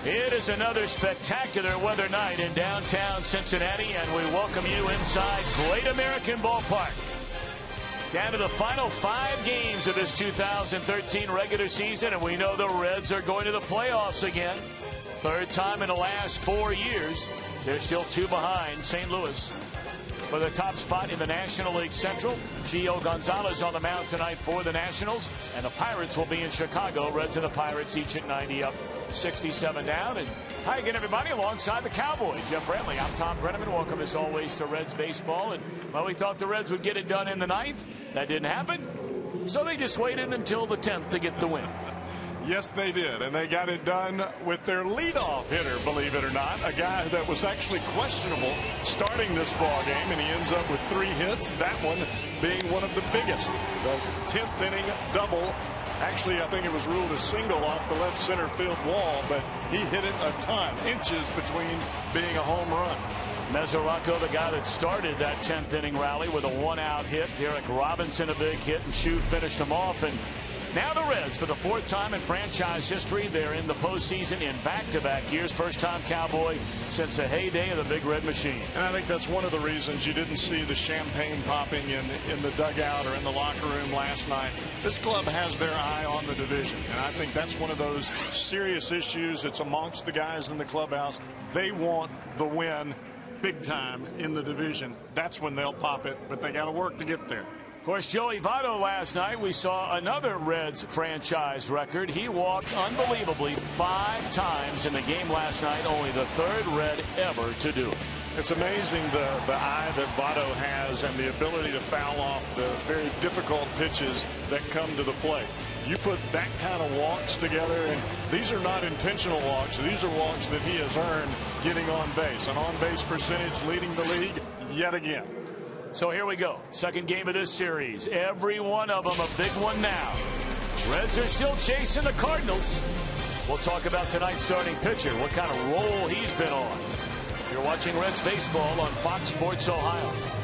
It is another spectacular weather night in downtown Cincinnati, and we welcome you inside Great American Ballpark. Down to the final 5 games of this 2013 regular season, and we know the Reds are going to the playoffs again. Third time in the last 4 years. They're still 2 behind St. Louis for the top spot in the National League Central. Gio Gonzalez on the mound tonight for the Nationals, and the Pirates will be in Chicago. Reds and the Pirates each at 90 up, 67 down. And hi again, everybody, alongside the Cowboys. Jeff Brantley, I'm Tom Brenneman. Welcome as always to Reds baseball. And well, we thought the Reds would get it done in the 9th. That didn't happen, so they just waited until the 10th to get the win. Yes, they did, and they got it done with their leadoff hitter, believe it or not, a guy that was actually questionable starting this ball game, and he ends up with 3 hits, that one being one of the biggest. The 10th inning double. Actually, I think it was ruled a single off the left center field wall, but he hit it a ton, inches between being a home run. Mesoraco, the guy that started that 10th inning rally with a 1-out hit. Derek Robinson, a big hit, and Chu finished him off. And now the Reds, for the 4th time in franchise history, they're in the postseason in back-to-back years. First time Cowboy since the heyday of the Big Red Machine. And I think that's one of the reasons you didn't see the champagne popping in the dugout or in the locker room last night. This club has their eye on the division, and I think that's one of those serious issues. It's amongst the guys in the clubhouse. They want the win big time in the division. That's when they'll pop it, but they got to work to get there. Of course, Joey Votto last night, we saw another Reds franchise record. He walked unbelievably 5 times in the game last night, only the 3rd Red ever to do it. It's amazing the eye that Votto has and the ability to foul off the very difficult pitches that come to the plate. You put that kind of walks together, and these are not intentional walks. These are walks that he has earned getting on base. An on-base percentage leading the league yet again. So here we go. Second game of this series. Every one of them a big one now. Reds are still chasing the Cardinals. We'll talk about tonight's starting pitcher, what kind of role he's been on. You're watching Reds baseball on Fox Sports Ohio.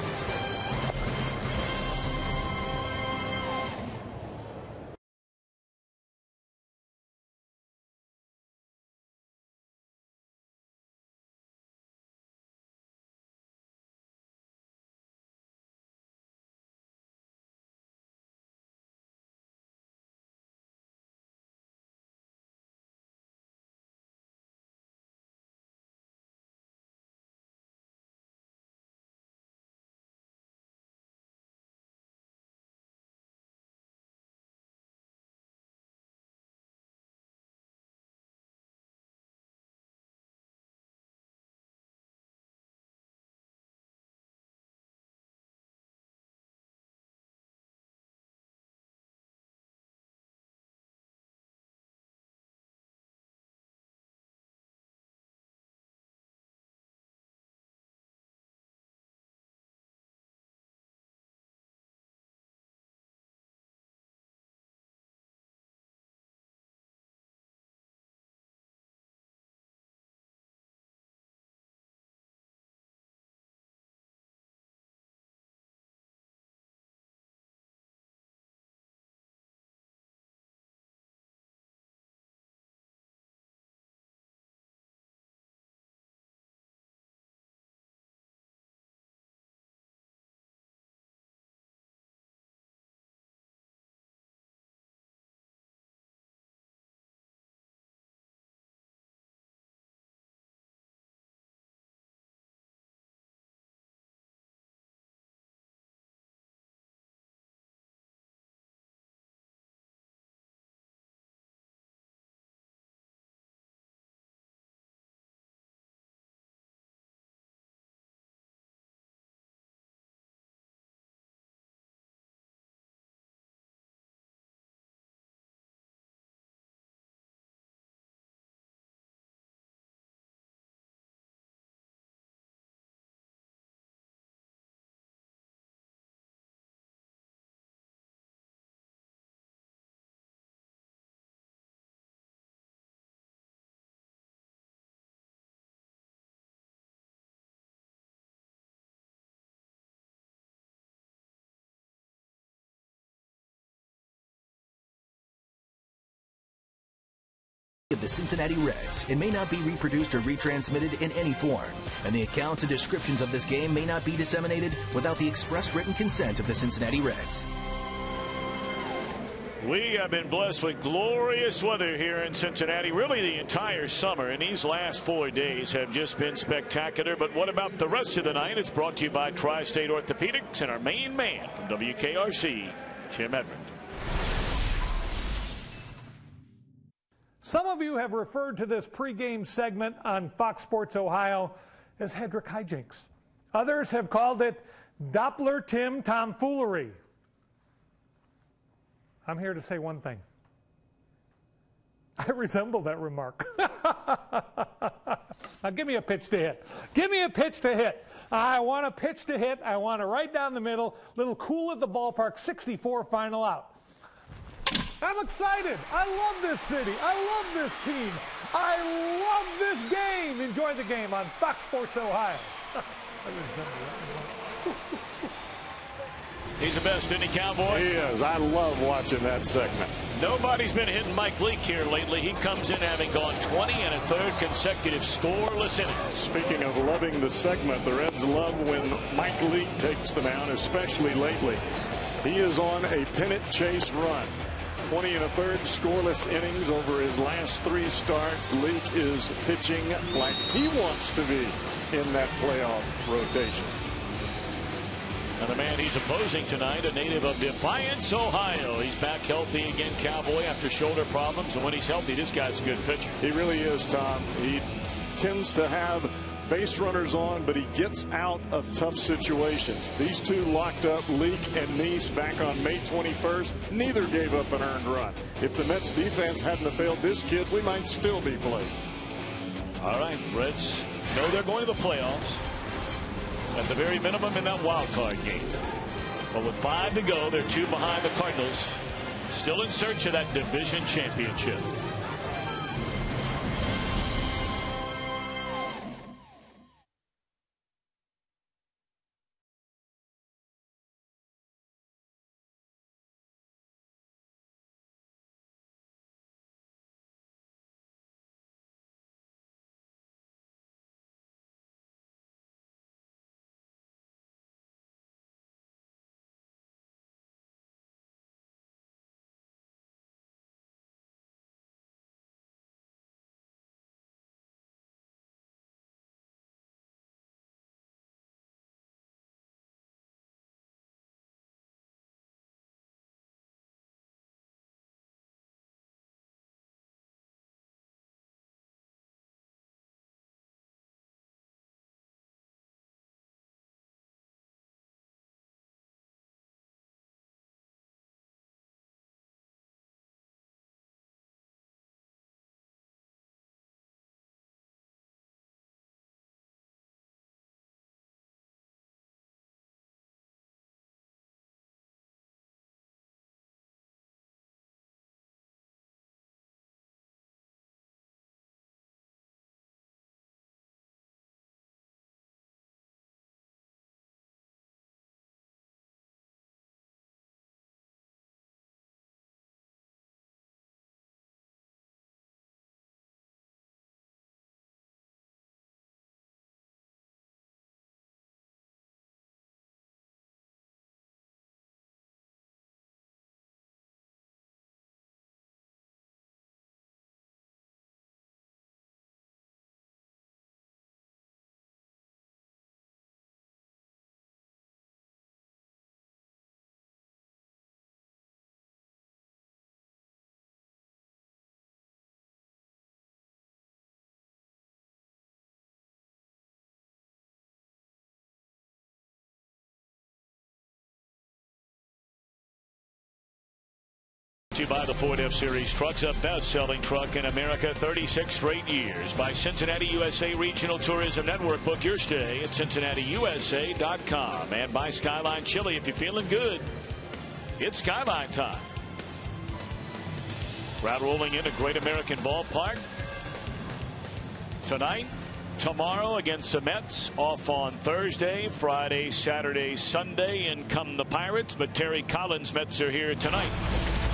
of the Cincinnati Reds and may not be reproduced or retransmitted in any form, and the accounts and descriptions of this game may not be disseminated without the express written consent of the Cincinnati Reds. We have been blessed with glorious weather here in Cincinnati, really the entire summer, and these last 4 days have just been spectacular. But what about the rest of the night? It's brought to you by Tri-State Orthopedics and our main man from WKRC, Tim Edmond. Some of you have referred to this pregame segment on Fox Sports Ohio as Hedrick hijinks. Others have called it Doppler Tim tomfoolery. I'm here to say one thing. I resemble that remark. Now give me a pitch to hit. Give me a pitch to hit. I want a pitch to hit. I want it right down the middle. Little cool at the ballpark. 64 final out. I'm excited. I love this city. I love this team. I love this game. Enjoy the game on Fox Sports Ohio. I resemble that remark. He's the best, isn't he, Cowboy? He is. I love watching that segment. Nobody's been hitting Mike Leake here lately. He comes in having gone 20 and a third consecutive scoreless innings. Speaking of loving the segment, the Reds love when Mike Leake takes the mound, especially lately. He is on a pennant chase run. 20 and a third scoreless innings over his last 3 starts. Leake is pitching like he wants to be in that playoff rotation. And the man he's opposing tonight, a native of Defiance, Ohio. He's back healthy again, Cowboy, after shoulder problems. And when he's healthy, this guy's a good pitcher. He really is, Tom. He tends to have base runners on, but he gets out of tough situations. These two locked up, Leake and Neese, back on May 21st. Neither gave up an earned run. If the Mets defense hadn't have failed this kid, we might still be playing. All right, Reds know they're going to the playoffs. At the very minimum in that wild card game. But with 5 to go, they're 2 behind the Cardinals. Still in search of that division championship. By the Ford F-Series, truck's a best-selling truck in America 36 straight years. By Cincinnati USA Regional Tourism Network. Book your stay at CincinnatiUSA.com. And by Skyline Chili. If you're feeling good, it's Skyline time. Crowd rolling into Great American Ballpark tonight, tomorrow against the Mets. Off on Thursday, Friday, Saturday, Sunday, and come the Pirates. But Terry Collins' Mets are here tonight.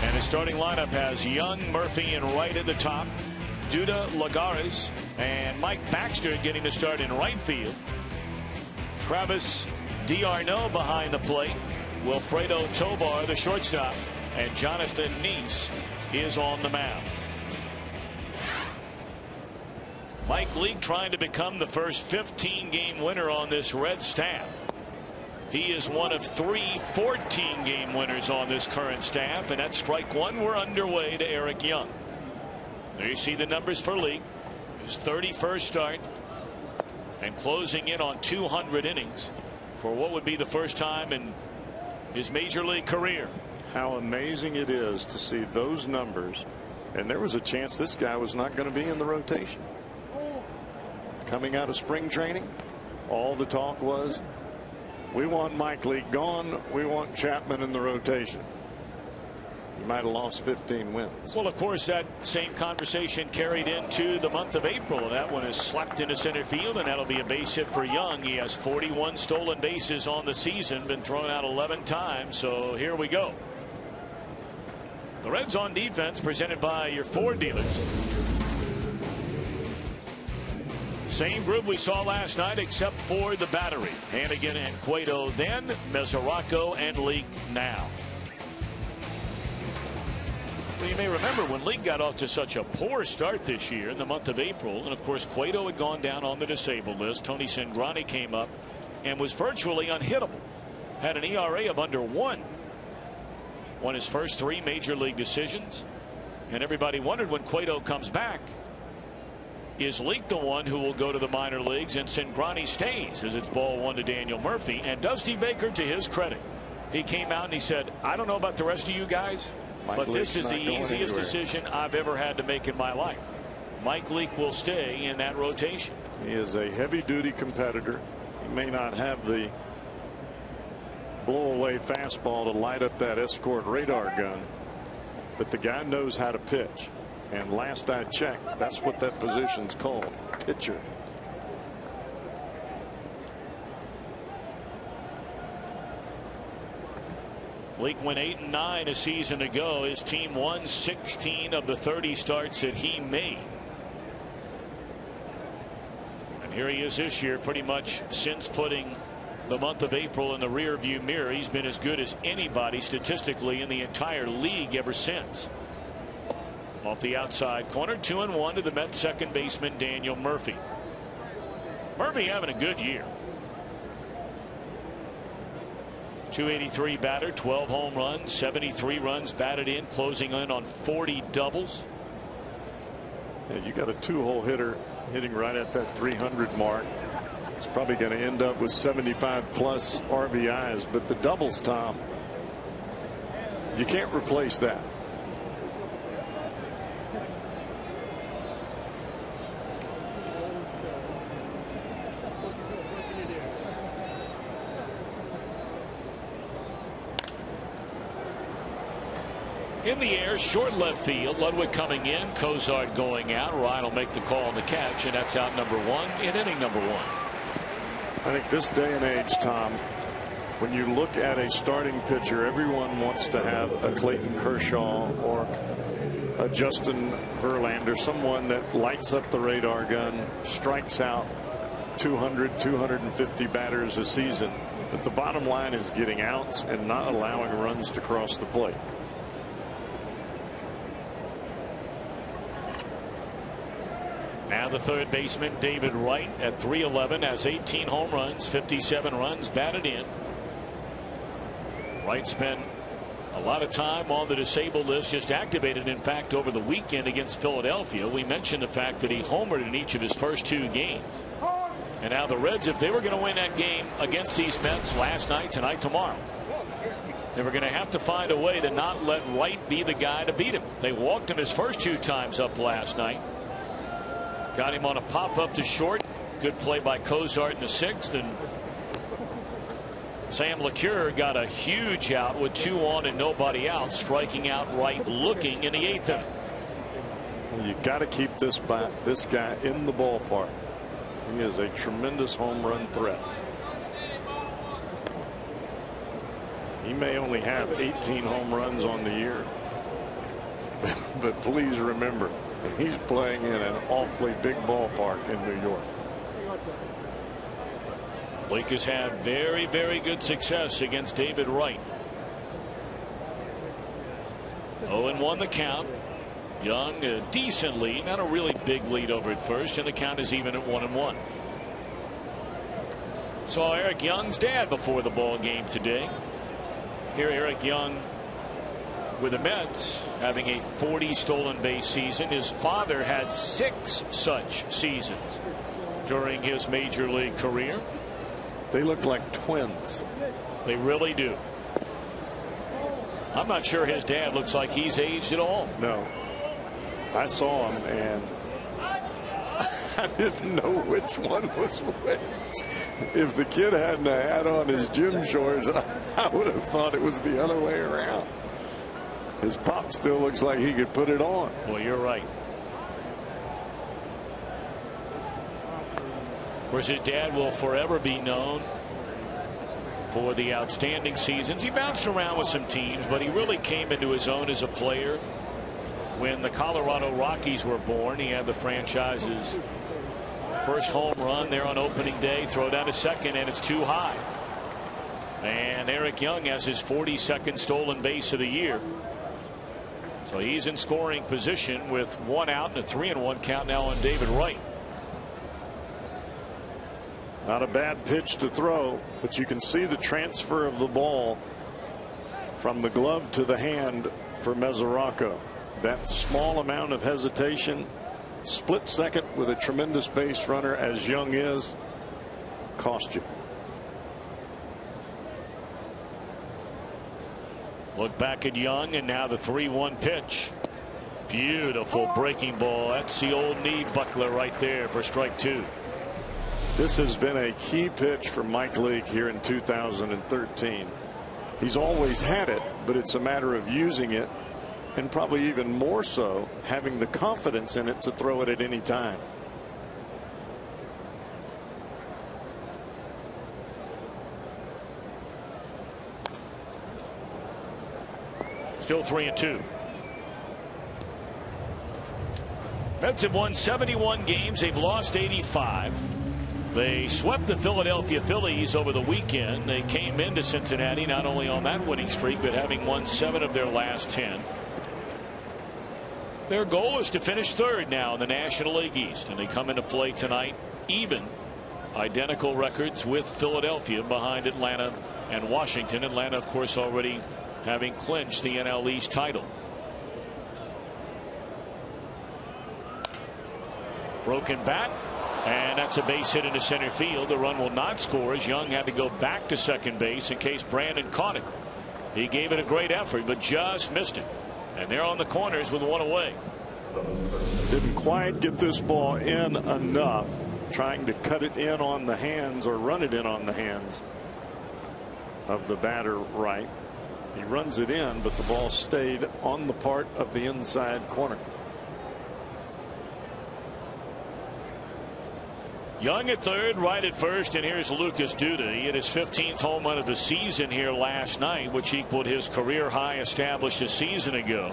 And his starting lineup has Young, Murphy, and Wright at the top. Duda Lagares and Mike Baxter getting the start in right field. Travis D'Arnaud behind the plate. Wilfredo Tovar, the shortstop, and Jonathan Neese is on the mound. Mike Leake trying to become the first 15-game winner on this Red staff. He is one of 3 14-game winners on this current staff, and that's strike one. We're underway to Eric Young. There you see the numbers for Leake. His 31st start and closing in on 200 innings for what would be the first time in his major league career. How amazing it is to see those numbers, and there was a chance this guy was not going to be in the rotation. Coming out of spring training, all the talk was, we want Mike Leake gone, we want Chapman in the rotation. He might have lost 15 wins. Well, of course, that same conversation carried into the month of April. That one is slapped into center field, and that'll be a base hit for Young. He has 41 stolen bases on the season, been thrown out 11 times, so here we go. The Reds on defense, presented by your Ford dealers. Same group we saw last night, except for the battery. Hannigan and Cueto then, Mesoraco and Leake now. Well, you may remember when Leake got off to such a poor start this year in the month of April, and of course Cueto had gone down on the disabled list. Tony Cingrani came up and was virtually unhittable. Had an ERA of under 1. Won his first 3 major league decisions, and everybody wondered when Cueto comes back, is Leake the one who will go to the minor leagues, and Cingrani stays, as it's ball 1 to Daniel Murphy. And Dusty Baker, to his credit, he came out and he said, I don't know about the rest of you guys, but this is the easiest decision I've ever had to make in my life. Mike Leake will stay in that rotation. He is a heavy duty competitor. He may not have the blow away fastball to light up that escort radar gun, but the guy knows how to pitch. And last I checked, that's what that position's called, pitcher. Leake went 8-9 a season ago. His team won 16 of the 30 starts that he made. And here he is this year, pretty much since putting the month of April in the rearview mirror. He's been as good as anybody statistically in the entire league ever since. Off the outside corner, 2-1 to the Mets second baseman Daniel Murphy. Murphy having a good year. 283 batter, 12 home runs, 73 runs batted in, closing in on 40 doubles. Yeah, you got a 2-hole hitter hitting right at that 300 mark. He's probably going to end up with 75 plus RBIs, but the doubles, Tom, you can't replace that. In the air, short left field. Ludwig coming in, Cozart going out. Ryan will make the call on the catch, and that's out number 1 in inning number 1. I think this day and age, Tom, when you look at a starting pitcher, everyone wants to have a Clayton Kershaw or a Justin Verlander, someone that lights up the radar gun, strikes out 200, 250 batters a season. But the bottom line is getting outs and not allowing runs to cross the plate. Now the third baseman, David Wright, at 311, has 18 home runs, 57 runs batted in. Wright spent a lot of time on the disabled list, just activated, in fact, over the weekend against Philadelphia. We mentioned the fact that he homered in each of his first 2 games. And now the Reds, if they were going to win that game against these Mets last night, tonight, tomorrow, they were going to have to find a way to not let Wright be the guy to beat him. They walked him his first 2 times up last night. Got him on a pop up to short. Good play by Cozart in the 6th, and Sam LeCure got a huge out with 2 on and nobody out, striking out Wright looking in the 8th inning. Well, you got to keep this guy in the ballpark. He is a tremendous home run threat. He may only have 18 home runs on the year, but please remember, He's playing in an awfully big ballpark in New York. Blake has had very, very good success against David Wright. 0-1 the count. Young, a decent lead, not a really big lead over at first, and the count is even at 1-1. Saw Eric Young's dad before the ball game today. Here Eric Young with the Mets having a 40 stolen base season. His father had 6 such seasons during his major league career. They look like twins. They really do. I'm not sure his dad looks like he's aged at all. No. I saw him and I didn't know which one was which. If the kid hadn't had on his gym shorts, I would have thought it was the other way around. His pop still looks like he could put it on. Well, you're right. Of course, his dad will forever be known for the outstanding seasons. He bounced around with some teams, but he really came into his own as a player when the Colorado Rockies were born. He had the franchise's first home run there on opening day, throw down to second, and it's too high. And Eric Young has his 42nd stolen base of the year. So he's in scoring position with 1 out and a 3-1 count now on David Wright. Not a bad pitch to throw, but you can see the transfer of the ball from the glove to the hand for Mesoraco. That small amount of hesitation, split second with a tremendous base runner as Young is, cost you. Look back at Young, and now the 3-1 pitch. Beautiful breaking ball. That's the old knee buckler right there for strike 2. This has been a key pitch for Mike Leake here in 2013. He's always had it, but it's a matter of using it, and probably even more so having the confidence in it to throw it at any time. Still 3-2. Mets have won 71 games. They've lost 85. They swept the Philadelphia Phillies over the weekend. They came into Cincinnati not only on that winning streak, but having won 7 of their last 10. Their goal is to finish 3rd now in the National League East, and they come into play tonight even. Identical records with Philadelphia behind Atlanta and Washington. Atlanta, of course, already having clinched the NL East title. Broken bat, and that's a base hit into center field. The run will not score as Young had to go back to second base in case Brandon caught it. He gave it a great effort, but just missed it. And they're on the corners with 1 away. Didn't quite get this ball in enough, trying to cut it in on the hands or run it in on the hands of the batter Wright. He runs it in, but the ball stayed on the part of the inside corner. Young at 3rd, Wright at 1st, and here's Lucas Duda. He hit his 15th home run of the season here last night, which equaled his career high established a season ago.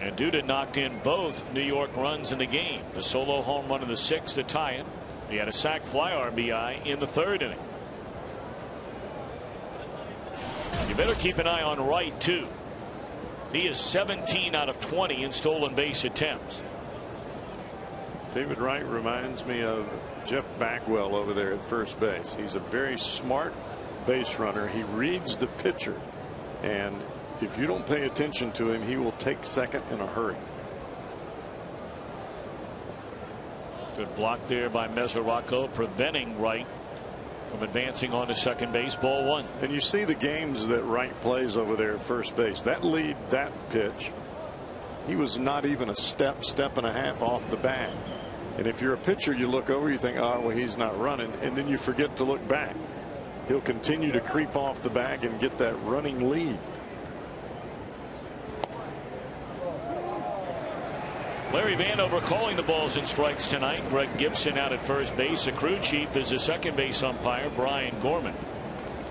And Duda knocked in both New York runs in the game. The solo home run of the 6th to tie it. He had a sac fly RBI in the 3rd inning. You better keep an eye on Wright too. He is 17 out of 20 in stolen base attempts. David Wright reminds me of Jeff Bagwell over there at first base. He's a very smart base runner. He reads the pitcher, and if you don't pay attention to him, he will take second in a hurry. Good block there by Mesoraco, preventing Wright from advancing on to second base. Ball 1. And you see the games that Wright plays over there at first base. That lead, that pitch, he was not even a step and a half off the bag. And if you're a pitcher, you look over, you think, oh, well, he's not running, and then you forget to look back. He'll continue to creep off the bag and get that running lead. Larry Vanover calling the balls and strikes tonight. Greg Gibson out at first base. The crew chief is the second base umpire, Brian Gorman.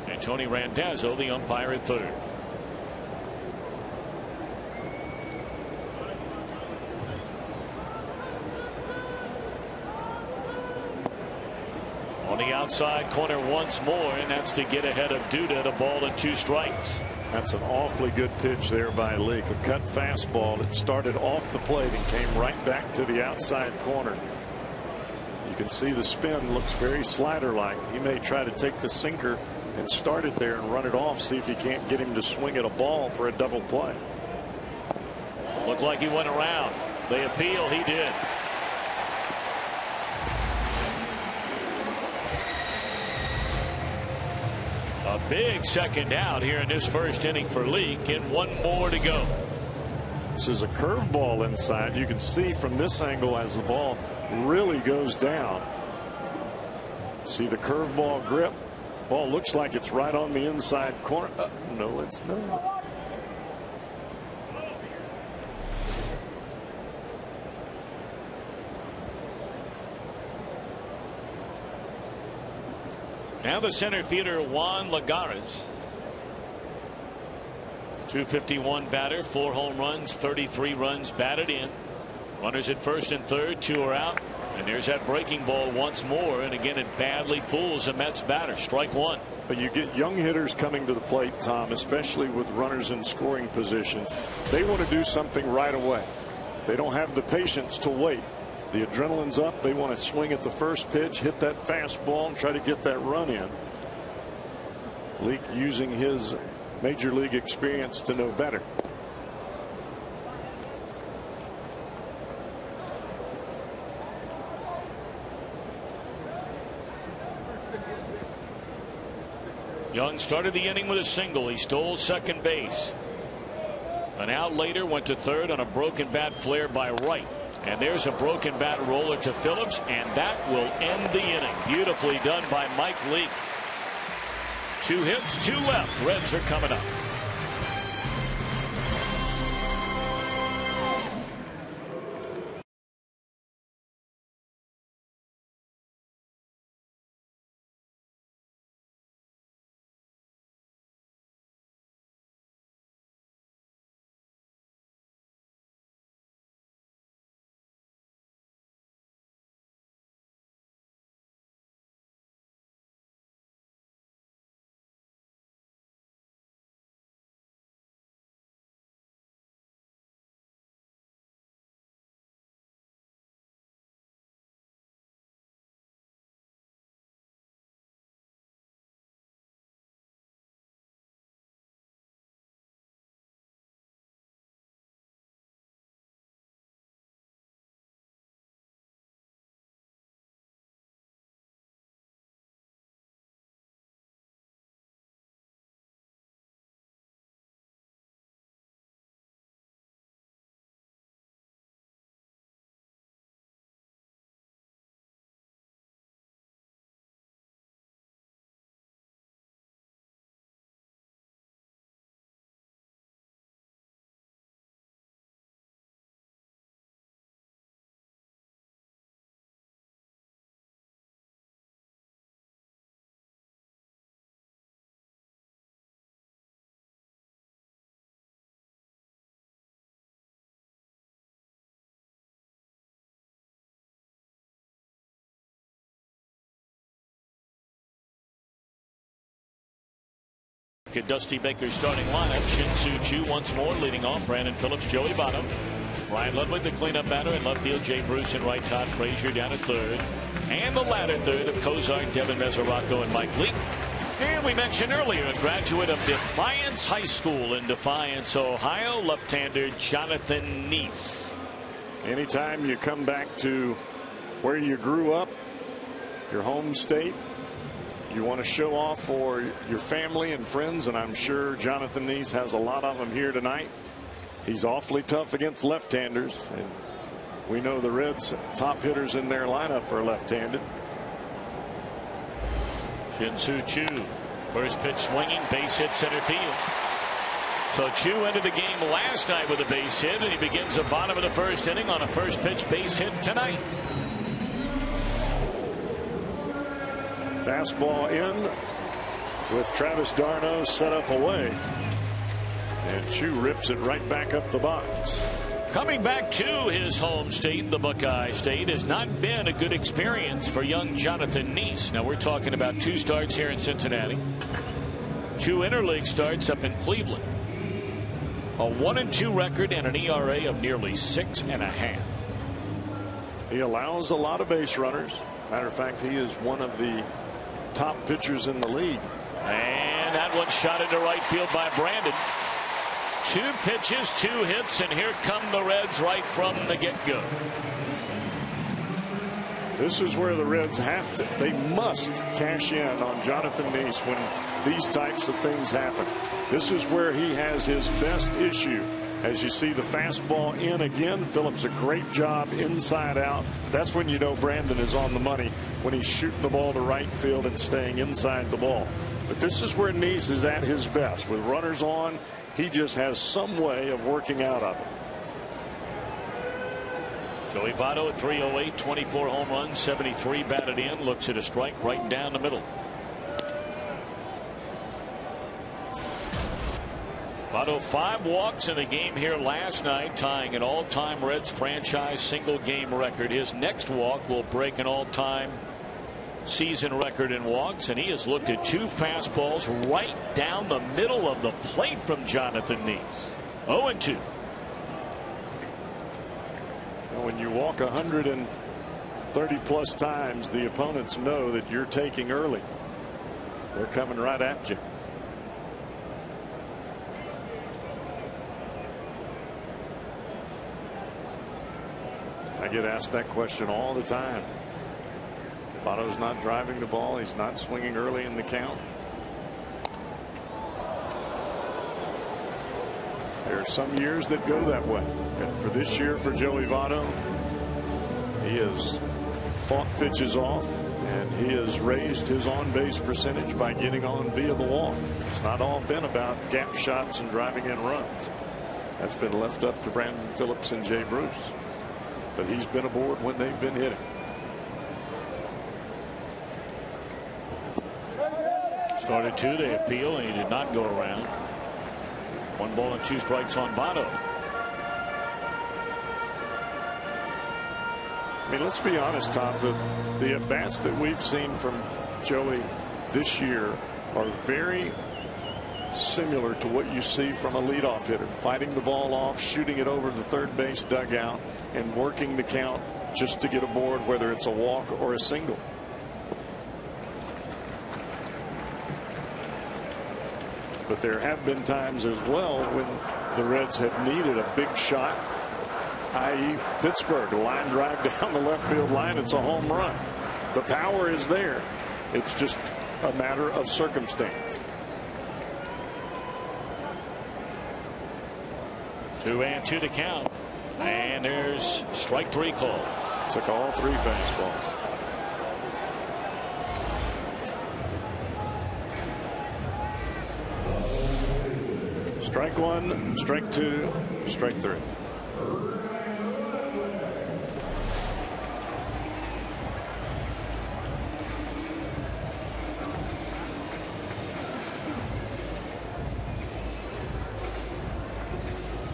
And Tony Randazzo, the umpire, at 3rd. the outside corner once more, and that's to get ahead of Duda to ball and 2 strikes. That's an awfully good pitch there by Leake. A cut fastball that started off the plate and came right back to the outside corner. You can see the spin looks very slider-like. He may try to take the sinker and start it there and run it off, see if he can't get him to swing at a ball for a double play. Looked like he went around. They appeal. He did. A big second out here in this first inning for Leake, and 1 more to go. This is a curveball inside. You can see from this angle as the ball really goes down. See the curveball grip. Ball looks like it's right on the inside corner. No, it's not. Now the center fielder, Juan Lagares. 251 batter, 4 home runs, 33 runs batted in. Runners at first and third, 2 are out. And there's that breaking ball once more, and again it badly fools a Mets batter. Strike 1. But you get young hitters coming to the plate, Tom, especially with runners in scoring position. They want to do something right away. They don't have the patience to wait. The adrenaline's up. They want to swing at the first pitch, hit that fastball, and try to get that run in. Leake using his major league experience to know better. Young started the inning with a single. He stole second base. An out later, went to third on a broken bat flare by Wright. And there's a broken bat roller to Phillips, and that will end the inning. Beautifully done by Mike Leake. 2 hits, 2 left. Reds are coming up. Dusty Baker's starting lineup. Shin-Soo Choo once more leading off. Brandon Phillips, Joey Bottom, Ryan Ludwig, the cleanup batter in left field. Jay Bruce and right. Todd Frazier down at third, and the latter third of Cozart, Devin Mesoraco, and Mike Leake. And we mentioned earlier, a graduate of Defiance High School in Defiance, Ohio, left-hander Jonathan Neath. Anytime you come back to where you grew up, your home state, you want to show off for your family and friends, and I'm sure Jonathan Neath has a lot of them here tonight. He's awfully tough against left-handers, and we know the Reds' top hitters in their lineup are left-handed. Shin-Soo Choo, first pitch swinging, base hit center field. So Choo ended the game last night with a base hit, and he begins the bottom of the first inning on a first pitch base hit tonight. Fastball in with Travis d'Arnaud set up away, and Choo rips it right back up the box. Coming back to his home state, the Buckeye State, has not been a good experience for young Jonathan Neese. Now we're talking about 2 starts here in Cincinnati, 2 interleague starts up in Cleveland, a 1-2 record and an ERA of nearly 6.5. He allows a lot of base runners. Matter of fact, he is one of the top pitchers in the league. And that one shot into right field by Brandon. 2 pitches, 2 hits, and here come the Reds right from the get-go. This is where the Reds have to, they must cash in on Jonathan Neese when these types of things happen. This is where he has his best issue. As you see the fastball in again, Phillips a great job inside out. That's when you know Brandon is on the money, when he's shooting the ball to right field and staying inside the ball. But this is where Neese is at his best. With runners on, he just has some way of working out of it. Joey Votto at 308, 24 home runs, 73 batted in, looks at a strike right down the middle. Votto 5 walks in the game here last night, tying an all-time Reds franchise single game record. His next walk will break an all-time season record in walks, and he has looked at 2 fastballs right down the middle of the plate from Jonathan Neese. 0-2. When you walk 130 plus times, the opponents know that you're taking early. They're coming right at you. I get asked that question all the time. Votto's not driving the ball. He's not swinging early in the count. There are some years that go that way. And for this year, for Joey Votto, he has fought pitches off, and he has raised his on-base percentage by getting on via the walk. It's not all been about gap shots and driving in runs. That's been left up to Brandon Phillips and Jay Bruce. But he's been aboard when they've been hitting. Started 2, they appeal, and he did not go around. 1 ball and 2 strikes on Votto. I mean, let's be honest, Tom, the at-bats that we've seen from Joey this year are very similar to what you see from a leadoff hitter, fighting the ball off, shooting it over the third base dugout, and working the count just to get aboard, whether it's a walk or a single. But there have been times as well when the Reds have needed a big shot, i.e. Pittsburgh, a line drive down the left field line. It's a home run. The power is there. It's just a matter of circumstance. 2-2 to count. And there's strike 3 call. Took all 3 fastballs. Strike 1, strike 2, strike 3.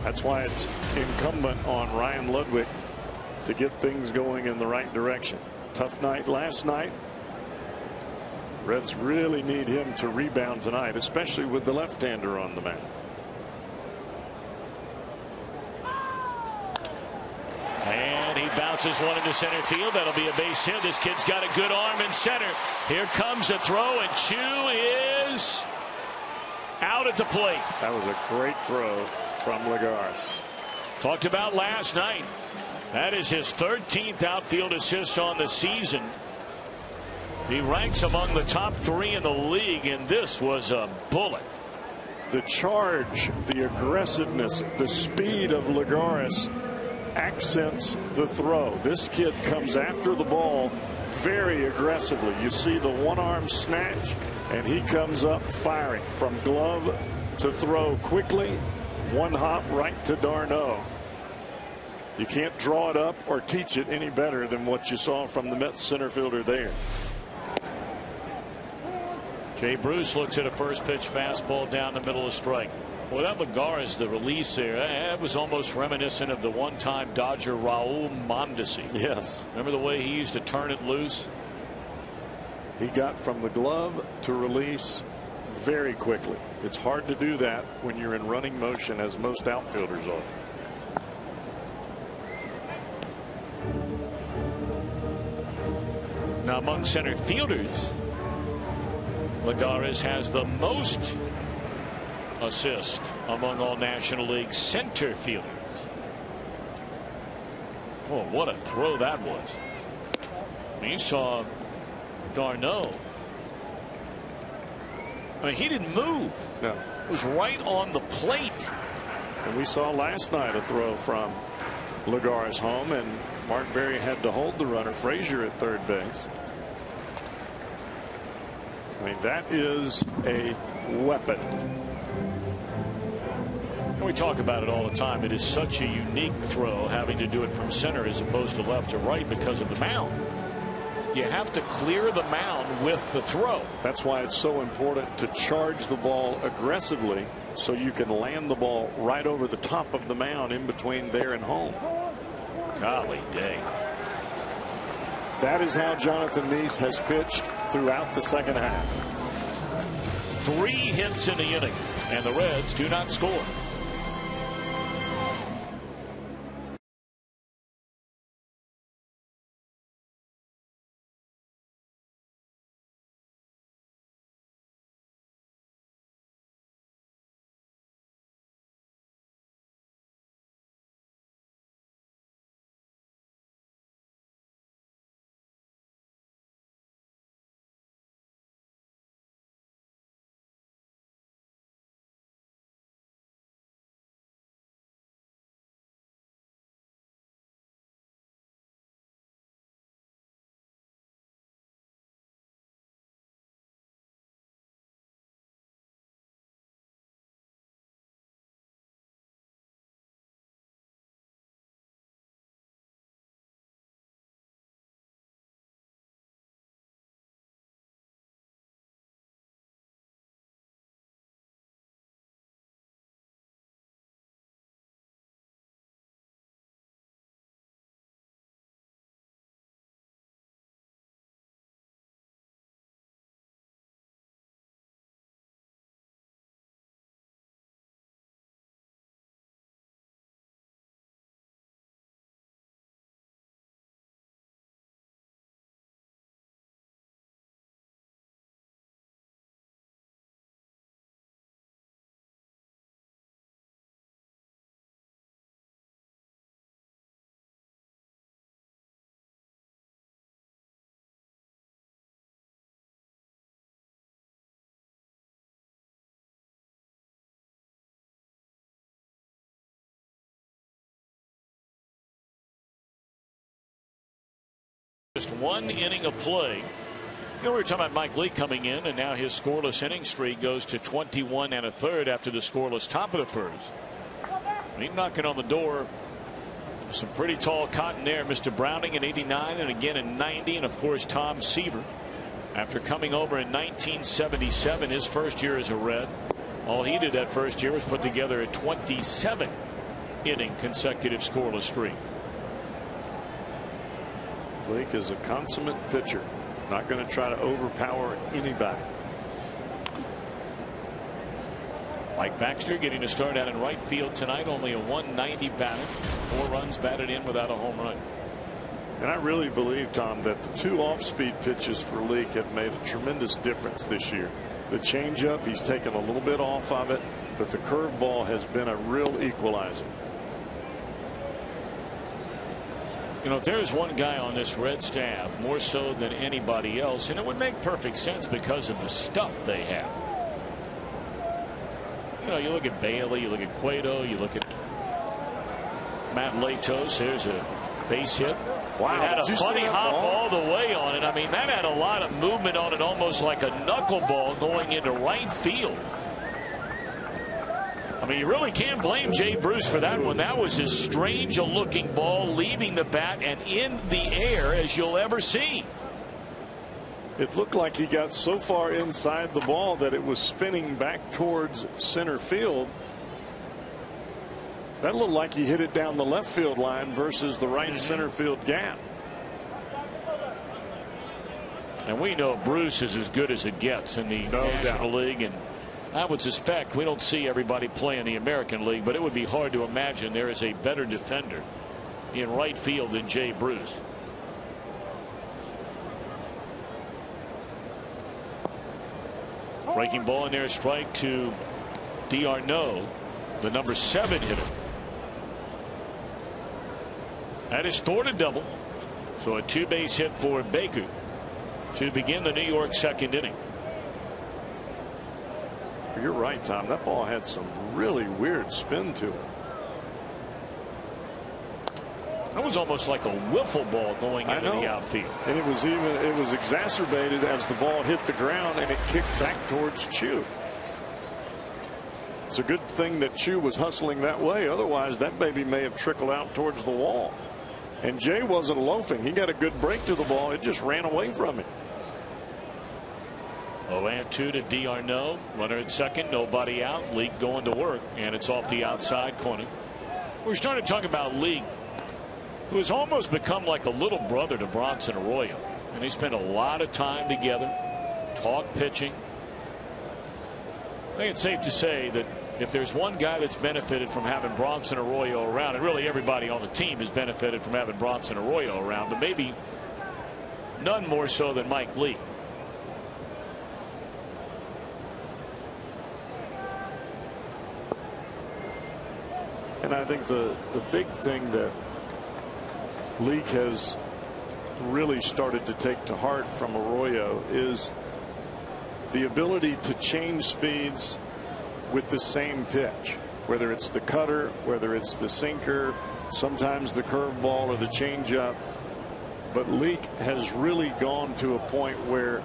That's why it's incumbent on Ryan Ludwig to get things going in the right direction. Tough night last night. Reds really need him to rebound tonight, especially with the left-hander on the mound. And he bounces one into center field. That'll be a base hit. This kid's got a good arm in center. Here comes a throw, and Chu is out at the plate. That was a great throw from Lagares. Talked about last night. That is his 13th outfield assist on the season. He ranks among the top 3 in the league, and this was a bullet. The charge, the aggressiveness, the speed of Lagares accents the throw. This kid comes after the ball very aggressively. You see the one-arm snatch, and he comes up firing from glove to throw quickly. One hop right to Darno. You can't draw it up or teach it any better than what you saw from the Mets center fielder there. Jay Bruce looks at a first pitch fastball down the middle of strike. Well, that Lagares, the release there, that was almost reminiscent of the one-time Dodger Raul Mondesi. Yes. Remember the way he used to turn it loose? He got from the glove to release very quickly. It's hard to do that when you're in running motion, as most outfielders are. Now, among center fielders, Lagares has the most assists among all National League center fielders. Oh, what a throw that was. You saw Darno. I mean, he didn't move. No. It was right on the plate. And we saw last night a throw from Lagares home, and Mark Berry had to hold the runner, Frazier, at third base. I mean, that is a weapon. We talk about it all the time. It is such a unique throw, having to do it from center as opposed to left to right because of the mound. You have to clear the mound with the throw. That's why it's so important to charge the ball aggressively so you can land the ball right over the top of the mound in between there and home. Golly day. That is how Jonathan Neese has pitched throughout the second half. 3 hits in the inning, and the Reds do not score. Just 1 inning of play. You know, we were talking about Mike Lee coming in, and now his scoreless inning streak goes to 21 1/3 after the scoreless top of the first. And he's knocking on the door. Some pretty tall cotton there. Mr. Browning in '89 and again in '90, and of course Tom Seaver. After coming over in 1977, his first year as a Red, all he did that first year was put together a 27 inning consecutive scoreless streak. Blake is a consummate pitcher, not going to try to overpower anybody. Mike Baxter getting a start out in right field tonight, only a 190 batted, 4 runs batted in without a home run. And I really believe, Tom, that the 2 off-speed pitches for Leake have made a tremendous difference this year. The changeup, he's taken a little bit off of it, but the curveball has been a real equalizer. You know, if there is one guy on this Red staff more so than anybody else, and it would make perfect sense because of the stuff they have. You know, you look at Bailey, you look at Cueto, you look at Matt Latos. There's a base hit. Wow, it had a funny hop all the way on it. I mean, that had a lot of movement on it, almost like a knuckleball going into right field. I mean, you really can't blame Jay Bruce for that one. That was as strange a looking ball leaving the bat and in the air as you'll ever see. It looked like he got so far inside the ball that it was spinning back towards center field. That looked like he hit it down the left field line versus the right center field gap. And we know Bruce is as good as it gets in the National League, and I would suspect we don't see everybody play in the American League, but it would be hard to imagine there is a better defender in right field than Jay Bruce. Breaking ball in there, strike to D'Arnaud, the number 7 hitter. That is Thor to double. So a 2-base hit for Baker to begin the New York second inning. You're right, Tom. That ball had some really weird spin to it. That was almost like a wiffle ball going into the outfield. And it was exacerbated as the ball hit the ground and it kicked back towards Chu. It's a good thing that Chu was hustling that way. Otherwise, that baby may have trickled out towards the wall. And Jay wasn't loafing. He got a good break to the ball. It just ran away from him. 0-2 to D'Arnaud. Runner at second. Nobody out. League going to work. And it's off the outside corner. We're starting to talk about League, who has almost become like a little brother to Bronson Arroyo. And they spend a lot of time together, talk pitching. I think it's safe to say that if there's one guy that's benefited from having Bronson Arroyo around, and really everybody on the team has benefited from having Bronson Arroyo around, but maybe none more so than Mike Lee. And I think the big thing that League has really started to take to heart from Arroyo is the ability to change speeds with the same pitch, whether it's the cutter, whether it's the sinker, sometimes the curveball or the changeup. But Leak has really gone to a point where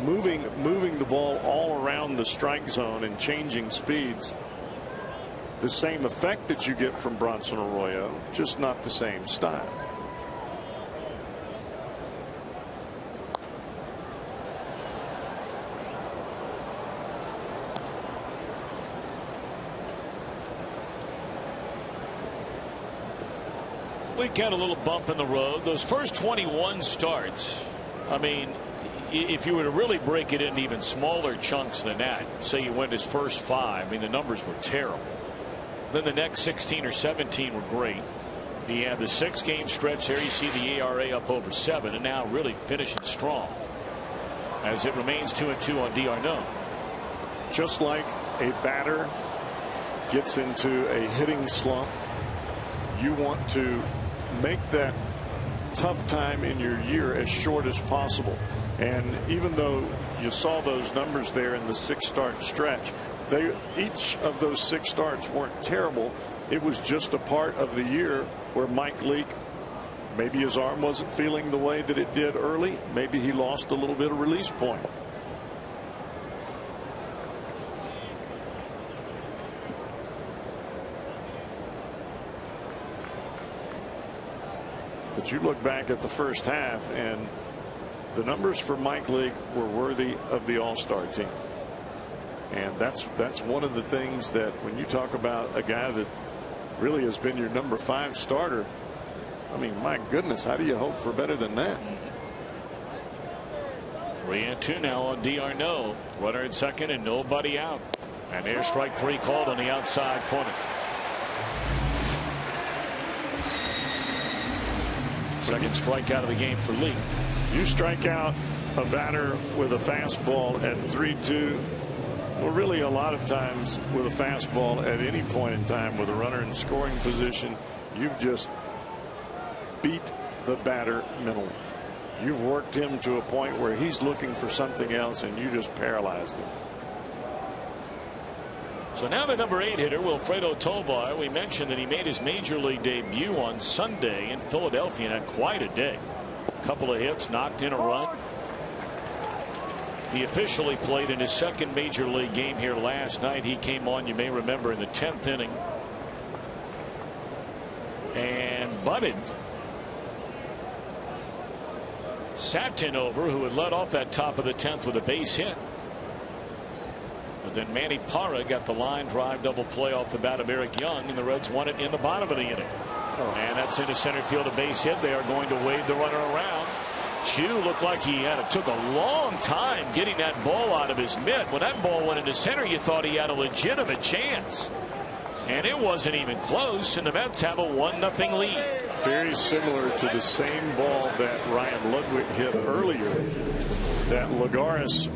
moving the ball all around the strike zone and changing speeds, the same effect that you get from Bronson Arroyo, just not the same style. Leak had a little bump in the road. Those first 21 starts, I mean, if you were to really break it into even smaller chunks than that, say you went his first 5, I mean, the numbers were terrible. Then the next 16 or 17 were great. He had the 6-game stretch there. You see the ERA up over 7, and now really finishing strong as it remains 2-2 on D'Arnaud. Just like a batter gets into a hitting slump, you want to make that tough time in your year as short as possible. And even though you saw those numbers there in the 6-start stretch, each of those 6 starts weren't terrible. It was just a part of the year where Mike Leake, maybe his arm wasn't feeling the way that it did early. Maybe he lost a little bit of release point. But you look back at the first half, and the numbers for Mike Leake were worthy of the All-Star team. And that's one of the things that when you talk about a guy that really has been your number 5 starter, I mean, my goodness, how do you hope for better than that? 3-2 now on D'Arnaud. Runner at second and nobody out. And there's strike 3 called on the outside corner. Second strikeout of the game for Lee. You strike out a batter with a fastball at 3-2. Well, really, a lot of times with a fastball at any point in time with a runner in scoring position, you've just beat the batter mentally. You've worked him to a point where he's looking for something else, and you just paralyzed him. So now the number 8 hitter, Wilfredo Tovar. We mentioned that he made his major league debut on Sunday in Philadelphia and had quite a day. A couple of hits, knocked in a run. He officially played in his second major league game here last night. He came on, you may remember, in the 10th inning and butted. Satin over, who had led off that top of the 10th with a base hit. But then Manny Parra got the line drive double play off the bat of Eric Young, and the Reds won it in the bottom of the inning. And that's into center field, a base hit. They are going to wave the runner around. Chu looked like it took a long time getting that ball out of his mitt. When that ball went into center, you thought he had a legitimate chance. And it wasn't even close, and the Mets have a 1-0 lead. Very similar to the same ball that Ryan Ludwig hit earlier, that Lagares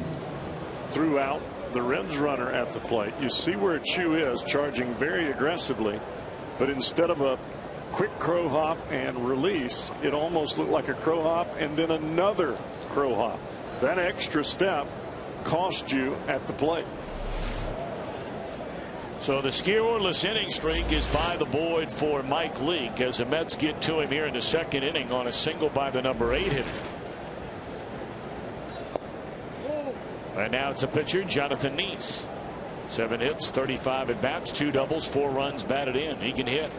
threw out the Reds runner at the plate. You see where Chu is charging very aggressively, but instead of a quick crow hop and release, it almost looked like a crow hop and then another crow hop. That extra step cost you at the plate. So the scoreless inning streak is by the board for Mike Leake as the Mets get to him here in the second inning on a single by the number 8 hitter. And now it's a pitcher, Jonathan Nice. 7 hits, 35 at bats, 2 doubles, 4 runs batted in. He can hit.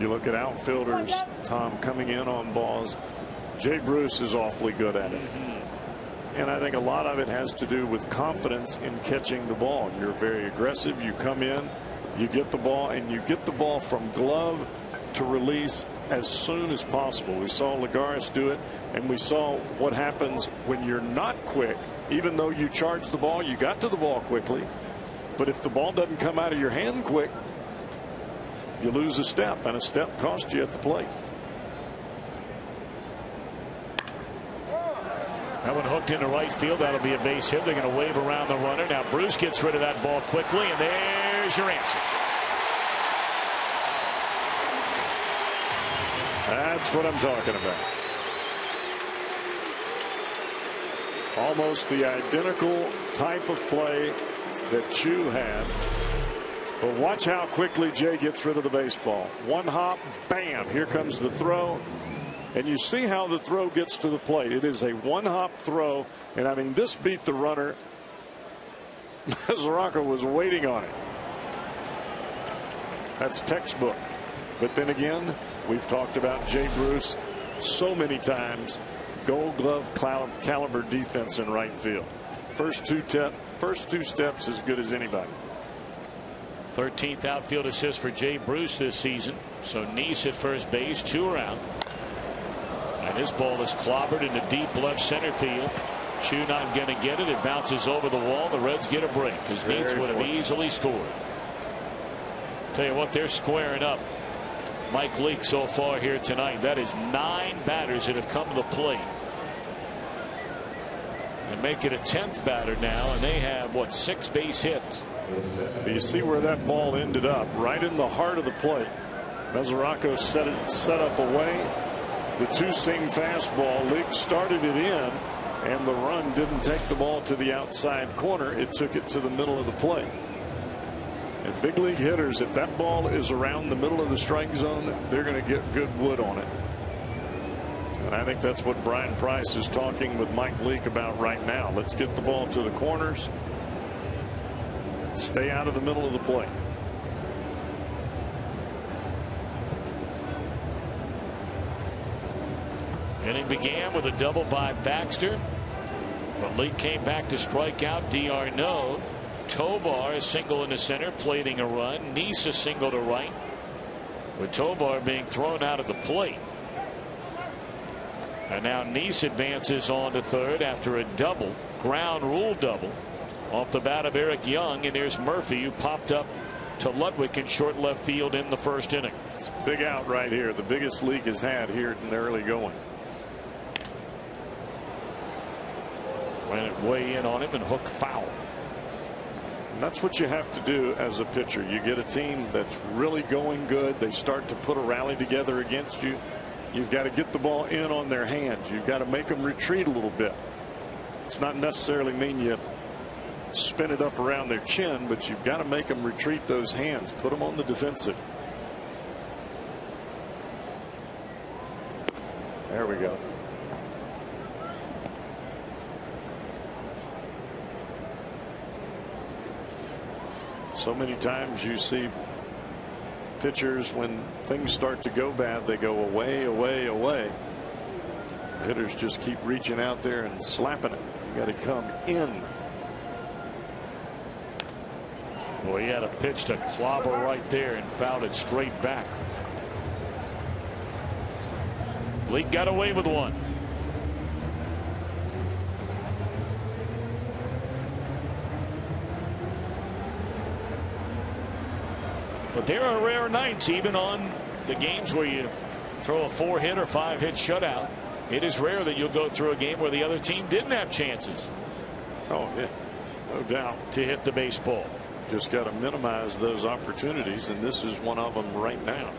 You look at outfielders, Tom, coming in on balls. Jay Bruce is awfully good at it. And I think a lot of it has to do with confidence in catching the ball. You're very aggressive. You come in, you get the ball, and you get the ball from glove to release as soon as possible. We saw Lagares do it, and we saw what happens when you're not quick. Even though you charge the ball, you got to the ball quickly. But if the ball doesn't come out of your hand quick, you lose a step, and a step costs you at the plate. That one hooked into right field. That'll be a base hit. They're going to wave around the runner. Now Bruce gets rid of that ball quickly, and there's your answer. That's what I'm talking about. Almost the identical type of play that Chu had. But watch how quickly Jay gets rid of the baseball. One hop, bam, here comes the throw. And you see how the throw gets to the plate. It is a one-hop throw. And I mean, this beat the runner. Zaraka was waiting on it. That's textbook. But then again, we've talked about Jay Bruce so many times. Gold glove caliber defense in right field. First two steps as good as anybody. 13th outfield assist for Jay Bruce this season. So Nice at first base, 2 around. And his ball is clobbered into deep left center field. Chu not going to get it. It bounces over the wall. The Reds get a break because Nice would have easily scored. Tell you what, they're squaring up. Mike Leake so far here tonight. That is 9 batters that have come to the plate. And make it a 10th batter now, and they have, what, 6 base hits. You see where that ball ended up, right in the heart of the plate. Mesoraco set up away. The two-seam fastball. Leake started it in, and the run didn't take the ball to the outside corner. It took it to the middle of the plate. And big league hitters, if that ball is around the middle of the strike zone, they're going to get good wood on it. And I think that's what Brian Price is talking with Mike Leake about right now. Let's get the ball to the corners. Stay out of the middle of the plate. Inning began with a double by Baxter, but Leake came back to strike out d'Arnaud. Tovar a single in the center, plating a run. Nice a single to right, with Tovar being thrown out at the plate. And now Nice advances on to third after a double, ground rule double, off the bat of Eric Young. And there's Murphy, who popped up to Ludwig in short left field in the first inning. It's a big out right here, the biggest Leake has had here in the early going. Ran it way in on him and hooked foul. And that's what you have to do as a pitcher. You get a team that's really going good. They start to put a rally together against you. You've got to get the ball in on their hands. You've got to make them retreat a little bit. It's not necessarily mean you spin it up around their chin, but you've got to make them retreat those hands. Put them on the defensive. There we go. So many times you see pitchers, when things start to go bad, they go away, away, away. Hitters just keep reaching out there and slapping it. You got to come in. Well, he had a pitch to clobber right there and fouled it straight back. Leake got away with one. But there are rare nights, even on the games where you throw a 4-hit or 5-hit shutout. It is rare that you'll go through a game where the other team didn't have chances. Oh, yeah, no doubt. To hit the baseball. Just got to minimize those opportunities, and this is one of them right now.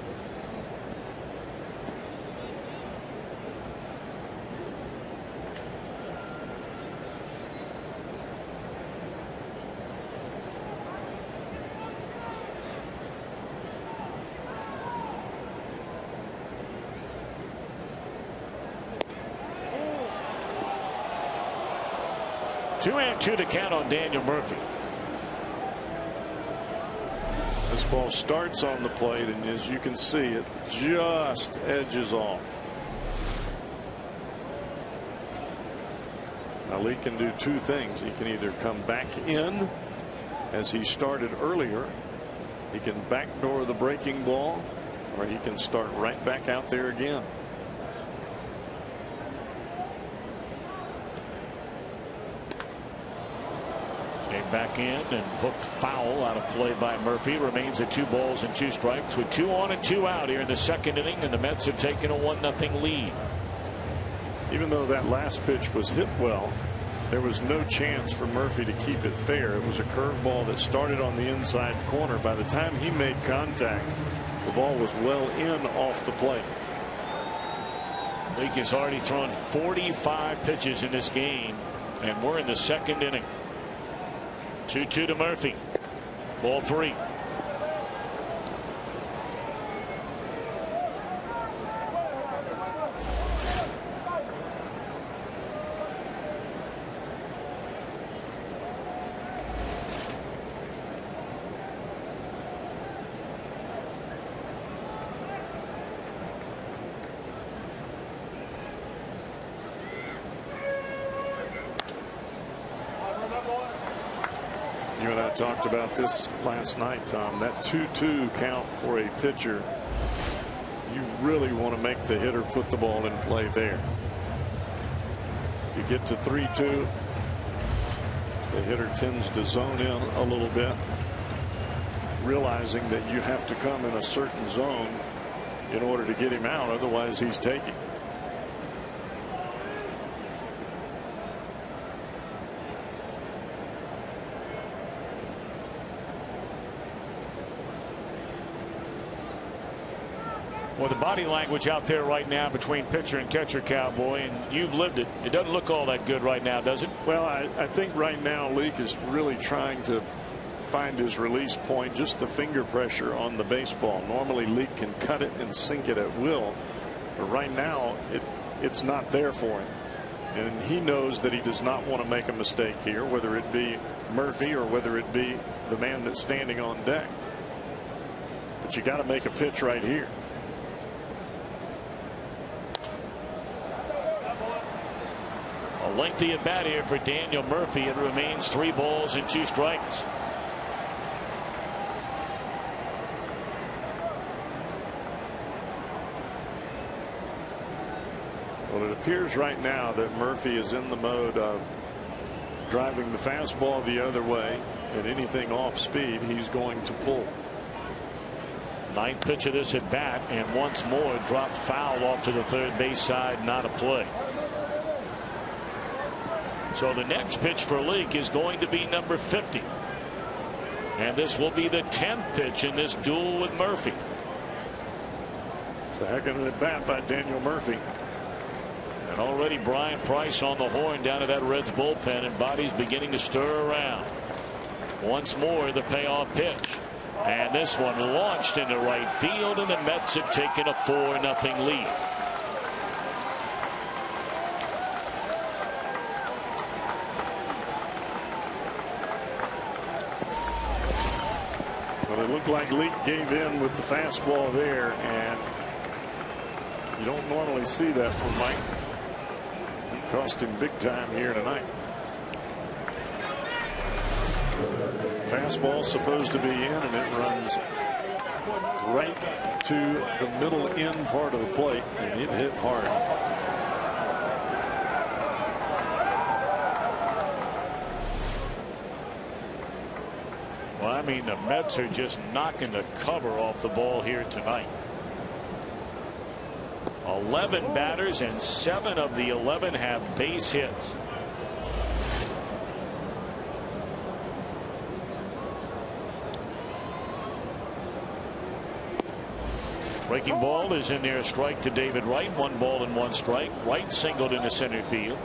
Two and two to count on Daniel Murphy. This ball starts on the plate, and as you can see, it just edges off. Now Lee can do two things. He can either come back in as he started earlier. He can backdoor the breaking ball, or he can start right back out there again. Back in and hooked foul out of play by Murphy. Remains at 2 balls and 2 strikes with 2 on and 2 out here in the second inning, and the Mets have taken a 1-0 lead. Even though that last pitch was hit well, there was no chance for Murphy to keep it fair. It was a curveball that started on the inside corner. By the time he made contact, the ball was well in off the plate. Leake has already thrown 45 pitches in this game, and we're in the second inning. 2-2 to Murphy. Ball 3. You and I talked about this last night, Tom. That 2-2 count for a pitcher, you really want to make the hitter put the ball in play there. You get to 3-2, the hitter tends to zone in a little bit, realizing that you have to come in a certain zone in order to get him out, otherwise he's taking. Well, the body language out there right now between pitcher and catcher, Cowboy, and you've lived it. It doesn't look all that good right now, does it? Well, I think right now Leake is really trying to find his release point, just the finger pressure on the baseball. Normally Leake can cut it and sink it at will, but right now it's not there for him. And he knows that he does not want to make a mistake here, whether it be Murphy or whether it be the man that's standing on deck. But you got to make a pitch right here. A lengthy at bat here for Daniel Murphy. It remains 3 balls and 2 strikes. Well, it appears right now that Murphy is in the mode of driving the fastball the other way, and anything off speed he's going to pull. 9th pitch of this at bat, and once more dropped foul off to the third base side, not a play. So the next pitch for Leake is going to be number 50. And this will be the 10th pitch in this duel with Murphy. It's a heck of an at bat by Daniel Murphy. And already Brian Price on the horn down to that Reds bullpen, and bodies beginning to stir around. Once more the payoff pitch. And this one launched into right field, and the Mets have taken a 4-0 lead. It looked like Leake gave in with the fastball there, and you don't normally see that from Mike. It cost him big time here tonight. Fastball supposed to be in, and it runs right to the middle end part of the plate, and it hit hard. Well, I mean, the Mets are just knocking the cover off the ball here tonight. 11 batters, and 7 of the 11 have base hits. Breaking ball is in there, strike to David Wright. 1 ball and 1 strike. Wright singled into center field.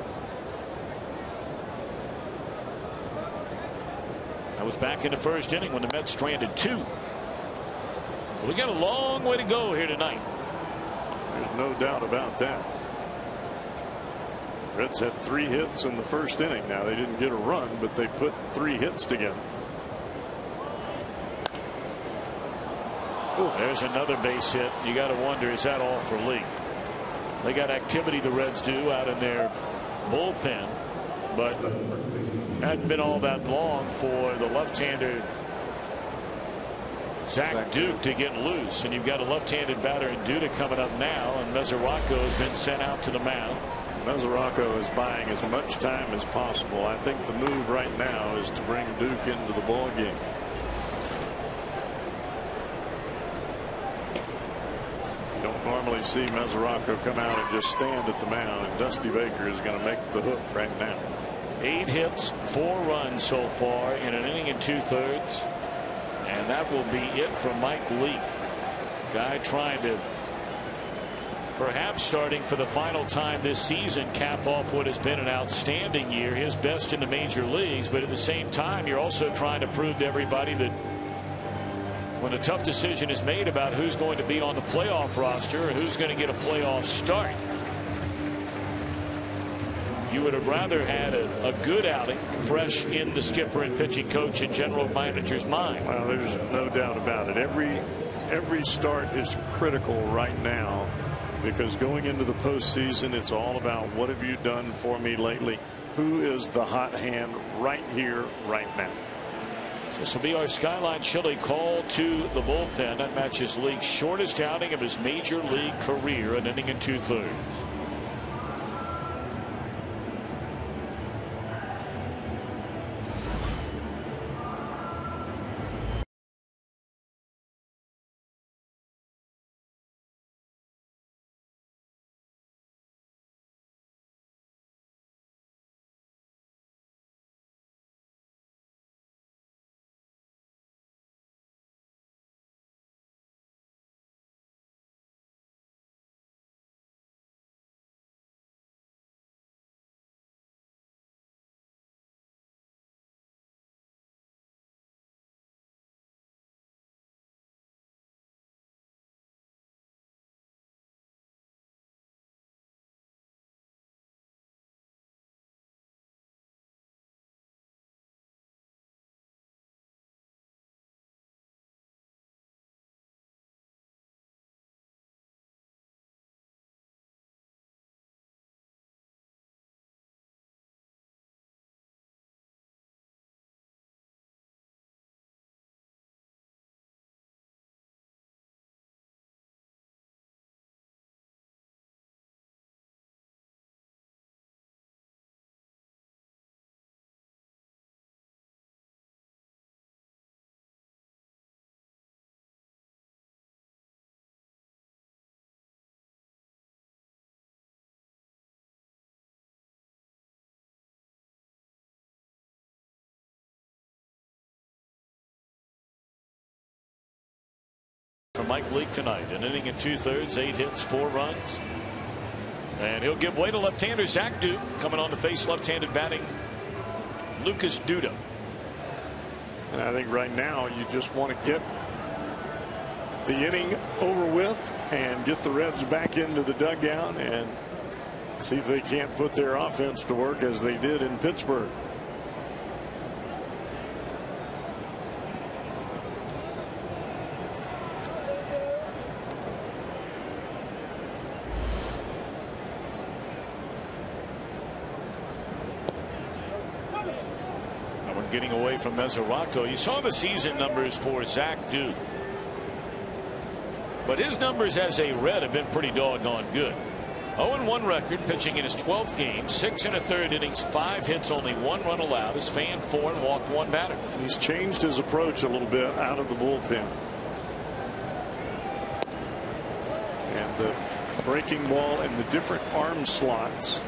That was back in the first inning when the Mets stranded 2. Well, we got a long way to go here tonight. There's no doubt about that. Reds had 3 hits in the first inning. Now they didn't get a run, but they put 3 hits together. Ooh, there's another base hit. You got to wonder, is that all for Leake? They got activity, the Reds do, out in their bullpen, but hadn't been all that long for the left-hander Zach Duke to get loose, and you've got a left-handed batter in Duda coming up now, and Mesoraco has been sent out to the mound. Mesoraco is buying as much time as possible. I think the move right now is to bring Duke into the ball game. You don't normally see Mesoraco come out and just stand at the mound, and Dusty Baker is going to make the hook right now. 8 hits, 4 runs so far in an inning and 2/3. And that will be it for Mike Leake. Guy trying to, perhaps starting for the final time this season, cap off what has been an outstanding year, his best in the major leagues. But at the same time, you're also trying to prove to everybody that when a tough decision is made about who's going to be on the playoff roster or who's going to get a playoff start, you would have rather had a good outing, fresh in the skipper and pitching coach and general manager's mind. Well, there's no doubt about it. Every start is critical right now, because going into the postseason, it's all about what have you done for me lately? Who is the hot hand right here, right now? So this will be our Skyline Chili call to the bullpen. That matches League's shortest outing of his major league career, an inning and 2/3. For Mike Leake tonight, an inning and 2/3, 8 hits, 4 runs. And he'll give way to left-hander Zach Duke, coming on to face left-handed batting Lucas Duda. And I think right now you just want to get the inning over with and get the Reds back into the dugout and see if they can't put their offense to work as they did in getting away from Mesoraco. You saw the season numbers for Zach Duke, but his numbers as a Red have been pretty doggone good. 0-1 record, pitching in his 12th game, 6 1/3 innings, 5 hits, only 1 run allowed. Has fanned 4 and walked 1 batter. He's changed his approach a little bit out of the bullpen. And the breaking ball and the different arm slots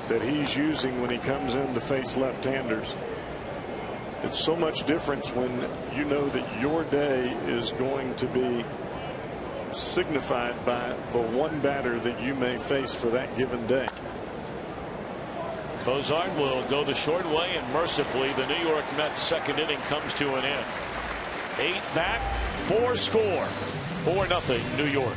that he's using when he comes in to face left-handers. It's so much difference when you know that your day is going to be signified by the one batter that you may face for that given day. Cozart will go the short way, and mercifully the New York Mets second inning comes to an end. 8 back, 4 score. 4-0 New York.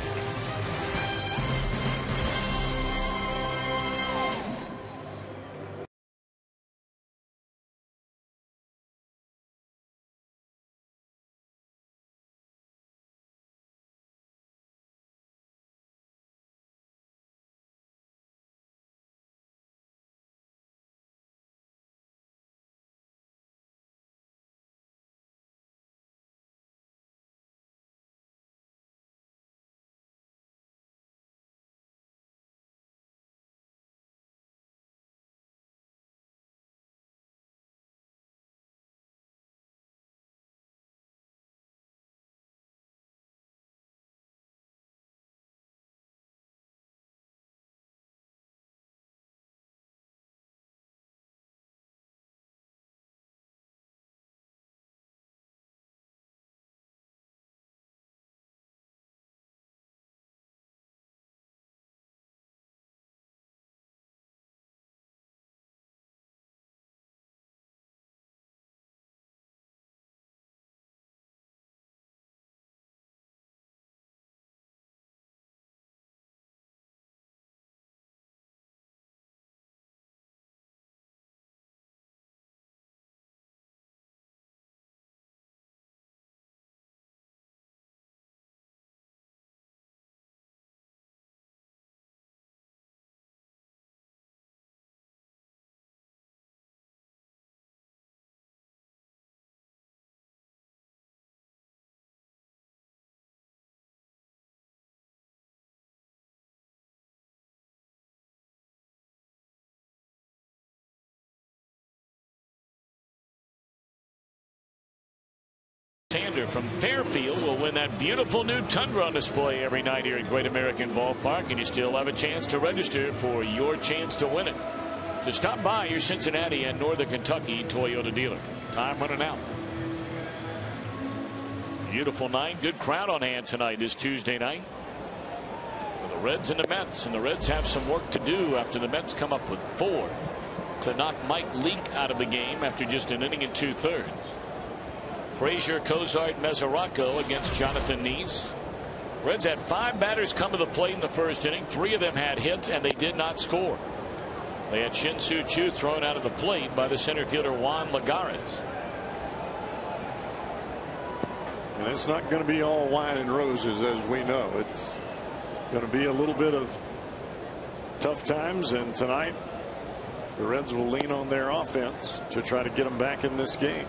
From Fairfield will win that beautiful new Tundra on display every night here at Great American Ballpark, and you still have a chance to register for your chance to win it. So stop by your Cincinnati and Northern Kentucky Toyota dealer. Time running out. Beautiful night. Good crowd on hand tonight this Tuesday night for the Reds and the Mets, and the Reds have some work to do after the Mets come up with 4 to knock Mike Leake out of the game after just an inning and 2/3. Frazier, Cozart, Mesoraco against Jonathan Neese. Reds had 5 batters come to the plate in the first inning. 3 of them had hits, and they did not score. They had Shin-Soo Choo thrown out of the plate by the center fielder Juan Lagares. And it's not going to be all wine and roses, as we know. It's going to be a little bit of tough times, and tonight the Reds will lean on their offense to try to get them back in this game.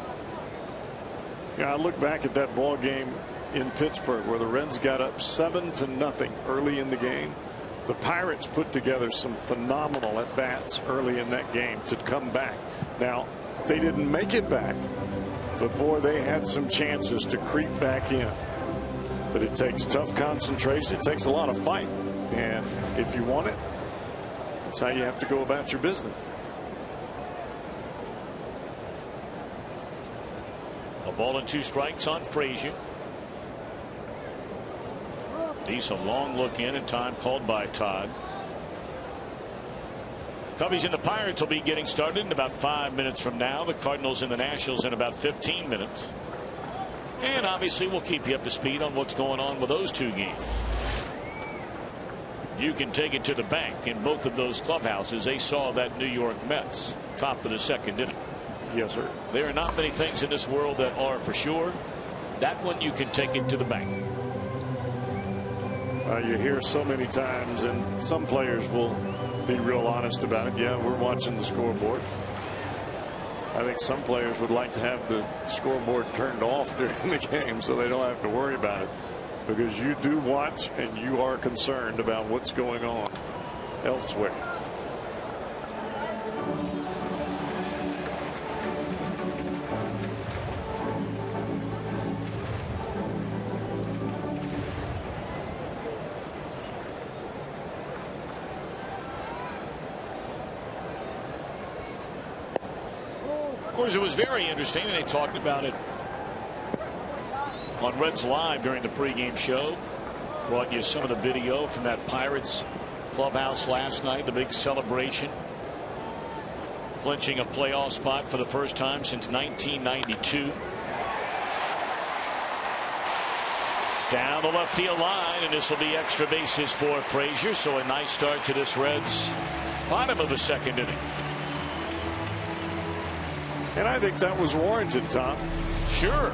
Yeah, I look back at that ball game in Pittsburgh where the Reds got up 7-0 early in the game. The Pirates put together some phenomenal at bats early in that game to come back. Now they didn't make it back, but boy, they had some chances to creep back in. But it takes tough concentration. It takes a lot of fight, and if you want it, that's how you have to go about your business. A ball and 2 strikes on Frazier. Decent long look in, and time called by Todd. Cubbies and the Pirates will be getting started in about 5 minutes from now. The Cardinals and the Nationals in about 15 minutes. And obviously we'll keep you up to speed on what's going on with those 2 games. You can take it to the bank in both of those clubhouses. They saw that New York Mets top of the second inning. Yes, sir. There are not many things in this world that are for sure. That one you can take it to the bank. You hear so many times, and some players will be real honest about it. Yeah, we're watching the scoreboard. I think some players would like to have the scoreboard turned off during the game so they don't have to worry about it, because you do watch and you are concerned about what's going on elsewhere. Of course, it was very interesting, and they talked about it on Reds Live during the pregame show. Brought you some of the video from that Pirates clubhouse last night, the big celebration. Clinching a playoff spot for the first time since 1992. Down the left field line, and this will be extra bases for Frazier. So a nice start to this Reds bottom of the second inning. And I think that was warranted, Tom. Sure.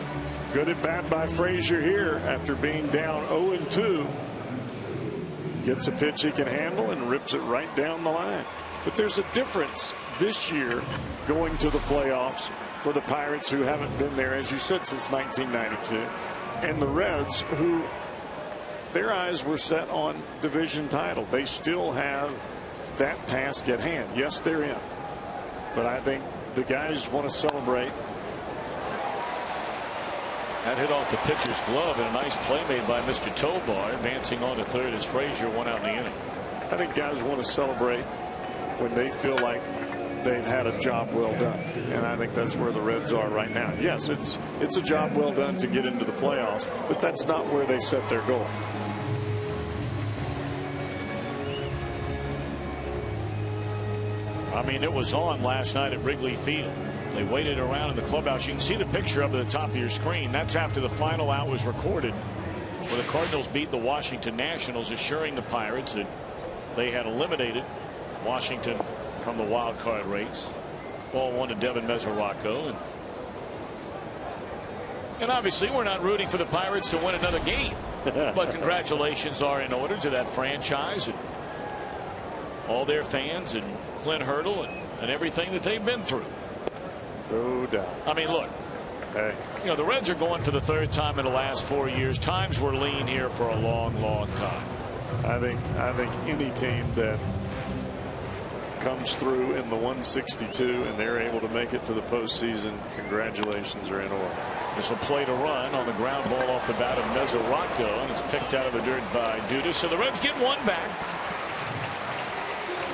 Good at bat by Frazier here after being down 0-2. Gets a pitch he can handle and rips it right down the line. But there's a difference this year going to the playoffs for the Pirates, who haven't been there, as you said, since 1992, and the Reds, who their eyes were set on division title. They still have that task at hand. Yes, they're in, but I think the guys want to celebrate. That hit off the pitcher's glove, and a nice play made by Mr. Tovar, advancing on to third as Frazier won out in the inning. I think guys want to celebrate when they feel like they've had a job well done, and I think that's where the Reds are right now. Yes, it's a job well done to get into the playoffs, but that's not where they set their goal. I mean, it was on last night at Wrigley Field. They waited around in the clubhouse. You can see the picture up at the top of your screen. That's after the final out was recorded, where the Cardinals beat the Washington Nationals, assuring the Pirates that they had eliminated Washington from the wild card race. Ball one to Devin Mesoraco. And obviously we're not rooting for the Pirates to win another game. But congratulations are in order to that franchise and all their fans and Clint Hurdle and everything that they've been through. No doubt. I mean, look, hey, you know, the Reds are going for the third time in the last 4 years. Times were lean here for a long, long time. I think any team that comes through in the 162 and they're able to make it to the postseason, congratulations are in order. This will play to run on the ground ball off the bat of Mesoraco, and it's picked out of the dirt by Duda. So the Reds get one back.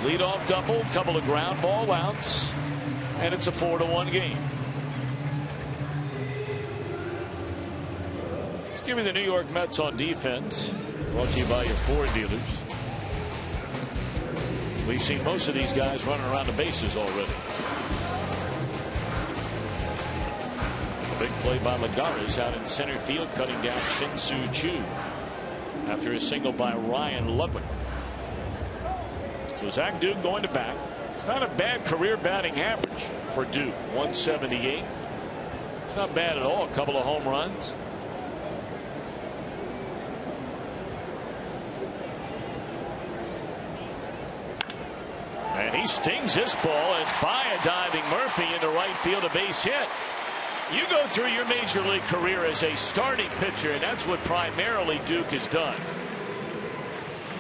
Leadoff double, couple of ground ball outs, and it's a 4-1 game. Let's give you the New York Mets on defense. Brought to you by your Ford dealers. We've seen most of these guys running around the bases already. A big play by Lagares out in center field, cutting down Shin-Soo Choo after a single by Ryan Ludwig. So Zach Duke going to bat. It's not a bad career batting average for Duke. 178. It's not bad at all. A couple of home runs. And he stings this ball, and it's by a diving Murphy into right field, a base hit. You go through your major league career as a starting pitcher, and that's what primarily Duke has done.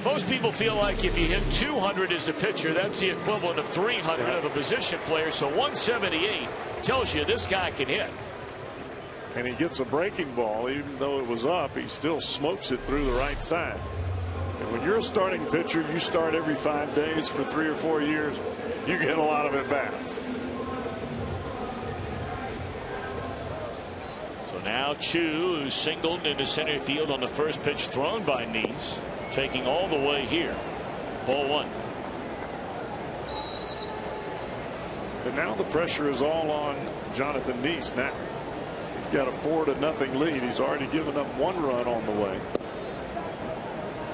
Most people feel like if you hit 200 as a pitcher, that's the equivalent of 300 of a position player. So 178 tells you this guy can hit. And he gets a breaking ball, even though it was up, he still smokes it through the right side. And when you're a starting pitcher, you start every 5 days for 3 or 4 years, you get a lot of at-bats. So now Choo, who singled into center field on the first pitch thrown by Neese, taking all the way here. Ball one. And now the pressure is all on Jonathan Neese. Now he's got a 4-0 lead. He's already given up 1 run on the way.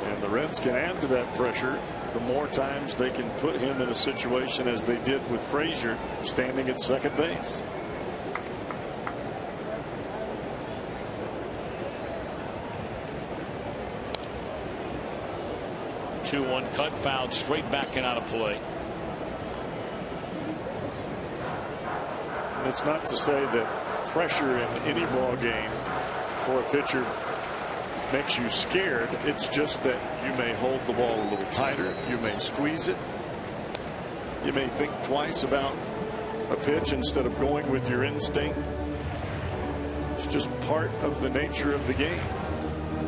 And the Reds can add to that pressure the more times they can put him in a situation as they did with Frazier standing at second base. One cut, fouled straight back and out of play. And it's not to say that pressure in any ball game for a pitcher makes you scared. It's just that you may hold the ball a little tighter. You may squeeze it. You may think twice about a pitch instead of going with your instinct. It's just part of the nature of the game.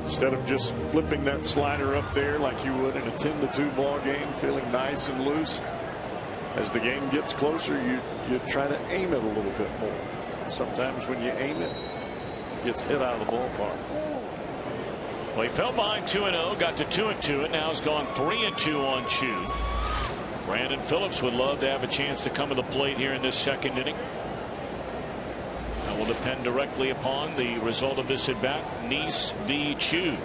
Instead of just flipping that slider up there like you would in a 10-2 ball game, feeling nice and loose, as the game gets closer, you try to aim it a little bit more. Sometimes when you aim it, it gets hit out of the ballpark. Well, he fell behind 2-0, got to 2-2, and now has gone 3-2 on Chu. Brandon Phillips would love to have a chance to come to the plate here in this second inning. That will depend directly upon the result of this at bat. Nice v. Chu.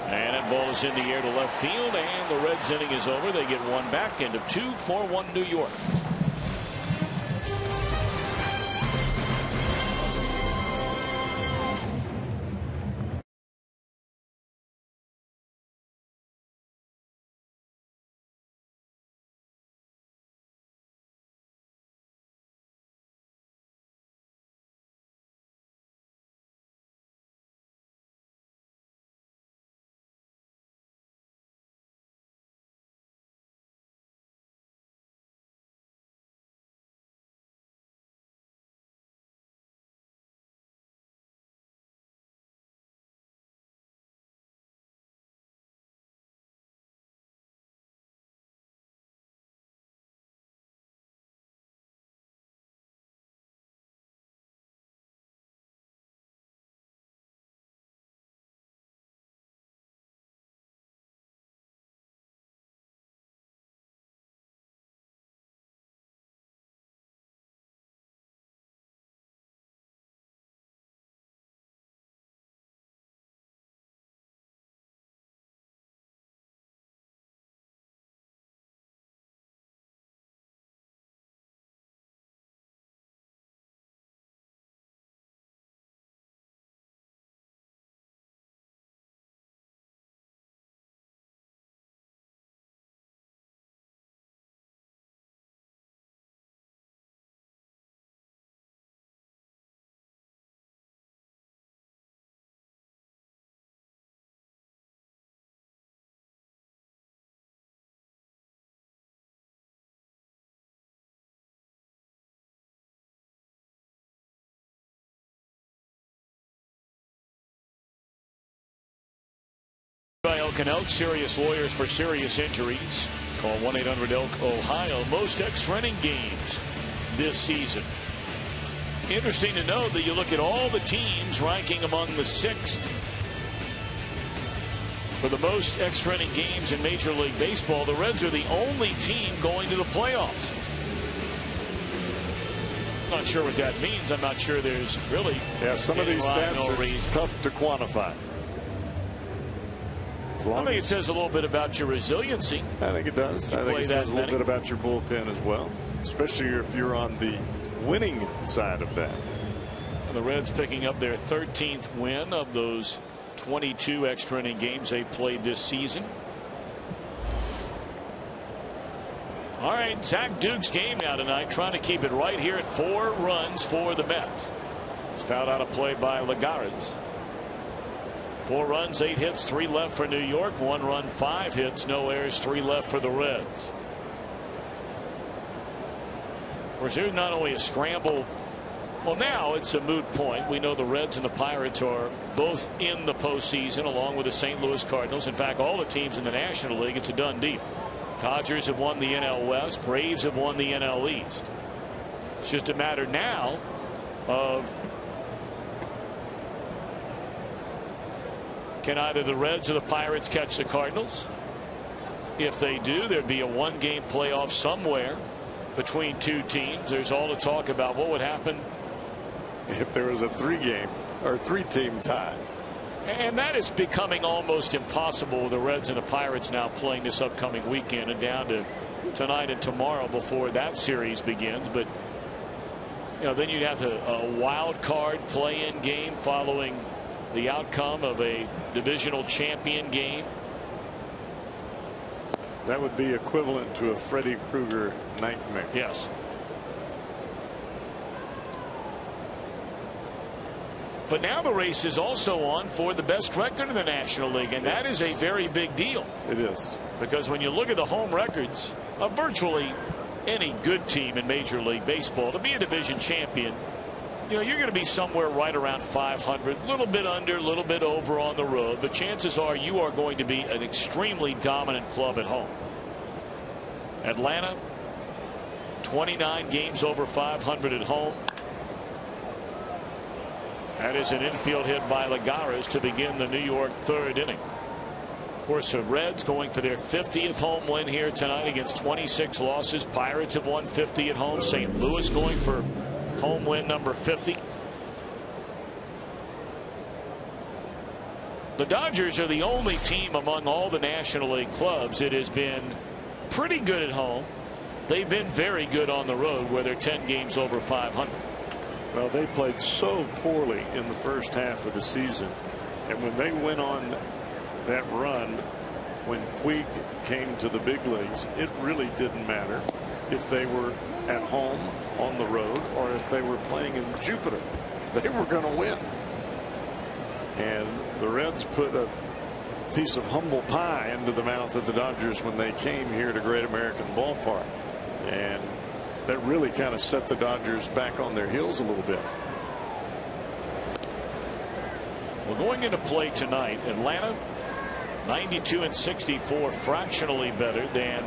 And that ball is in the air to left field, and the Reds inning is over. They get one back, end of 2, 4-1 New York. By Elk and Elk, serious lawyers for serious injuries. Call 1-800-ELK-OHIO. Most extra inning games this season. Interesting to note that you look at all the teams ranking among the 6th for the most extra inning games in Major League Baseball. The Reds are the only team going to the playoffs. Not sure what that means. I'm not sure there's really. Yeah, some of these stats are tough to quantify. I think it says a little bit about your resiliency. I think it does. I think it says a little bit about your bullpen as well, especially if you're on the winning side of that. The Reds picking up their 13th win of those 22 extra inning games they played this season. All right, Zach Duke's game now tonight, trying to keep it right here at 4 runs for the Mets. It's fouled out of play by Lagares. 4 runs, 8 hits, 3 left for New York. 1 run, 5 hits, no errors, 3 left for the Reds. Of course, there's not only a scramble. Well, now it's a moot point. We know the Reds and the Pirates are both in the postseason, along with the St. Louis Cardinals. In fact, all the teams in the National League, it's a done deal. Dodgers have won the NL West. Braves have won the NL East. It's just a matter now of can either the Reds or the Pirates catch the Cardinals? If they do, there'd be a 1-game playoff somewhere between 2 teams. There's all the talk about what would happen if there was a 3-game or 3-team tie. And that is becoming almost impossible with the Reds and the Pirates now playing this upcoming weekend and down to tonight and tomorrow before that series begins. But you know, then you'd have a wild card play-in game following the outcome of a divisional champion game. That would be equivalent to a Freddy Krueger nightmare. Yes. But now the race is also on for the best record in the National League, and that is a very big deal. It is. Because when you look at the home records of virtually any good team in Major League Baseball, to be a division champion, you know, you're going to be somewhere right around 500, a little bit under, a little bit over on the road. But chances are you are going to be an extremely dominant club at home. Atlanta, 29 games over 500 at home. That is an infield hit by Lagares to begin the New York third inning. Of course, the Reds going for their 50th home win here tonight against 26 losses. Pirates have won 50 at home. St. Louis going for home win number 50. The Dodgers are the only team among all the National League clubs that has been pretty good at home. They've been very good on the road where they're 10 games over 500. Well, they played so poorly in the first half of the season, and when they went on that run, when Puig came to the big leagues, it really didn't matter if they were at home, on the road, or if they were playing in Jupiter. They were going to win. And the Reds put a piece of humble pie into the mouth of the Dodgers when they came here to Great American Ballpark. And that really kind of set the Dodgers back on their heels a little bit. Well, going into play tonight, Atlanta 92 and 64, fractionally better than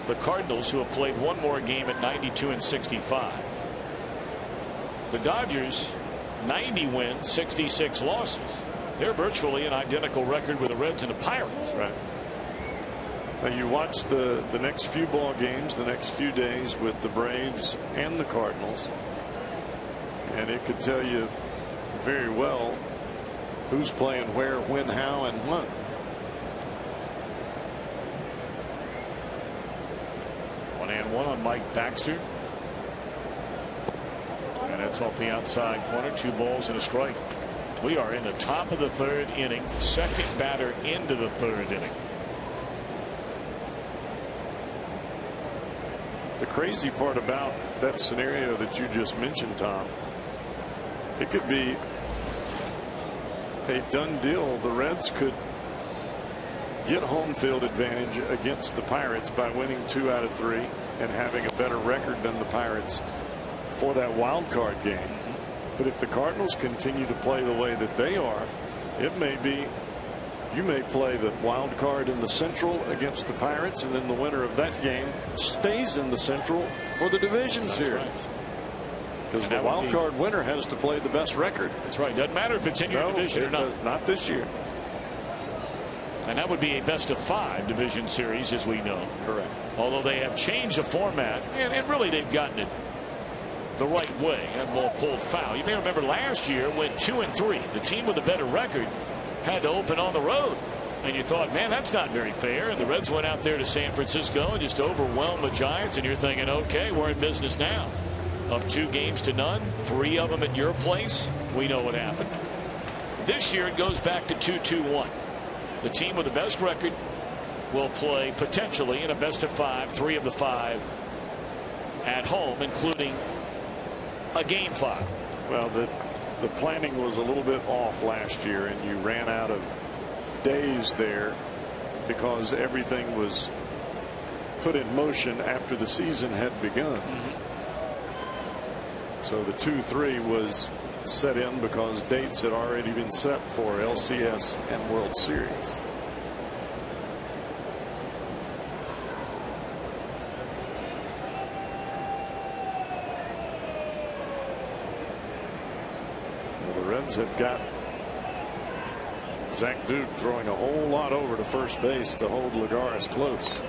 the Cardinals, who have played one more game at 92 and 65. The Dodgers 90 wins, 66 losses. They're virtually an identical record with the Reds and the Pirates. Right. Now you watch the next few ball games, the next few days with the Braves and the Cardinals, and it could tell you very well who's playing where, when, how, and when. One and one on Mike Baxter. And that's off the outside corner. 2 balls and a strike. We are in the top of the third inning. Second batter into the third inning. The crazy part about that scenario that you just mentioned, Tom, it could be a done deal. The Reds could get home field advantage against the Pirates by winning 2 out of 3 and having a better record than the Pirates for that wild card game. But if the Cardinals continue to play the way that they are, it may be you may play the wild card in the Central against the Pirates, and then the winner of that game stays in the Central for the division series. Because the wild card winner has to play the best record. That's right. Doesn't matter if it's in your division or not. Not this year. And that would be a best of 5 division series, as we know. Correct. Although they have changed the format, and really they've gotten it the right way. That ball pulled foul. You may remember last year went 2 and 3. The team with a better record had to open on the road, and you thought, man, that's not very fair. And the Reds went out there to San Francisco and just overwhelmed the Giants, and you're thinking, okay, we're in business now. Up 2 games to none, 3 of them at your place. We know what happened. This year it goes back to 2-2-1. The team with the best record will play potentially in a best of 5, 3 of the 5 at home, including a game 5. Well, the planning was a little bit off last year, and you ran out of days there because everything was put in motion after the season had begun. So the 2-3 was set in because dates had already been set for LCS and World Series. Well, the Reds have got Zach Duke throwing a whole lot over to first base to hold Lagares close.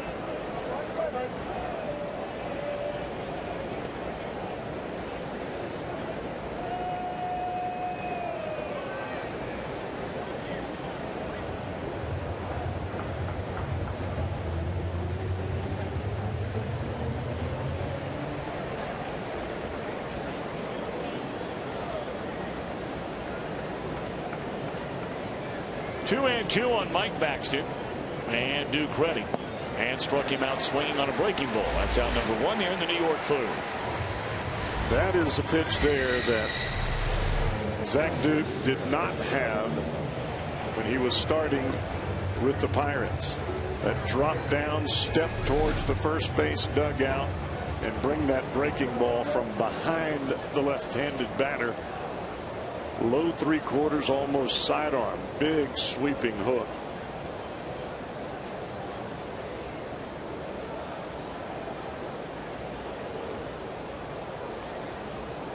Two and 2 on Mike Baxter, and Duke ready, and struck him out swinging on a breaking ball. That's out number 1 here in the New York third. That is a pitch there that Zach Duke did not have when he was starting with the Pirates. That drop down step towards the first base dugout and bring that breaking ball from behind the left-handed batter. Low 3/4, almost sidearm. Big sweeping hook.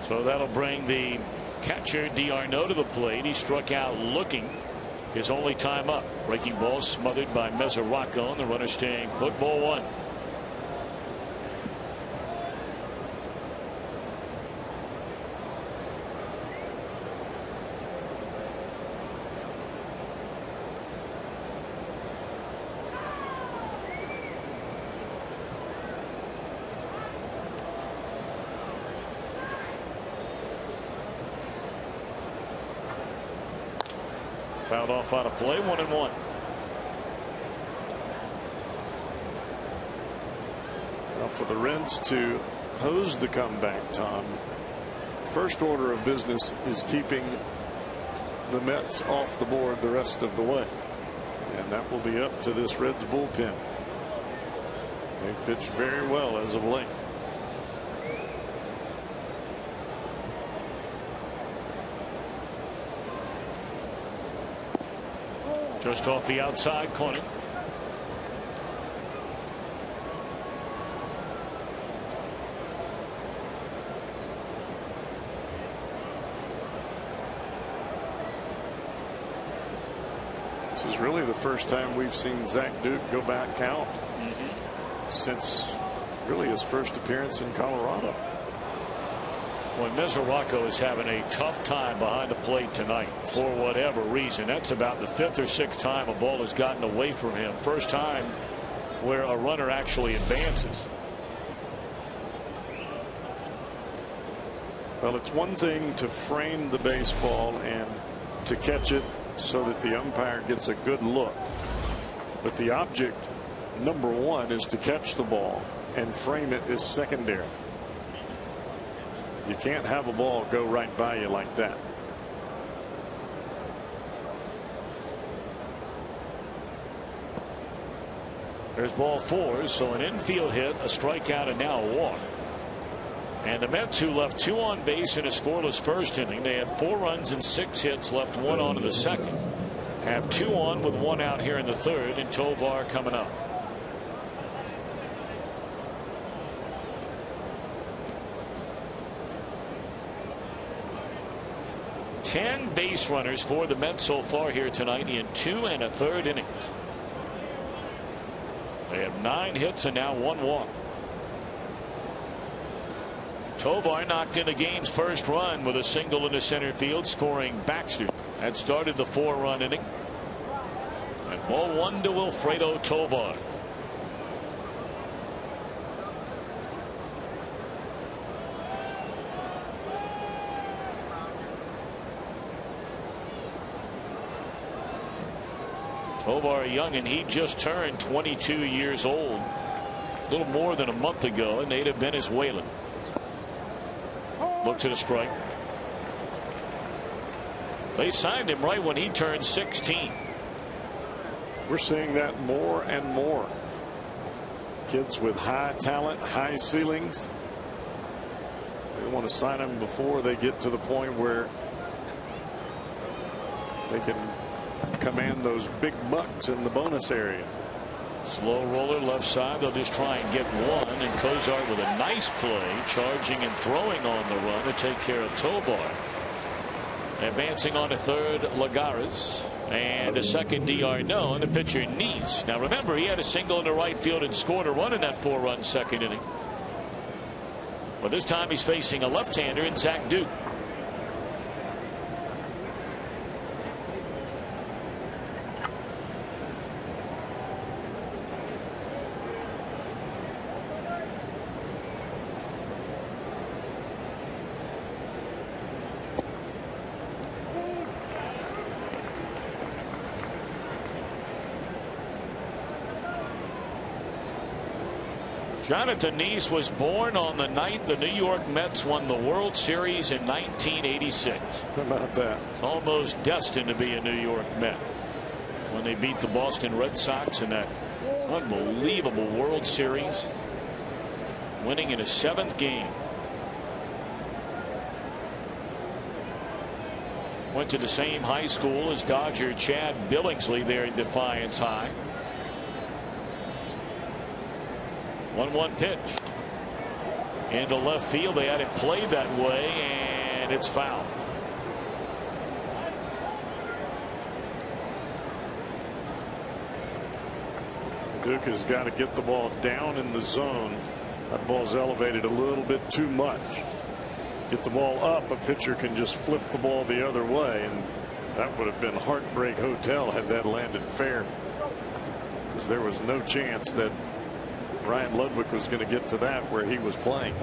So that'll bring the catcher d'Arnaud to the plate. He struck out looking. His only time up. Breaking ball smothered by Mesoraco, and the runner staying put. Ball 1. Fouled off out of play. 1-1. Now for the Reds to pose the comeback, Tom, first order of business is keeping the Mets off the board the rest of the way. And that will be up to this Reds bullpen. They pitched very well as of late. Just off the outside corner. This is really the first time we've seen Zach Duke go back out since really his first appearance in Colorado. When Mesoraco is having a tough time behind the plate tonight for whatever reason. That's about the 5th or 6th time a ball has gotten away from him. First time where a runner actually advances. Well, it's one thing to frame the baseball and to catch it so that the umpire gets a good look. But the object, number one, is to catch the ball, and frame it is secondary. You can't have a ball go right by you like that. There's ball 4. So an infield hit, a strikeout, and now a walk. And the Mets, who left 2 on base in a scoreless first inning, they had 4 runs and 6 hits, left 1 on in the second. Have 2 on with 1 out here in the third, and Tovar coming up. Ten base runners for the Mets so far here tonight in 2 1/3 innings. They have 9 hits and now 1 walk. Tovar knocked in the game's first run with a single into center field, scoring Baxter. That started the 4-run inning. And ball 1 to Wilfredo Tovar. Tovar young, and he just turned 22 years old a little more than a month ago, and native Venezuelan. Look to the strike. They signed him right when he turned 16. We're seeing that more and more. Kids with high talent, high ceilings. They want to sign them before they get to the point where they can command those big bucks in the bonus area. Slow roller left side. They'll just try and get one, and Cozart with a nice play, charging and throwing on the run to take care of Tovar. Advancing on to third, Lagares, and a second, d'Arnaud, and the pitcher Nice. Now remember, he had a single into right field and scored a run in that 4-run second inning. But this time he's facing a left-hander in Zach Duke. Jonathan Neese was born on the night the New York Mets won the World Series in 1986. How about that? It's almost destined to be a New York Met when they beat the Boston Red Sox in that unbelievable World Series, winning in a 7th game. Went to the same high school as Dodger Chad Billingsley there in Defiance High. 1-1 pitch into left field. They had it played that way, and it's foul. Duke has got to get the ball down in the zone. That ball's elevated a little bit too much. Get the ball up, a pitcher can just flip the ball the other way, and that would have been Heartbreak Hotel had that landed fair, because there was no chance that Ryan Ludwig was going to get to that where he was playing.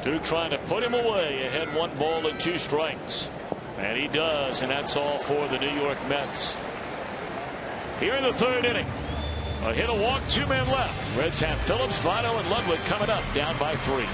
Duke trying to put him away, ahead 1 ball and 2 strikes. And he does, and that's all for the New York Mets. Here in the 3rd inning. A hit, a walk, 2 men left. Reds have Phillips, Votto, and Ludwig coming up, down by 3.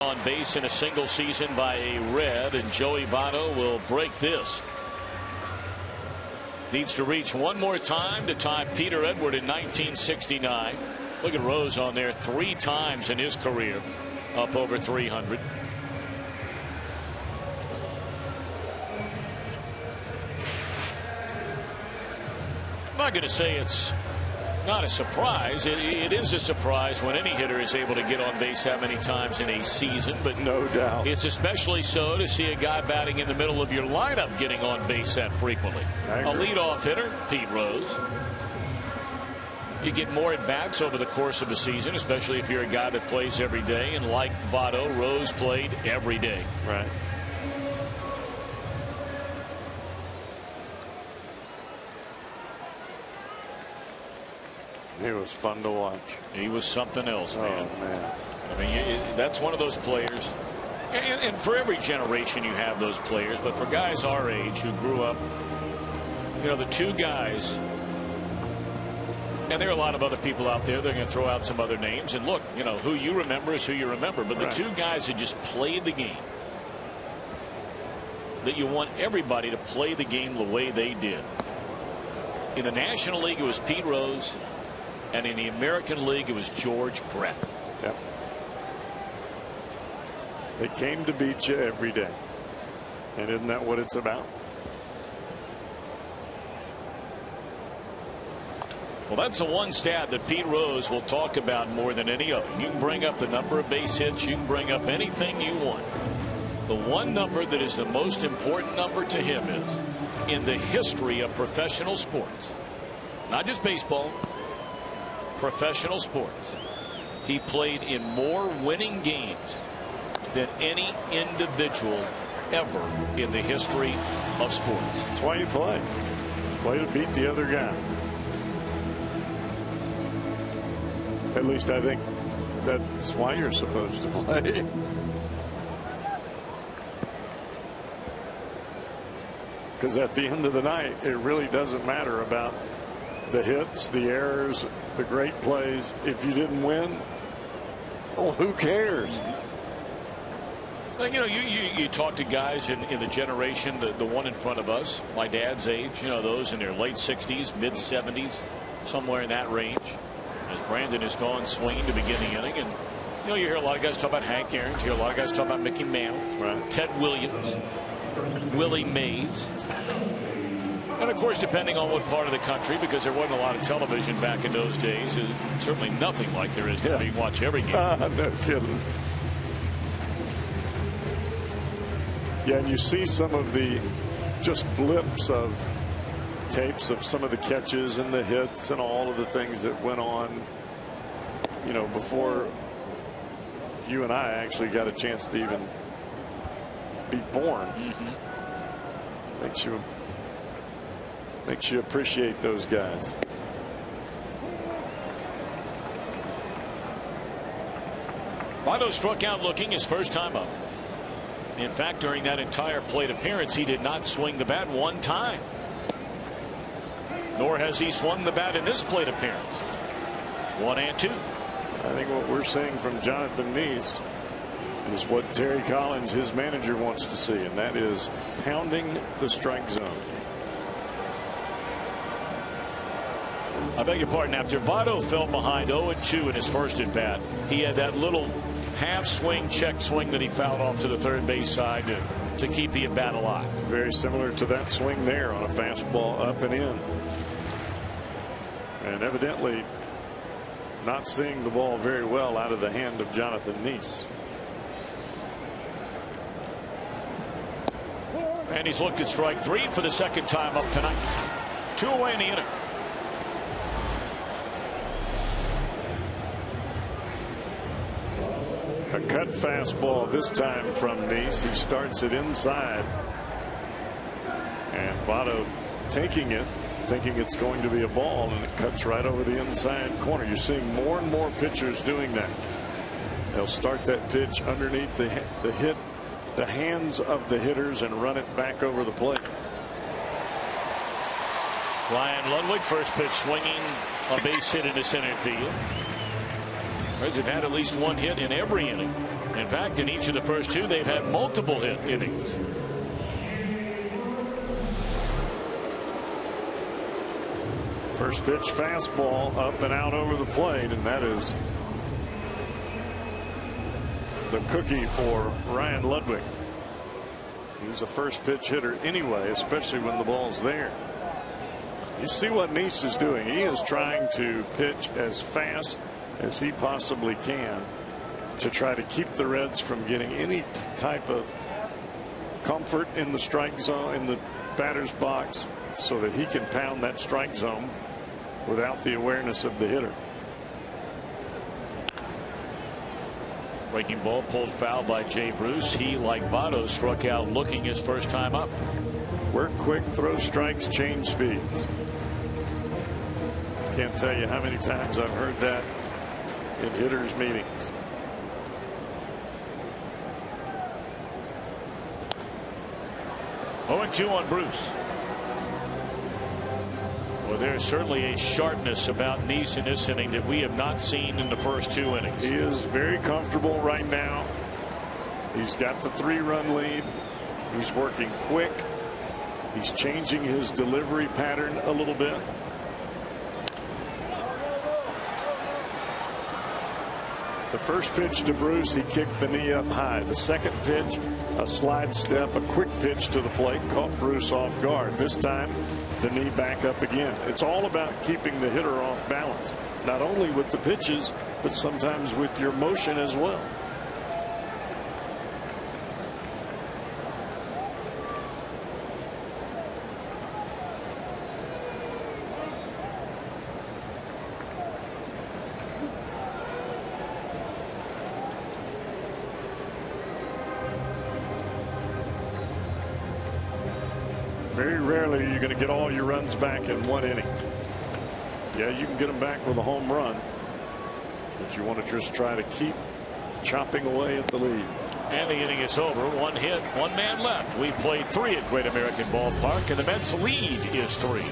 On base in a single season by a Red, and Joey Votto will break this. Needs to reach 1 more time to tie Peter Edward in 1969. Look at Rose on there 3 times in his career, up over 300. I'm not going to say it's not a surprise. It is a surprise when any hitter is able to get on base that many times in a season, but no doubt it's especially so to see a guy batting in the middle of your lineup getting on base that frequently. A leadoff hitter, Pete Rose. You get more at bats over the course of a season, especially if you're a guy that plays every day, and like Votto, Rose played every day. Right. He was fun to watch. He was something else, man. Oh, man. I mean, that's one of those players. And for every generation you have those players, but for guys our age who grew up, you know, the 2 guys, and there are a lot of other people out there, they're going to throw out some other names, and look, you know, who you remember is who you remember, but the 2 guys that just played the game, that you want everybody to play the game the way they did. In the National League, it was Pete Rose. And in the American League, it was George Brett. Yep. They came to beat you every day. And isn't that what it's about? Well, that's the one stat that Pete Rose will talk about more than any other. You can bring up the number of base hits. You can bring up anything you want. The one number that is the most important number to him is, in the history of professional sports, not just baseball, professional sports, he played in more winning games than any individual ever in the history of sports. That's why you play. Play to beat the other guy. At least I think that's why you're supposed to play. Because at the end of the night, it really doesn't matter about the hits, the errors, the great plays. If you didn't win, well, who cares? You know, you talk to guys in the generation, the one in front of us, my dad's age, you know, those in their late 60s, mid 70s, somewhere in that range. As Brandon has gone swinging to begin the inning, and you know, you hear a lot of guys talk about Hank Aaron, you hear a lot of guys talk about Mickey Mantle, right, Ted Williams, Willie Mays, and of course, depending on what part of the country, because there wasn't a lot of television back in those days, certainly nothing like there is where you can watch every game. No kidding. Yeah, and you see some of the just blips of tapes of some of the catches and the hits and all of the things that went on, you know, before you and I actually got a chance to even be born. Makes you appreciate those guys. Votto struck out looking his first time up. In fact, during that entire plate appearance, he did not swing the bat one time. Nor has he swung the bat in this plate appearance. 1-2. I think what we're seeing from Jonathan Nice is what Terry Collins, his manager, wants to see, and that is pounding the strike zone. I beg your pardon. After Votto fell behind 0-2 in his first at bat, he had that little half swing, check swing that he fouled off to the third base side to keep the at bat alive. Very similar to that swing there on a fastball up and in. And evidently not seeing the ball very well out of the hand of Jonathan Nice. And he's looked at strike 3 for the second time up tonight. 2 away in the inning. A cut fastball this time from Nice. He starts it inside. And Votto taking it, thinking it's going to be a ball, and it cuts right over the inside corner. You're seeing more and more pitchers doing that. They'll start that pitch underneath the hands of the hitters and run it back over the plate. Ryan Ludwig, first pitch swinging, a base hit into center field. Reds have had at least one hit in every inning. In fact, in each of the first 2, they've had multiple hit innings. First pitch fastball up and out over the plate, and that is the cookie for Ryan Ludwig. He's a first pitch hitter anyway, especially when the ball's there. You see what Nice is doing. He is trying to pitch as fast as he possibly can to try to keep the Reds from getting any type of comfort in the strike zone, in the batter's box, so that he can pound that strike zone without the awareness of the hitter. Breaking ball pulled foul by Jay Bruce. He, like Votto, struck out looking his first time up. Work quick, throw strikes, change speeds. Can't tell you how many times I've heard that in hitters' meetings. 0-2 on Bruce. Well, there's certainly a sharpness about Nice in this inning that we have not seen in the first 2 innings. He is very comfortable right now. He's got the 3-run lead. He's working quick. He's changing his delivery pattern a little bit. The first pitch to Bruce, he kicked the knee up high. The second pitch, a slide step, a quick pitch to the plate, caught Bruce off guard. This time the knee back up again. It's all about keeping the hitter off balance, not only with the pitches, but sometimes with your motion as well. Very rarely are you going to get all your runs back in one inning. Yeah, you can get them back with a home run, but you want to just try to keep chopping away at the lead. And the inning is over. 1 hit, 1 man left. We played 3 at Great American Ballpark, and the Mets lead is 3.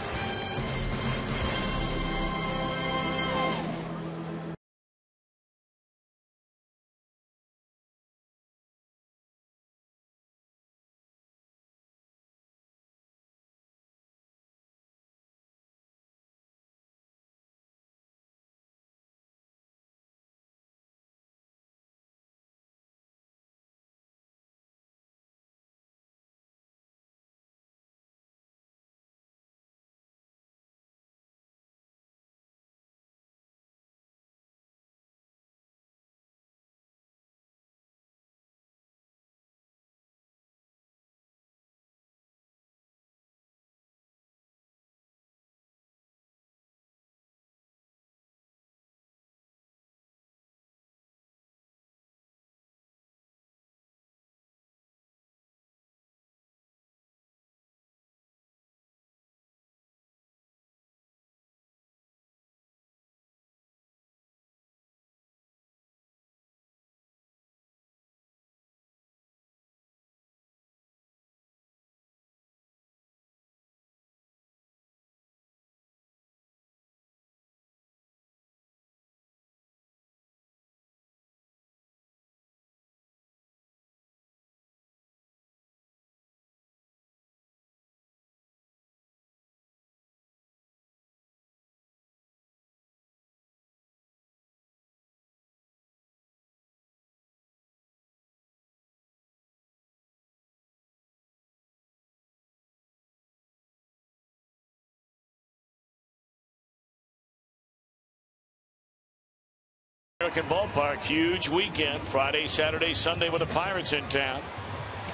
American Ballpark, huge weekend. Friday, Saturday, Sunday with the Pirates in town.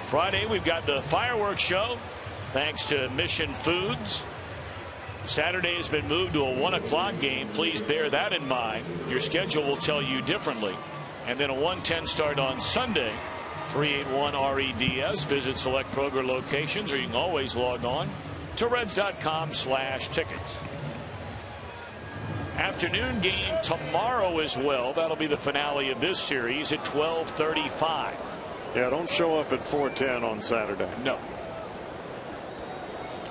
Friday, we've got the fireworks show, thanks to Mission Foods. Saturday has been moved to a 1 o'clock game. Please bear that in mind. Your schedule will tell you differently. And then a 1:10 start on Sunday. 381 REDS. Visit select Kroger locations, or you can always log on to Reds.com/tickets. Afternoon game tomorrow as well. That'll be the finale of this series at 12:35. Yeah, don't show up at 4:10 on Saturday. No.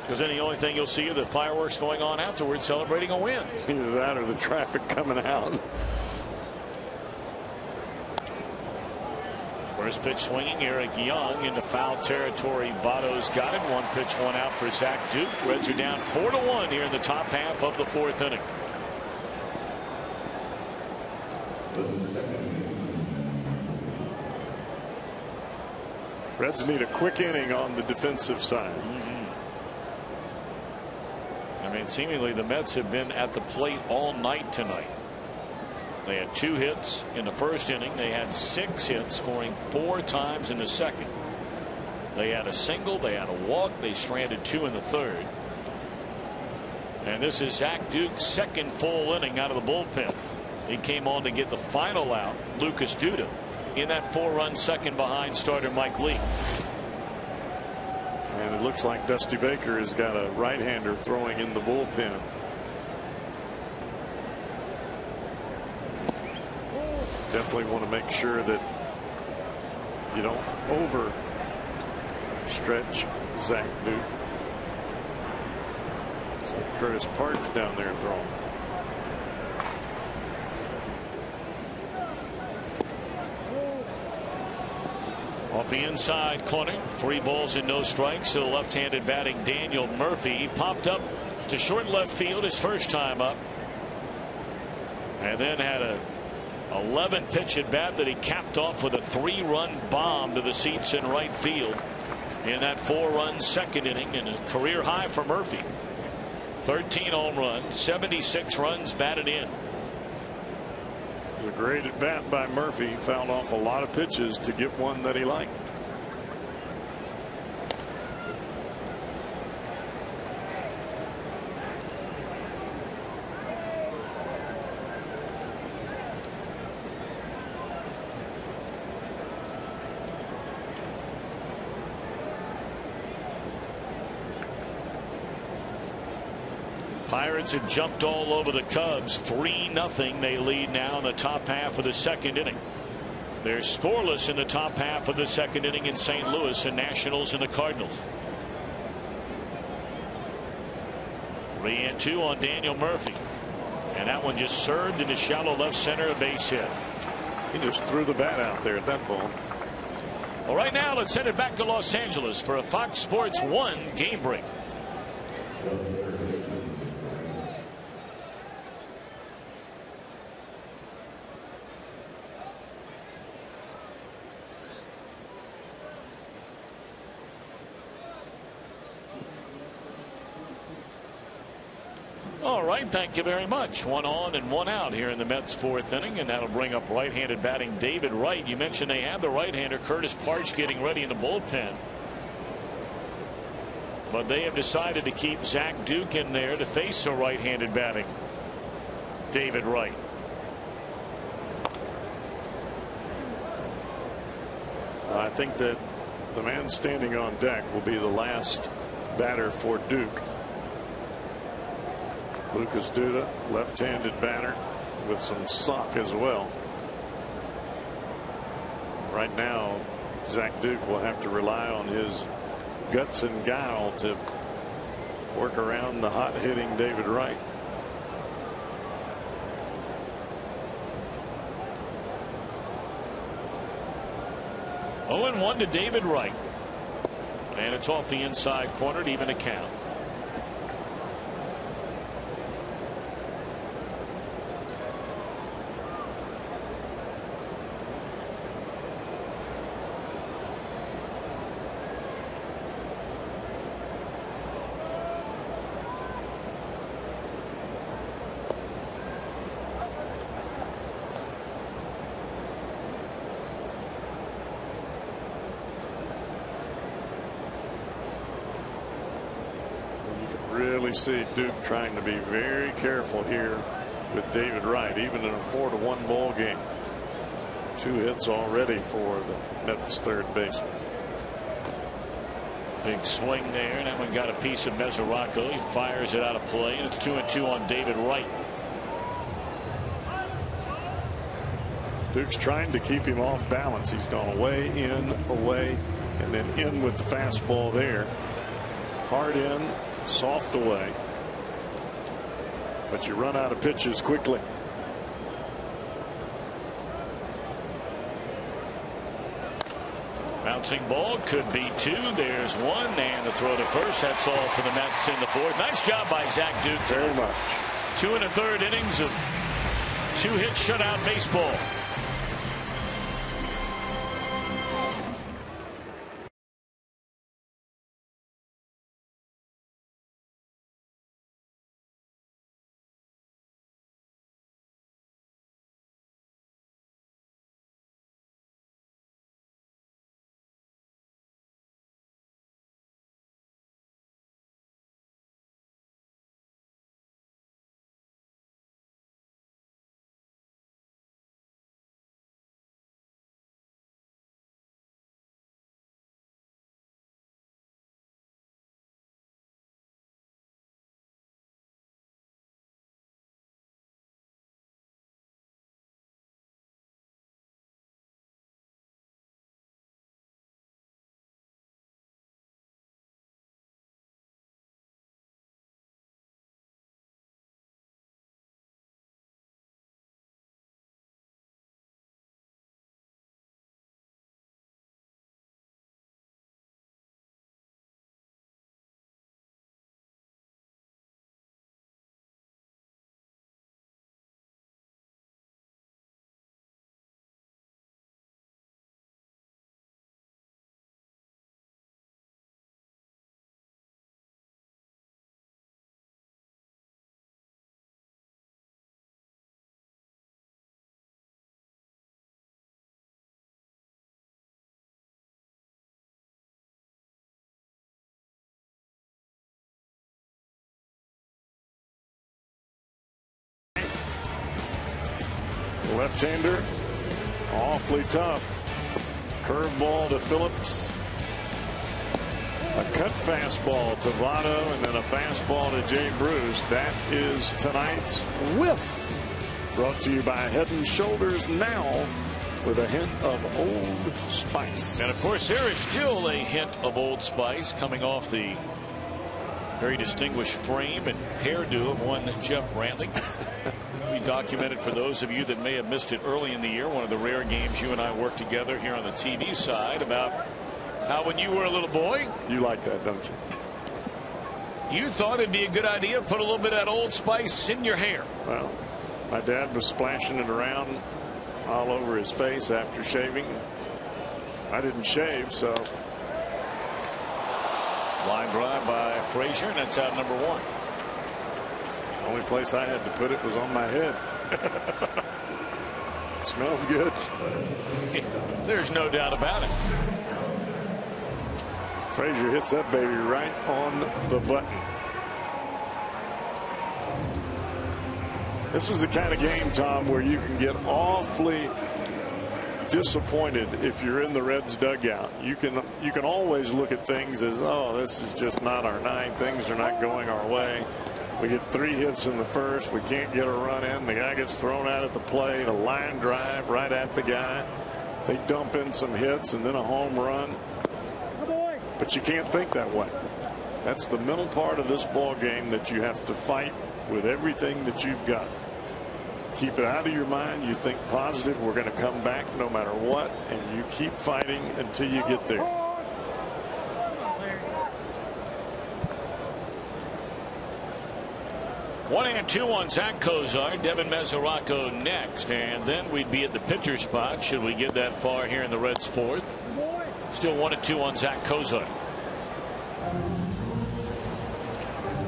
Because then the only thing you'll see are the fireworks going on afterwards celebrating a win. Either that or the traffic coming out. First pitch swinging, Eric Young into foul territory. Votto's got it. 1 pitch, 1 out for Zach Duke. Reds are down 4-1 here in the top half of the 4th inning. Reds need a quick inning on the defensive side. I mean, seemingly the Mets have been at the plate all night tonight. They had 2 hits in the first inning. They had 6 hits, scoring 4 times in the second. They had a single. They had a walk. They stranded 2 in the third. And this is Zach Duke's second full inning out of the bullpen. He came on to get the final out, Lucas Duda, in that 4-run second behind starter Mike Lee. And it looks like Dusty Baker has got a right-hander throwing in the bullpen. Definitely want to make sure that you don't overstretch Zach Duke. It's like Curtis Parks down there throwing. Off the inside corner, 3 balls and no strikes to the left-handed batting Daniel Murphy. He popped up to short left field his first time up, and then had a 11 pitch at bat that he capped off with a 3-run bomb to the seats in right field in that 4-run second inning, and a career high for Murphy. 13 home runs, 76 runs batted in. It was a great at bat by Murphy. He fouled off a lot of pitches to get one that he liked. Pirates have jumped all over the Cubs. 3-0. They lead now in the top half of the second inning. They're scoreless in the top half of the second inning in St. Louis, and Nationals and the Cardinals. 3-2 on Daniel Murphy. And that one just served into shallow left center, a base hit. He just threw the bat out there at that ball. Well, right now, let's send it back to Los Angeles for a Fox Sports 1 game break. All right, thank you very much. 1 on and 1 out here in the Mets' 4th inning, and that'll bring up right-handed batting David Wright. You mentioned they have the right-hander Curtis Parch getting ready in the bullpen, but they have decided to keep Zach Duke in there to face the right-handed batting David Wright. I think that the man standing on deck will be the last batter for Duke. Lucas Duda, left-handed batter with some sock as well. Right now, Zach Duke will have to rely on his guts and guile to work around the hot-hitting David Wright. Oh, and 1 to David Wright, and it's off the inside corner to even a count. Really see Duke trying to be very careful here with David Wright, even in a 4-1 ball game. 2 hits already for the Mets' third baseman. Big swing there, and that one got a piece of Mesoraco. He fires it out of play, and it's 2-2 on David Wright. Duke's trying to keep him off balance. He's gone away, in, away, and then in with the fastball there. Hard in, soft away, but you run out of pitches quickly. Bouncing ball, could be 2. There's 1, and the throw to first. That's all for the Mets in the 4th. Nice job by Zach Duke. Very much. 2 1/3 innings of 2-hit shutout baseball. left-hander, awfully tough. Curveball to Phillips. A cut fastball to Votto, and then a fastball to Jay Bruce. That is tonight's whiff. Brought to you by Head & Shoulders Now, with a hint of Old Spice. And of course, there is still a hint of Old Spice coming off the very distinguished frame and hairdo of one Jeff Brantley. We documented, for those of you that may have missed it early in the year, one of the rare games you and I worked together here on the TV side, about how when you were a little boy, you like that, don't you? You thought it'd be a good idea to put a little bit of that Old Spice in your hair. Well, my dad was splashing it around all over his face after shaving. I didn't shave, so. Line drive by Frazier, and that's out number 1. The only place I had to put it was on my head. Smells good. There's no doubt about it. Frazier hits that baby right on the button. This is the kind of game, Tom, where you can get awfully disappointed if you're in the Reds dugout. You can always look at things as, oh, this is just not our night. Things are not going our way. We get 3 hits in the first. We can't get a run in. The guy gets thrown out at the plate. A line drive right at the guy. They dump in some hits and then a home run. But you can't think that way. That's the mental part of this ball game that you have to fight with everything that you've got. Keep it out of your mind. You think positive. We're going to come back no matter what, and you keep fighting until you get there. One and 2 on Zach Kozar. Devin Mesoraco next, and then we'd be at the pitcher spot should we get that far here in the Reds' 4th. Still 1 and 2 on Zach Kozar.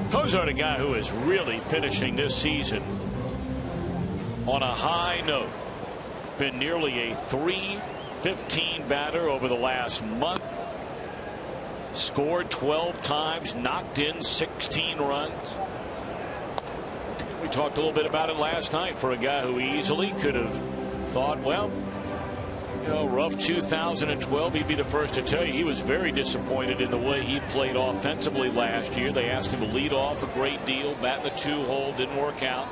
Kozar, a guy who is really finishing this season on a high note. Been nearly a .315 batter over the last month. Scored 12 times, knocked in 16 runs. We talked a little bit about it last night. For a guy who easily could have thought, well, you know, rough 2012, he'd be the first to tell you he was very disappointed in the way he played offensively last year. They asked him to lead off a great deal, bat in the 2-hole, didn't work out.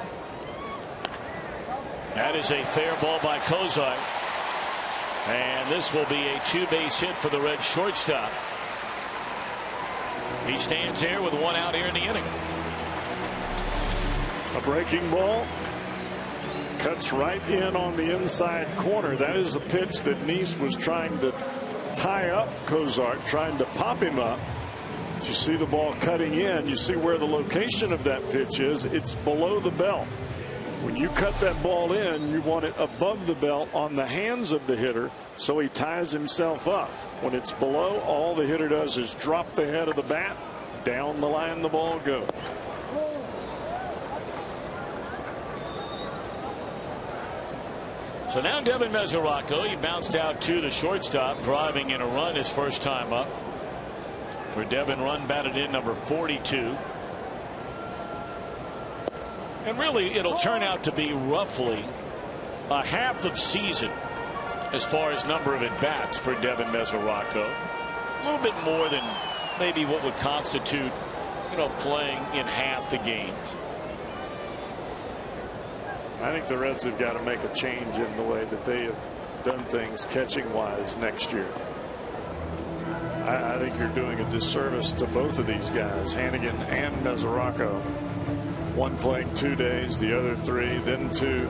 That is a fair ball by Kozar, and this will be a 2-base hit for the Red shortstop. He stands here with 1 out here in the inning. A breaking ball. Cuts right in on the inside corner. That is a pitch that Nice was trying to tie up Kozar, trying to pop him up. You see the ball cutting in. You see where the location of that pitch is. It's below the belt. When you cut that ball in, you want it above the belt on the hands of the hitter, so he ties himself up. When it's below, all the hitter does is drop the head of the bat. Down the line the ball goes. So now Devin Mesoraco, he bounced out to the shortstop, driving in a run his first time up. For Devin, run batted in number 42. And really, it'll turn out to be roughly a half of season as far as number of at-bats for Devin Mesoraco. A little bit more than maybe what would constitute, you know, playing in half the games. I think the Reds have got to make a change in the way that they have done things catching-wise next year. I think you're doing a disservice to both of these guys, Hannigan and Mesoraco. One playing 2 days, the other 3, then 2.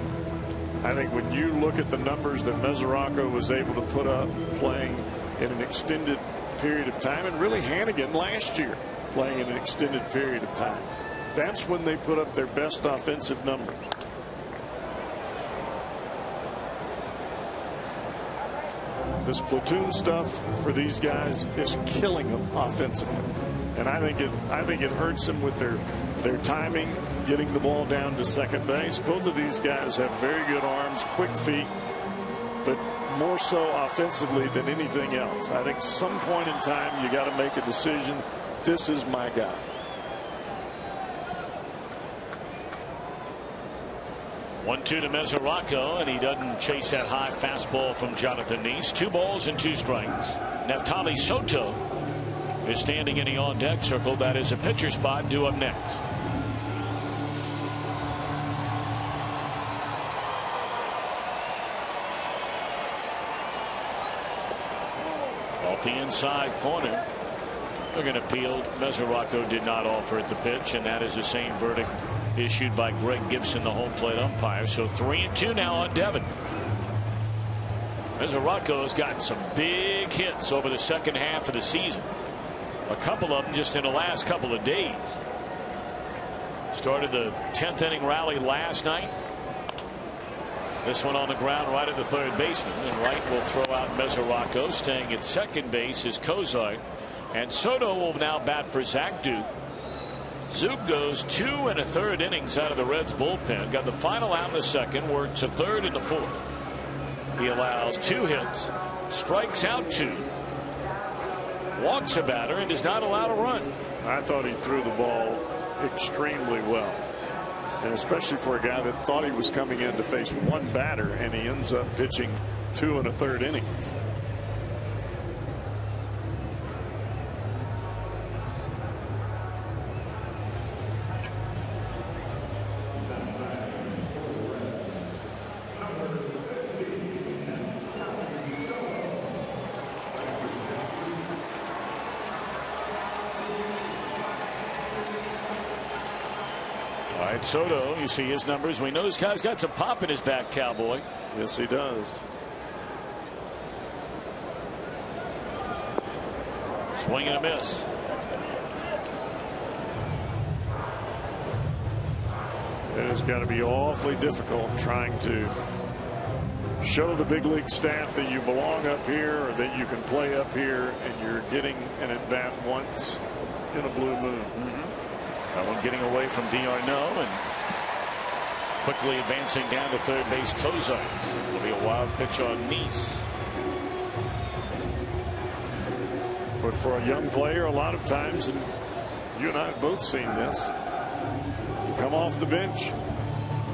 I think when you look at the numbers that Mesoraco was able to put up playing in an extended period of time, and really Hannigan last year playing in an extended period of time, that's when they put up their best offensive numbers. This platoon stuff for these guys is killing them offensively, and I think it hurts them with their timing, getting the ball down to second base. Both of these guys have very good arms, quick feet, but more so offensively than anything else. I think some point in time you got to make a decision. This is my guy. 1-2 to Mesoraco, and he doesn't chase that high fastball from Jonathan Neese. 2 balls and 2 strikes. Neftali Soto is standing in the on-deck circle. That is a pitcher spot due up next. Off the inside corner. They're going to peel. Mesoraco did not offer it the pitch, and that is the same verdict issued by Greg Gibson, the home plate umpire. So 3-2 now on Devin. Mesoraco has gotten some big hits over the second half of the season. A couple of them just in the last couple of days. Started the 10th inning rally last night. This one on the ground right at the third baseman, and Wright will throw out Mesoraco. Staying at second base is Cozart, and Soto will now bat for Zach Duke. Zook goes 2 1/3 innings out of the Reds bullpen. Got the final out in the second, works a third in the fourth. He allows 2 hits, strikes out 2, walks a batter, and does not allow a run. I thought he threw the ball extremely well, and especially for a guy that thought he was coming in to face one batter, and he ends up pitching 2 1/3 innings. Soto, you see his numbers. We know this guy's got some pop in his back, Cowboy. Yes, he does. Swing and a miss. It has got to be awfully difficult trying to show the big league staff that you belong up here, or that you can play up here, and you're getting an at bat once in a blue moon. That one getting away from d'Arnaud, and quickly advancing down to third base. Cozart. Will be a wild pitch on Neese. But for a young player, a lot of times, and you and I have both seen this, you come off the bench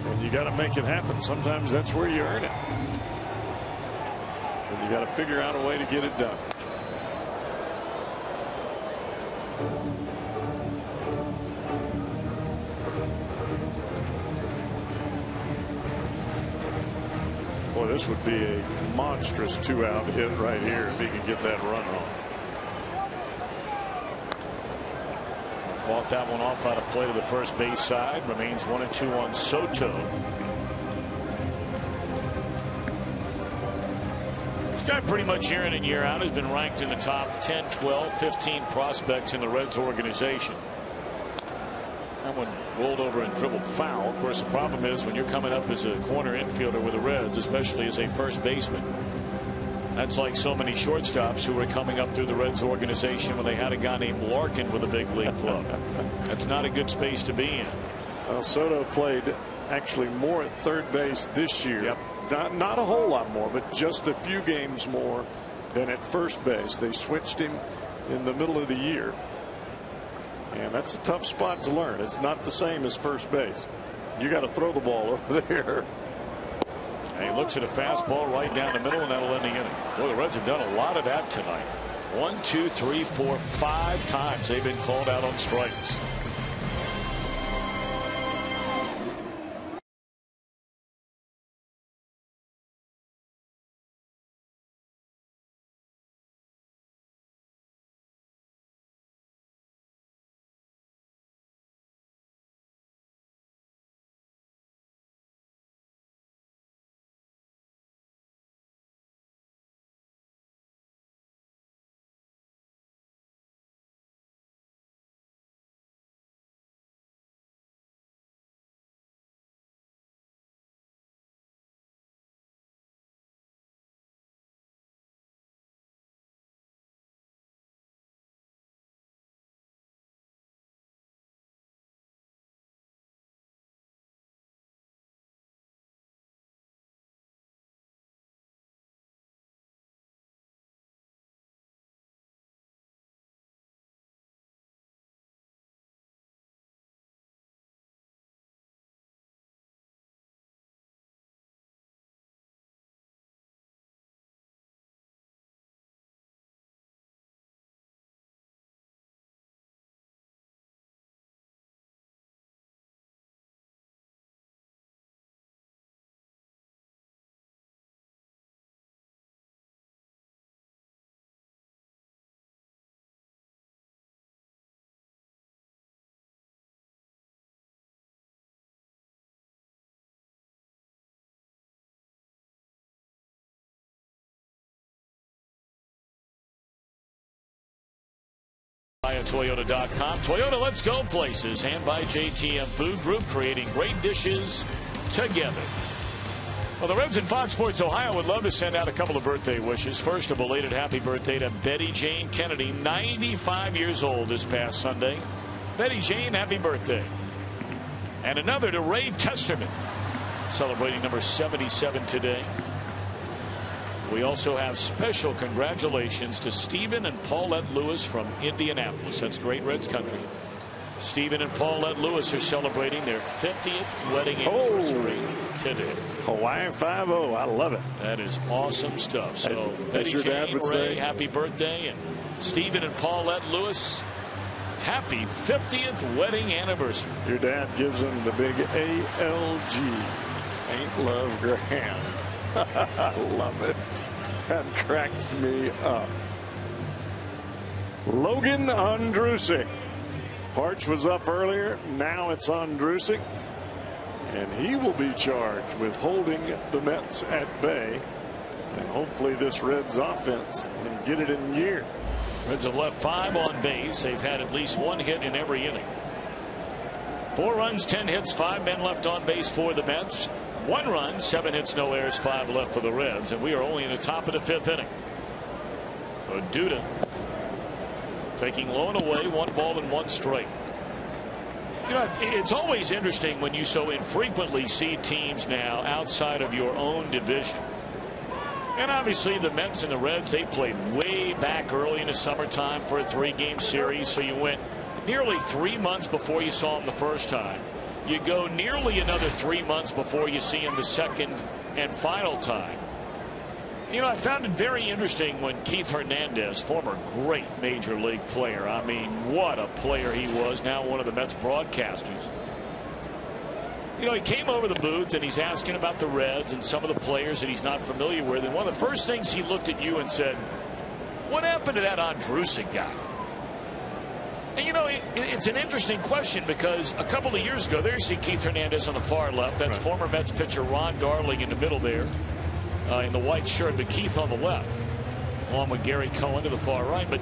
and you got to make it happen. Sometimes that's where you earn it, and you got to figure out a way to get it done. Boy, this would be a monstrous 2-out hit right here if he can get that run home. Fought that one off out of play to the first base side. Remains 1-2 on Soto. This guy pretty much year in and year out has been ranked in the top 10, 12, 15 prospects in the Reds organization. That one rolled over and dribbled foul. Of course, the problem is when you're coming up as a corner infielder with the Reds, especially as a first baseman, that's like so many shortstops who were coming up through the Reds organization when they had a guy named Larkin with a big league club. That's not a good space to be in. Well, Soto played actually more at third base this year. Yep. Not a whole lot more, but just a few games more than at first base. They switched him in the middle of the year. And that's a tough spot to learn. It's not the same as first base. You got to throw the ball over there. And he looks at a fastball right down the middle, and that'll end the inning. Well, the Reds have done a lot of that tonight. 1, 2, 3, 4, 5 times they've been called out on strikes. Toyota.com. Toyota, let's go places. And by JTM Food Group, creating great dishes together. Well, the Reds in Fox Sports Ohio would love to send out a couple of birthday wishes. First, a belated happy birthday to Betty Jane Kennedy, 95 years old this past Sunday. Betty Jane, happy birthday. And another to Ray Testerman, celebrating number 77 today. We also have special congratulations to Stephen and Paulette Lewis from Indianapolis. That's great Reds country. Stephen and Paulette Lewis are celebrating their 50th wedding anniversary today. Hawaii 5-0. I love it. That is awesome stuff. So Betty your dad Jane, would Ray, say, happy birthday. And Stephen and Paulette Lewis, happy 50th wedding anniversary. Your dad gives him the big ALG. Ain't love grand. I love it. That cracks me up. Logan Ondrusek. Parch was up earlier. Now it's Ondrusek. And he will be charged with holding the Mets at bay. And hopefully this Reds offense can get it in gear. Reds have left 5 on base. They've had at least 1 hit in every inning. 4 runs, 10 hits, 5 men left on base for the Mets. 1 run, 7 hits, no errors, 5 left for the Reds. And we are only in the top of the 5th inning. So Duda taking low and away, 1 ball and 1 strike. You know, it's always interesting when you so infrequently see teams now outside of your own division. And obviously the Mets and the Reds, they played way back early in the summertime for a 3-game series. So you went nearly 3 months before you saw them the first time. You go nearly another 3 months before you see him the second and final time. You know, I found it very interesting when Keith Hernandez, former great major league player, I mean, what a player he was, now one of the Mets broadcasters. You know, he came over the booth and he's asking about the Reds and some of the players that he's not familiar with. And one of the first things he looked at you and said, what happened to that Ondrusek guy? And, you know, it's an interesting question because a couple of years ago, there you see Keith Hernandez on the far left. That's former Mets pitcher Ron Darling in the middle there in the white shirt, but Keith on the left, along with Gary Cohen to the far right. But,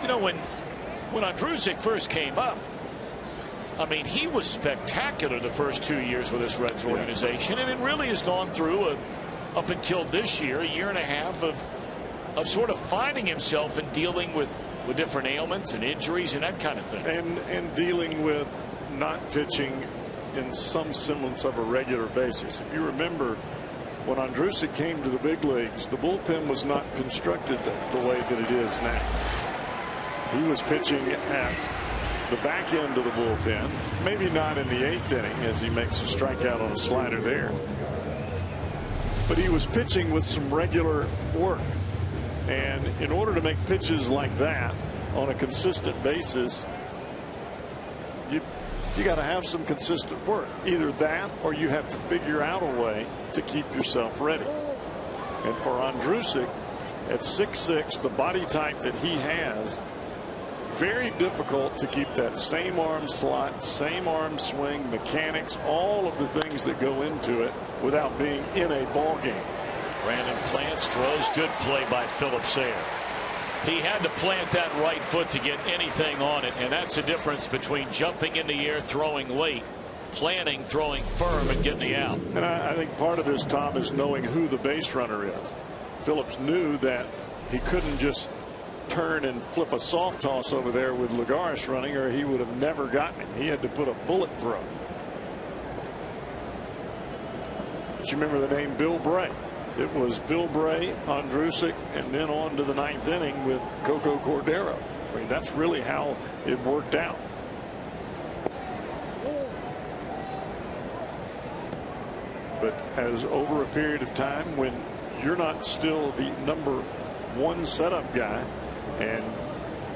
you know, when Ondrusek first came up, I mean, he was spectacular the first 2 years with this Reds organization, and it really has gone through up until this year, a year and a half of sort of finding himself and dealing with different ailments and injuries and that kind of thing. And dealing with not pitching in some semblance of a regular basis. If you remember, when Ondrusek came to the big leagues, the bullpen was not constructed the way that it is now. He was pitching at the back end of the bullpen, maybe not in the 8th inning as he makes a strikeout on a slider there. But he was pitching with some regular work. And in order to make pitches like that on a consistent basis, you got to have some consistent work. Either that or you have to figure out a way to keep yourself ready. And for Ondrusek at 6'6", the body type that he has, very difficult to keep that same arm slot, same arm swing, mechanics, all of the things that go into it without being in a ball game. Brandon Plants throws. Good play by Phillips there. He had to plant that right foot to get anything on it, and that's the difference between jumping in the air, throwing late, planting, throwing firm, and getting the out. And I think part of this, Tom, is knowing who the base runner is. Phillips knew that he couldn't just turn and flip a soft toss over there with Lagares running, or he would have never gotten him. He had to put a bullet throw. But you remember the name Bill Bray. It was Bill Bray, Ondrusek, and then on to the 9th inning with Coco Cordero. I mean, that's really how it worked out. But as over a period of time, when you're not still the #1 setup guy, and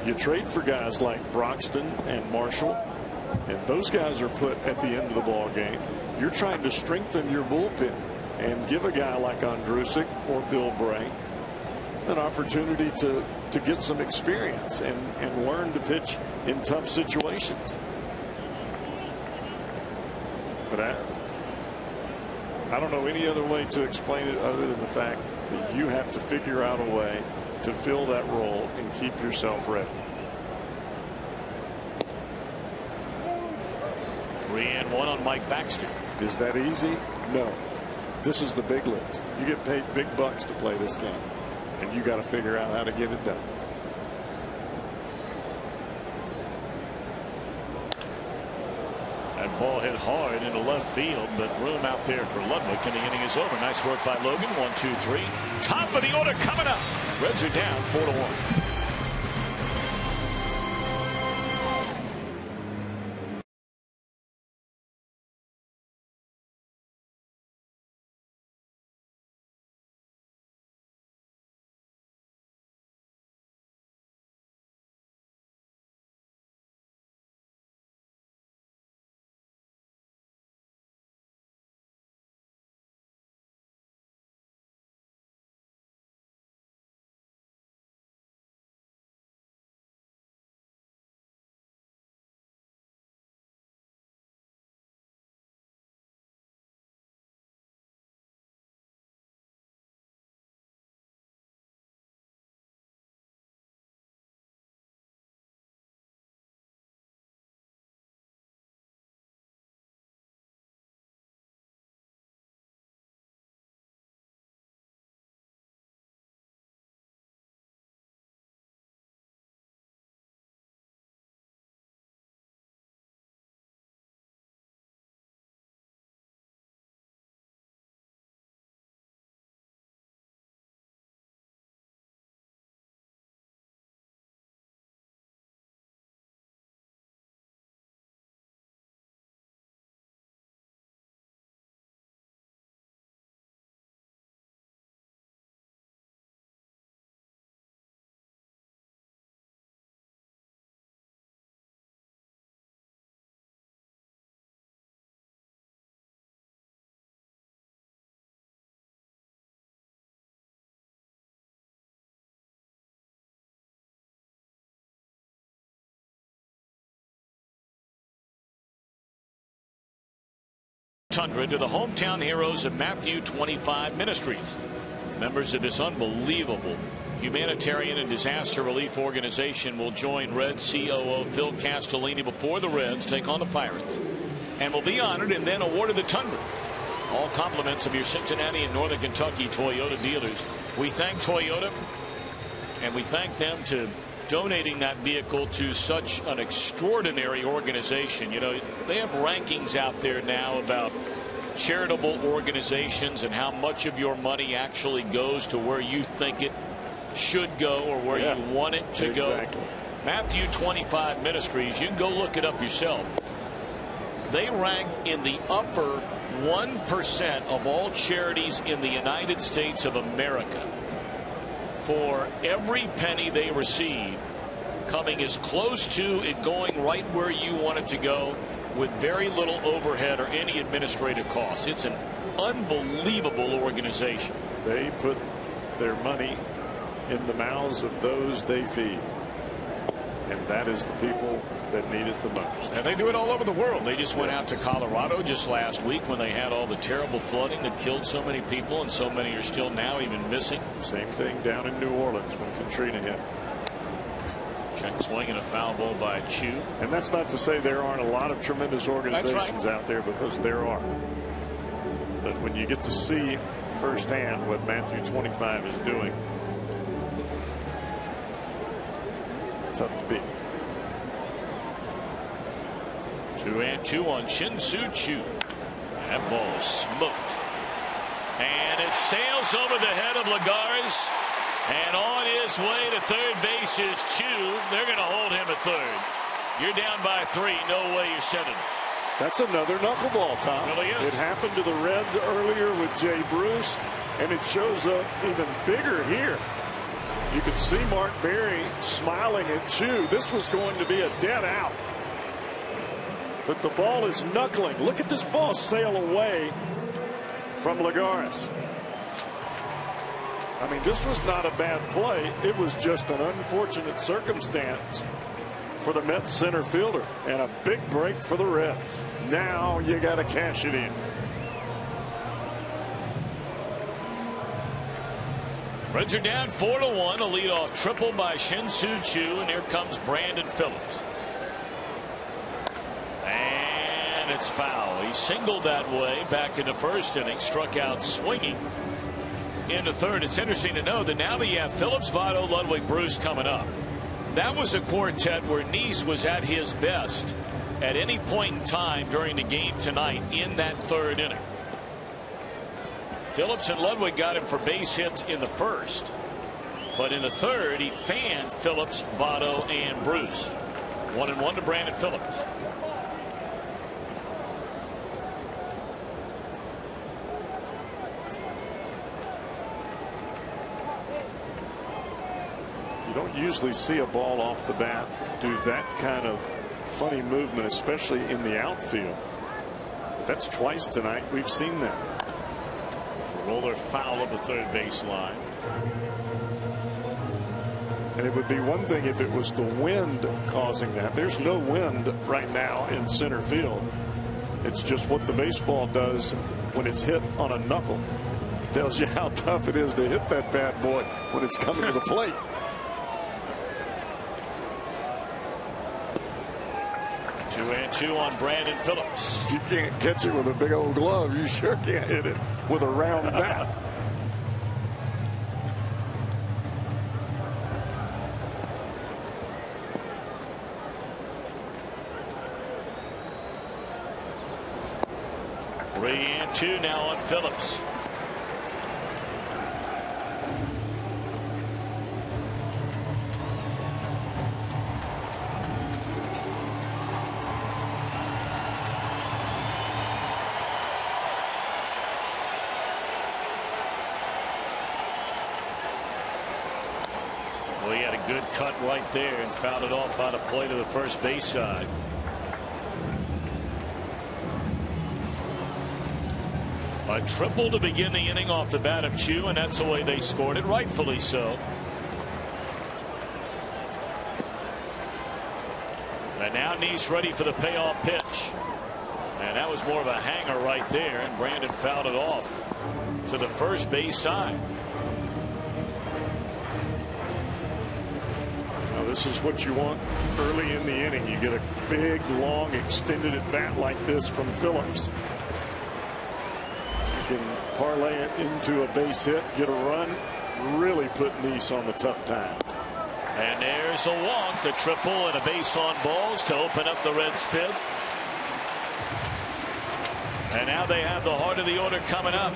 you trade for guys like Broxton and Marshall, and those guys are put at the end of the ball game, you're trying to strengthen your bullpen and give a guy like Ondrusek or Bill Bray an opportunity to get some experience and learn to pitch in tough situations. But I don't know any other way to explain it other than the fact that you have to figure out a way to fill that role and keep yourself ready. 3-1 on Mike Baxter. Is that easy? No. This is the big leagues. You get paid big bucks to play this game, and you got to figure out how to get it done. That ball hit hard into left field, but room out there for Ludwig, and the inning is over. Nice work by Logan. 1-2-3. Top of the order coming up. Reds are down 4-1. To the hometown heroes of Matthew 25 Ministries. Members of this unbelievable humanitarian and disaster relief organization will join Reds COO Phil Castellini before the Reds take on the Pirates, and will be honored and then awarded the Tundra. All compliments of your Cincinnati and Northern Kentucky Toyota dealers. We thank Toyota, and we thank them to donating that vehicle to such an extraordinary organization. You know, they have rankings out there now about charitable organizations and how much of your money actually goes to where you think it should go or where you want it to go. Matthew 25 Ministries, you can go look it up yourself. They rank in the upper 1% of all charities in the United States of America. For every penny they receive, coming as close to it going right where you want it to go with very little overhead or any administrative costs. It's an unbelievable organization. They put their money in the mouths of those they feed, and that is the people that need it the most. And they do it all over the world. They just went out to Colorado just last week when they had all the terrible flooding that killed so many people, and so many are still now even missing. Same thing down in New Orleans when Katrina hit. Check swing and a foul ball by Chu. And that's not to say there aren't a lot of tremendous organizations out there, because there are. But when you get to see firsthand what Matthew 25 is doing, it's tough to beat. 2-2 on Shin-Soo Choo. That ball is smoked. And it sails over the head of Lagares. And on his way to third base is Chu. They're going to hold him at third. You're down by 3. No way you're sending it. That's another knuckleball, Tom. It really is. It happened to the Reds earlier with Jay Bruce, and it shows up even bigger here. You can see Mark Berry smiling at Chu. This was going to be a dead out. But the ball is knuckling. Look at this ball sail away from Lagares. I mean, this was not a bad play. It was just an unfortunate circumstance for the Mets center fielder, and a big break for the Reds. Now you got to cash it in. Reds are down 4-1. A leadoff triple by Shin-Soo Choo, and here comes Brandon Phillips. And and it's foul. He singled that way back in the first inning, struck out swinging in the third. It's interesting to know that now that you have Phillips, Votto, Ludwig, Bruce coming up, that was a quartet where Nice was at his best at any point in time during the game tonight in that third inning. Phillips and Ludwig got him for base hits in the first, but in the third he fanned Phillips, Votto, and Bruce. 1-1 to Brandon Phillips. You don't usually see a ball off the bat do that kind of funny movement, especially in the outfield. That's twice tonight we've seen that. Roller foul of the third base line. And it would be one thing if it was the wind causing that. There's no wind right now in center field. It's just what the baseball does when it's hit on a knuckle. It tells you how tough it is to hit that bad boy when it's coming to the plate. 2-2 on Brandon Phillips. If you can't catch it with a big old glove, you sure can't hit it with a round bat. Three and two now on Phillips. Well, he had a good cut right there and fouled it off on a play to the first base side. A triple to begin the inning off the bat of Chu, and that's the way they scored it, rightfully so. And now Nice ready for the payoff pitch. And that was more of a hanger right there, and Brandon fouled it off to the first base side. Now this is what you want early in the inning. You get a big, long, extended at bat like this from Phillips. Can parlay it into a base hit, get a run, really put Nice on the tough time. And there's a walk, the triple, and a base on balls to open up the Reds' fifth. And now they have the heart of the order coming up.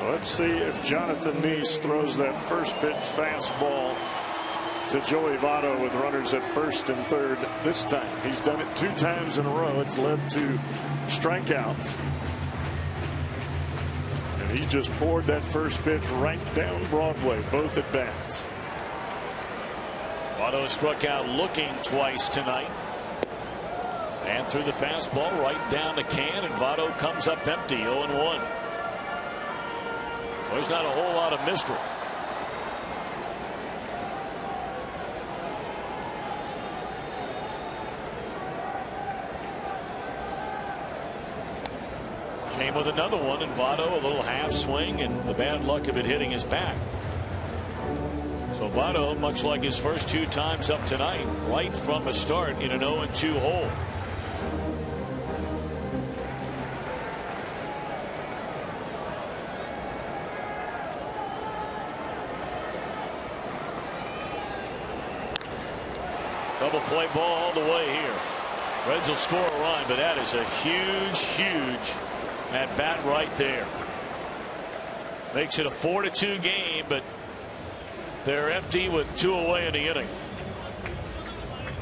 Let's see if Jonathan Nice throws that first pitch fastball to Joey Votto with runners at first and third this time. He's done it 2 times in a row. It's led to strikeouts. And he just poured that first pitch right down Broadway, both at bats. Votto struck out looking twice tonight. And threw the fastball right down the can, and Votto comes up empty, 0-1. There's not a whole lot of mystery. Came with another one, and Votto a little half swing, and the bad luck of it hitting his back. So Votto, much like his first 2 times up tonight, right from the start in an 0-2 hole. Double play ball all the way here. Reds will score a run, but that is a huge at bat right there. Makes it a 4-2 game, but they're empty with 2 away in the inning.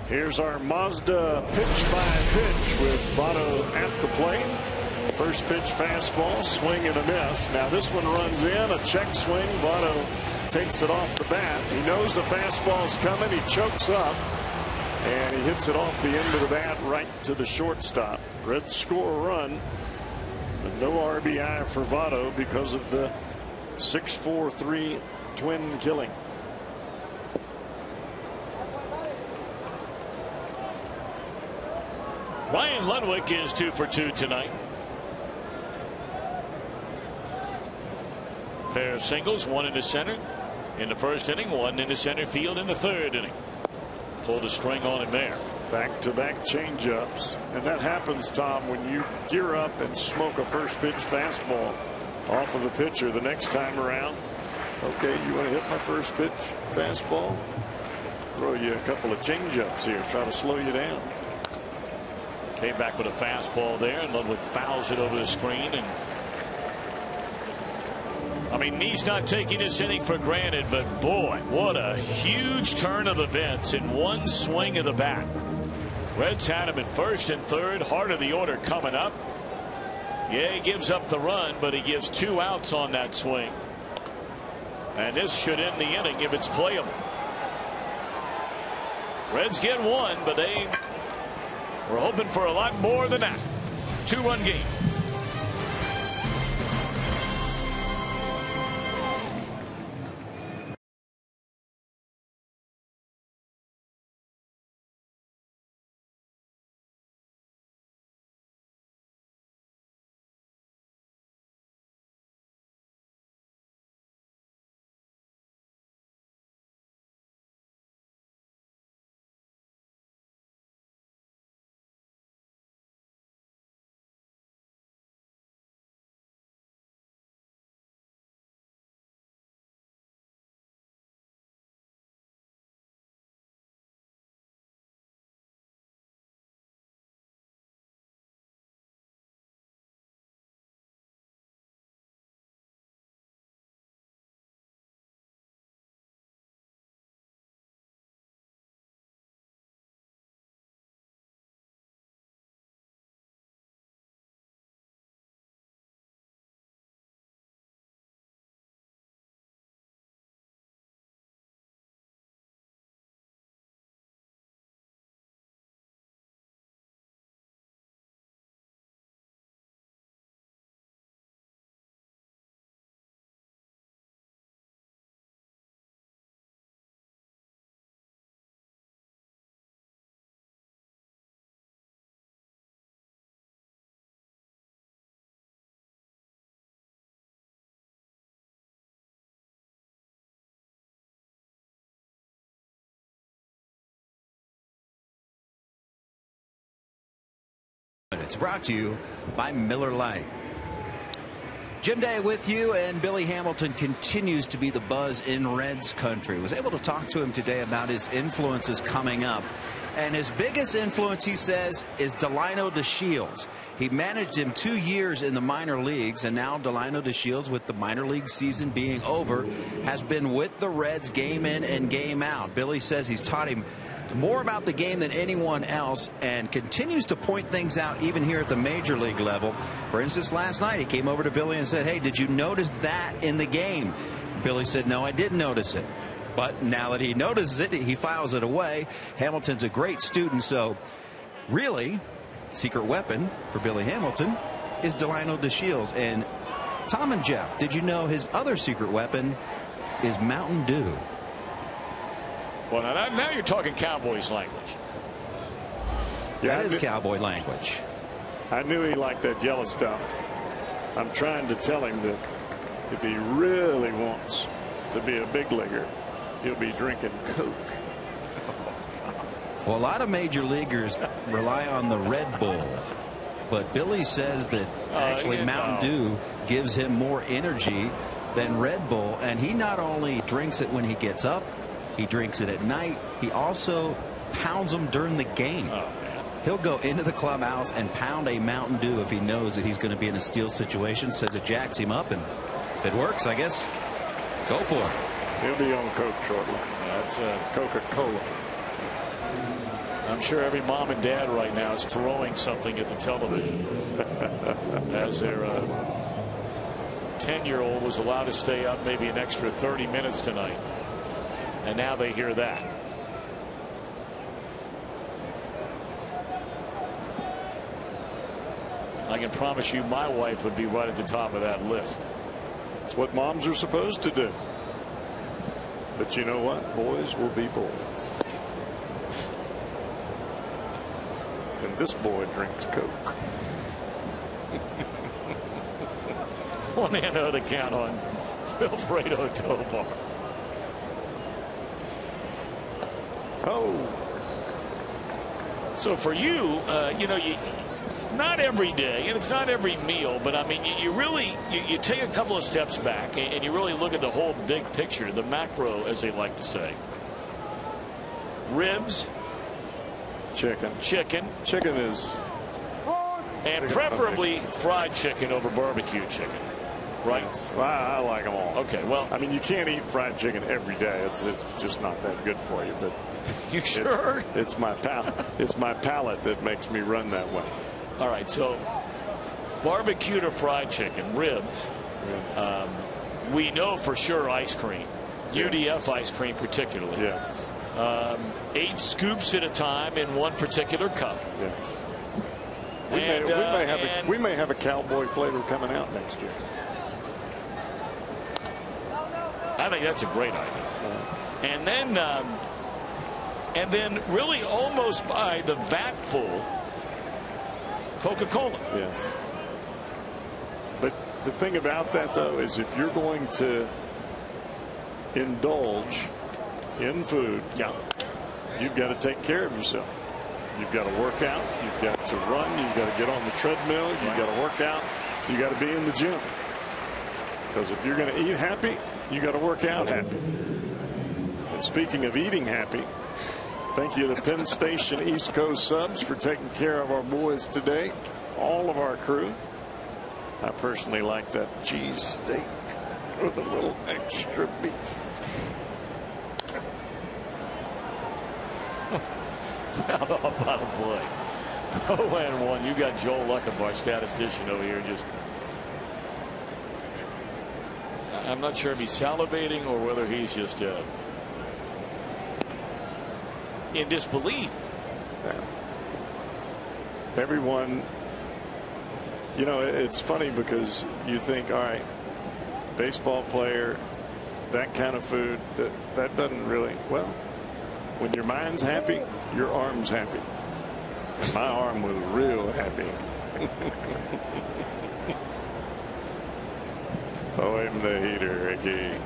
Here's our Mazda pitch by pitch with Votto at the plate. First pitch fastball, swing and a miss. Now this one runs in, a check swing. Votto takes it off the bat. He knows the fastball's coming. He chokes up, and he hits it off the end of the bat right to the shortstop. Reds score a run, but no RBI for Votto because of the 6-4-3 twin killing. Ryan Ludwig is 2 for 2 tonight. Pair of singles, one into center in the first inning, one into center field in the third inning. Pulled a string on him there. Back-to-back changeups. And that happens, Tom, when you gear up and smoke a first pitch fastball off of the pitcher the next time around. Okay, you want to hit my first pitch fastball? Throw you a couple of changeups here. Try to slow you down. Came back with a fastball there, and Ludwig fouls it over the screen. And I mean, he's not taking this inning for granted, but boy, what a huge turn of events in one swing of the bat. Reds had him at first and third, heart of the order coming up. Yeah, he gives up the run, but he gives 2 outs on that swing. And this should end the inning if it's playable. Reds get 1, but they were hoping for a lot more than that. 2-run game. It's brought to you by Miller Lite. Jim Day with you, and Billy Hamilton continues to be the buzz in Reds country. Was able to talk to him today about his influences coming up. And his biggest influence, he says, is Delino DeShields. He managed him 2 years in the minor leagues, and now Delino DeShields, with the minor league season being over, has been with the Reds game in and game out. Billy says he's taught him more about the game than anyone else, and continues to point things out even here at the major league level. For instance, last night he came over to Billy and said, "Hey, did you notice that in the game?" Billy said, "No, I didn't notice it." But now that he notices it, he files it away. Hamilton's a great student, so really, secret weapon for Billy Hamilton is Delino DeShields. And Tom and Jeff, did you know his other secret weapon is Mountain Dew? Well, now you're talking Cowboys language. Yeah, that is cowboy language. I knew he liked that yellow stuff. I'm trying to tell him that if he really wants to be a big leaguer, he'll be drinking Coke. Well, a lot of major leaguers rely on the Red Bull, but Billy says that actually Mountain Dew gives him more energy than Red Bull, and he not only drinks it when he gets up, he drinks it at night. He also pounds them during the game. Oh, man. He'll go into the clubhouse and pound a Mountain Dew if he knows that he's going to be in a steal situation. Says it jacks him up, and if it works, I guess go for it. He'll be on Coke shortly. That's Coca-Cola. I'm sure every mom and dad right now is throwing something at the television as their 10-year-old was allowed to stay up maybe an extra 30 minutes tonight. And now they hear that. I can promise you my wife would be right at the top of that list. It's what moms are supposed to do. But you know what? Boys will be boys. And this boy drinks Coke. 1-0 to count on Wilfredo Tovar. Oh. So for you, not every day, and it's not every meal, but I mean, you really take a couple of steps back and you really look at the whole big picture, the macro, as they like to say. Ribs, chicken is, and preferably fried chicken over barbecue chicken, right? Yes. Well, I like them all. Okay, well, I mean, you can't eat fried chicken every day. It's just not that good for you. But you sure? It's my palate. It's my palate that makes me run that way. All right, so barbecue to fried chicken, ribs. Yes. We know for sure ice cream, yes. UDF ice cream particularly. Yes. 8 scoops at a time in one particular cup. Yes. We may have a cowboy flavor coming out next year. I think that's a great idea. And then really almost by the vat full Coca-Cola. Yes. But the thing about that, though, is if you're going to indulge in food, you've got to take care of yourself. You've got to work out. You've got to run. You've got to get on the treadmill. You've got to work out. You've got to be in the gym. Because if you're going to eat happy, you got to work out happy. And speaking of eating happy, thank you to Penn Station East Coast Subs for taking care of our boys today. All of our crew. I personally like that cheese steak with a little extra beef. Oh boy. 0-1. You got Joel Luckham, our statistician, over here. Just, I'm not sure if he's salivating or whether he's just in disbelief. Yeah. Everyone, it's funny because you think, all right, baseball player, that kind of food, that doesn't really, well, when your mind's happy, your arm's happy. And my arm was real happy. Throw him the heater, Ricky.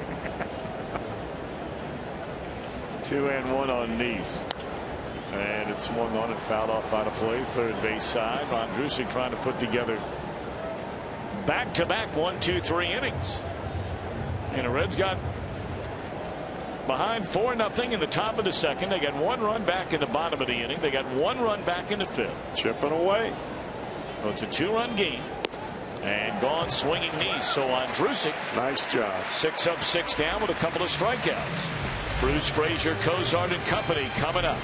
2-1 on Neese. And it's swung on and fouled off out of play. Third base side. Ron Drusik trying to put together back-to-back 1-2-3 innings. And the Reds got behind 4-0 in the top of the second. They got 1 run back in the bottom of the inning. They got 1 run back in the fifth. Chipping away. So it's a 2-run game. And gone swinging Neese. So on Drusik. Nice job. 6 up, 6 down with a couple of strikeouts. Bruce Frazier, Cozart and company coming up.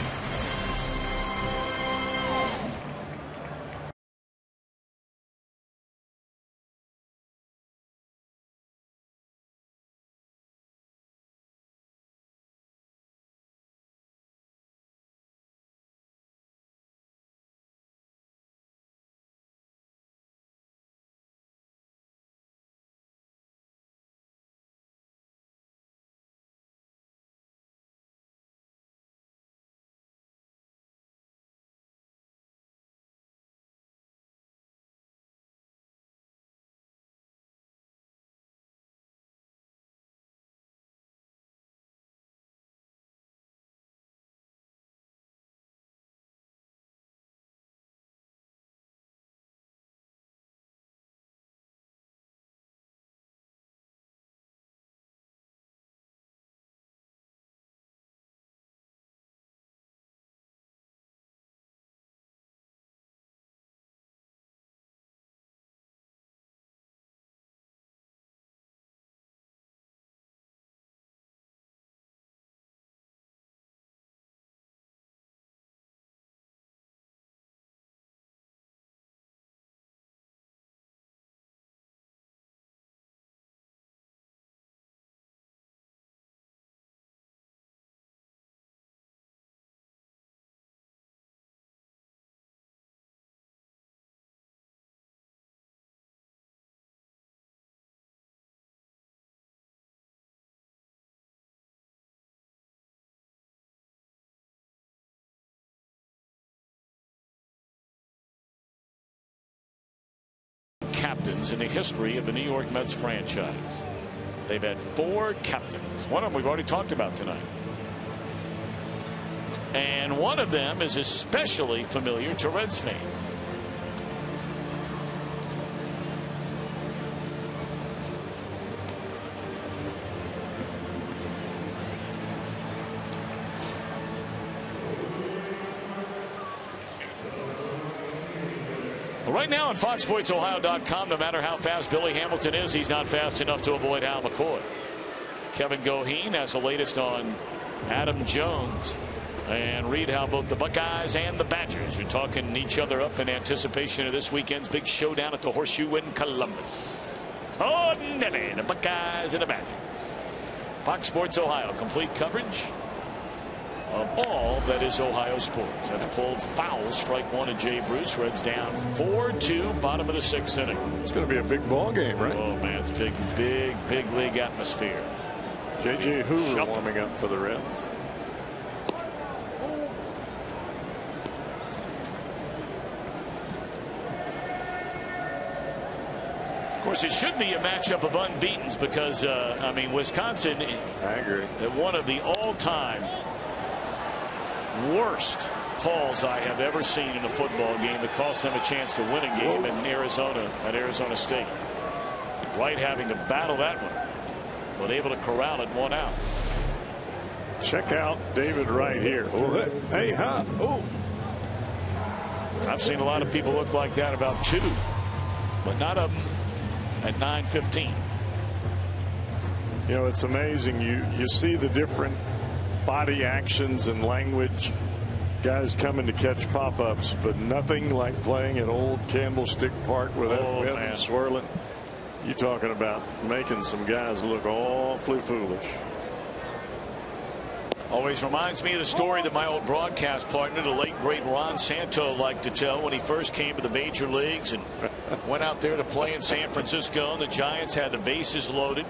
Captains in the history of the New York Mets franchise. They've had 4 captains. One of them we've already talked about tonight. And one of them is especially familiar to Reds fans. Right now on FoxSportsOhio.com, no matter how fast Billy Hamilton is, he's not fast enough to avoid Hal McCoy. Kevin Goheen has the latest on Adam Jones. And read how both the Buckeyes and the Badgers are talking each other up in anticipation of this weekend's big showdown at the Horseshoe in Columbus. Oh, Nelly, the Buckeyes and the Badgers. Fox Sports Ohio, complete coverage of all that is Ohio sports. That's pulled foul, strike one to Jay Bruce. Reds down 4-2, bottom of the 6th inning. It's going to be a big ball game, right? Oh man, it's big league atmosphere. J.J. Hoover warming up for the Reds. Of course, it should be a matchup of unbeatens because I mean, Wisconsin, I agree, one of the all-time worst calls I have ever seen in a football game that cost them a chance to win a game in Arizona at Arizona State. Wright having to battle that one, but able to corral it, 1 out. Check out David Wright here. Oh, hey, huh? Oh, I've seen a lot of people look like that about 2, but not of them at 9:15. You know, it's amazing. You see the different body actions and language, guys coming to catch pop-ups, but nothing like playing at old Candlestick Park with that wind and swirling. You talking about making some guys look awfully foolish. Always reminds me of the story that my old broadcast partner, the late great Ron Santo, liked to tell when he first came to the major leagues and went out there to play in San Francisco, and the Giants had the bases loaded.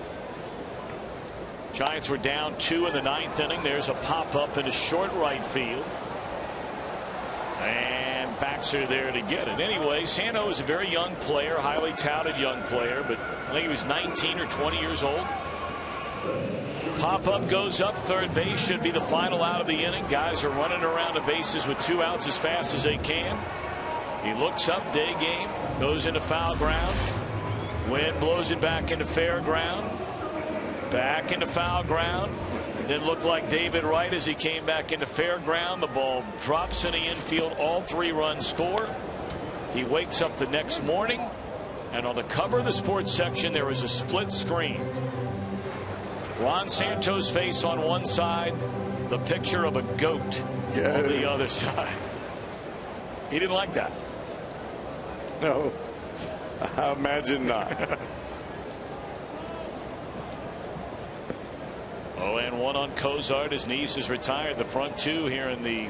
Giants were down 2 in the 9th inning. There's a pop-up in a short right field. And backs are there to get it. Anyway, Santo is a very young player, highly touted young player, but I think he was 19 or 20 years old. Pop-up goes up third base, should be the final out of the inning. Guys are running around the bases with 2 outs as fast as they can. He looks up, day game, goes into foul ground. Wind blows it back into fair ground. Back into foul ground. It didn't look like David Wright as he came back into fair ground. The ball drops in the infield. All 3 runs score. He wakes up the next morning, and on the cover of the sports section there is a split screen. Ron Santo's face on one side, the picture of a goat on the other side. He didn't like that. No, I imagine not. 0-1 on Cozart. His niece is retired. The front 2 here in the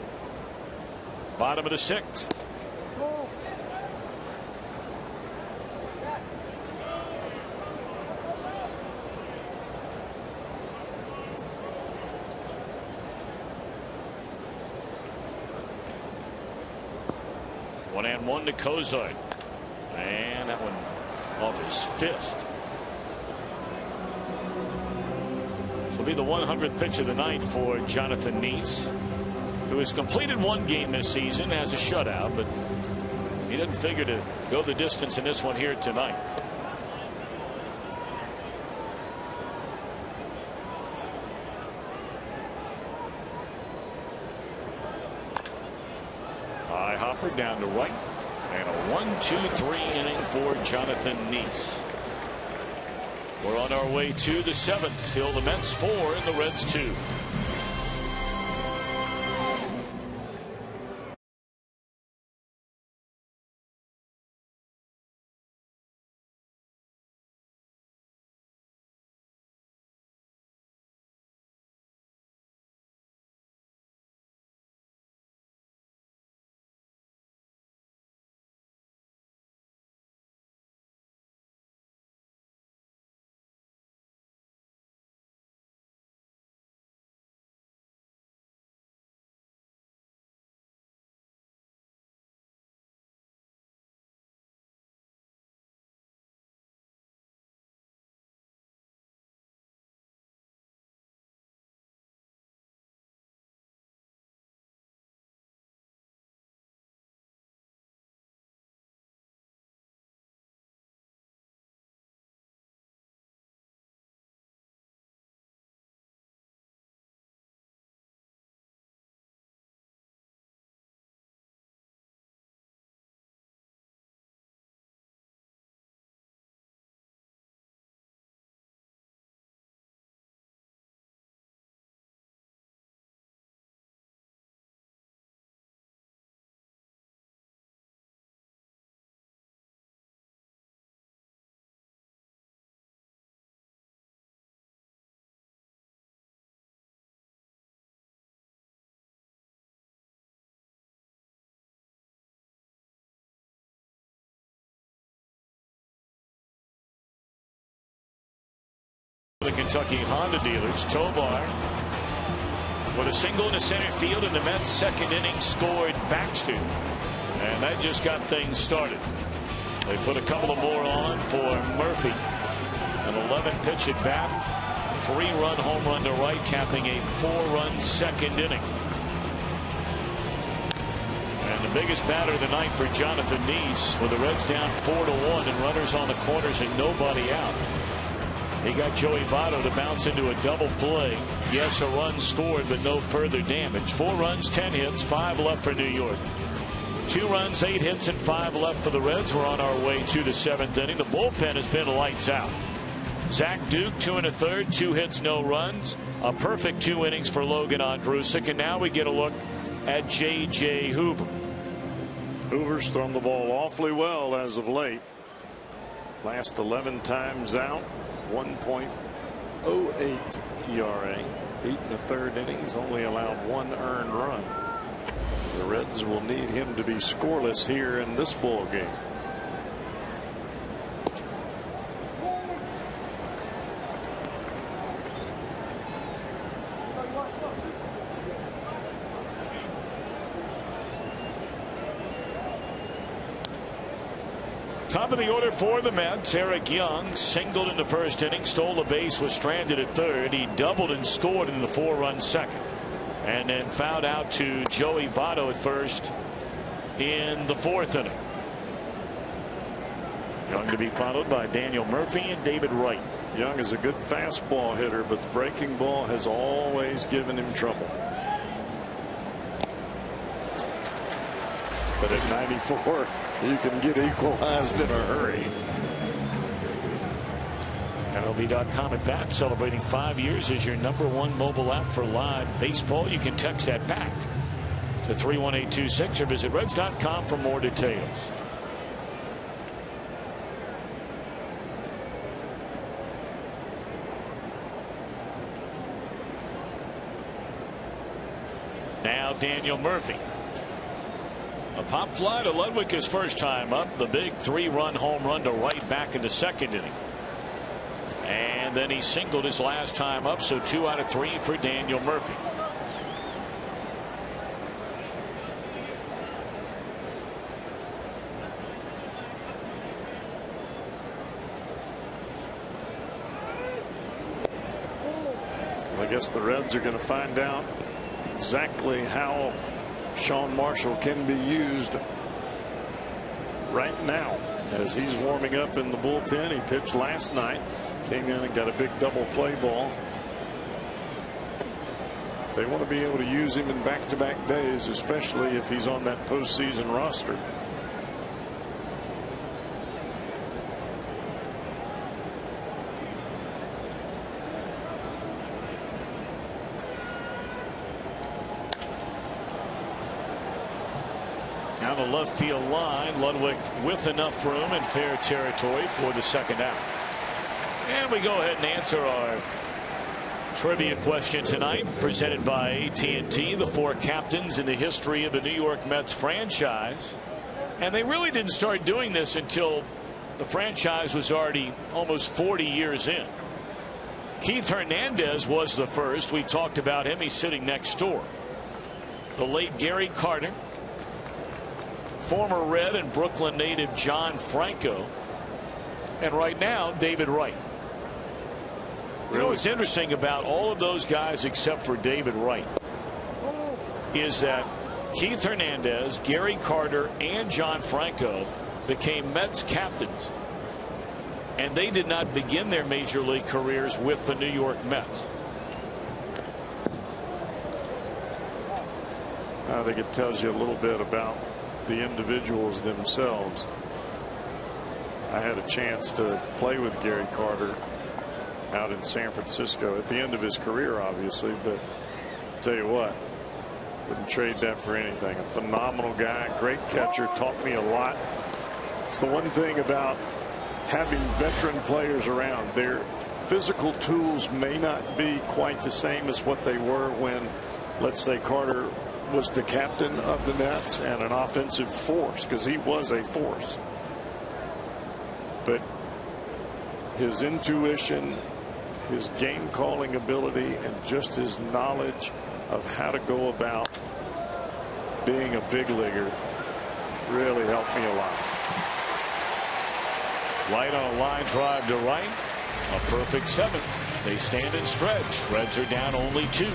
bottom of the 6th. One to Cozart, and that one off his fist. This will be the 100th pitch of the night for Jonathan Neese, who has completed 1 game this season as a shutout, but he didn't figure to go the distance in this one here tonight. High hopper down to right. And a 1-2-3 inning for Jonathan Neese. We're on our way to the 7th. Still the Mets 4 and the Reds 2. The Kentucky Honda dealers. Tovar with a single into center field in the Mets' second inning scored Baxter. And that just got things started. They put a couple of more on for Murphy. An 11-pitch at bat. 3-run home run to right, capping a 4-run second inning. And the biggest batter of the night for Jonathan Neese, with the Reds down 4-1 and runners on the corners and nobody out. He got Joey Votto to bounce into a double play. Yes, a run scored, but no further damage. 4 runs, 10 hits, 5 left for New York. 2 runs, 8 hits, and 5 left for the Reds. We're on our way to the 7th inning. The bullpen has been lights out. Zach Duke, 2 1/3, 2 hits, no runs. A perfect 2 innings for Logan Ondrusek. And now we get a look at J.J. Hoover. Hoover's thrown the ball awfully well as of late. Last 11 times out. 1.08 ERA. 8 1/3 innings, only allowed 1 earned run. The Reds will need him to be scoreless here in this ball game. Top of the order for the Mets. Eric Young singled in the first inning, stole a base, was stranded at third. He doubled and scored in the 4-run second, and then fouled out to Joey Votto at first in the 4th inning. Young to be followed by Daniel Murphy and David Wright. Young is a good fastball hitter, but the breaking ball has always given him trouble. But at 94, you can get equalized in a hurry. MLB.com at bat, celebrating 5 years as your #1 mobile app for live baseball. You can text at bat to 31826 or visit Reds.com for more details. Now Daniel Murphy. A pop fly to Ludwig his first time up. The big 3-run home run to right back in the second inning. And then he singled his last time up, so 2 out of 3 for Daniel Murphy. I guess the Reds are going to find out exactly how Sean Marshall can be used right now as he's warming up in the bullpen. He pitched last night, came in and got a big double play ball. They want to be able to use him in back-to-back days, especially if he's on that postseason roster. Down the left field line, Ludwig with enough room and fair territory for the second out. And we go ahead and answer our trivia question tonight, presented by AT&T, the 4 captains in the history of the New York Mets franchise. And they really didn't start doing this until the franchise was already almost 40 years in. Keith Hernandez was the first. We've talked about him. He's sitting next door. The late Gary Carter. Former Red and Brooklyn native John Franco. And right now, David Wright. You know what's interesting about all of those guys except for David Wright is that Keith Hernandez, Gary Carter, and John Franco became Mets captains. And they did not begin their major league careers with the New York Mets. I think it tells you a little bit about the individuals themselves. I had a chance to play with Gary Carter out in San Francisco at the end of his career, obviously, but I'll tell you what, wouldn't trade that for anything. A phenomenal guy, great catcher, taught me a lot. It's the one thing about having veteran players around. Their physical tools may not be quite the same as what they were when, let's say, Carter was the captain of the Mets and an offensive force, because he was a force. But his intuition, his game calling ability and just his knowledge of how to go about being a big leaguer really helped me a lot. White on a line drive to right. A perfect seventh. They stand and stretch. Reds are down only 2.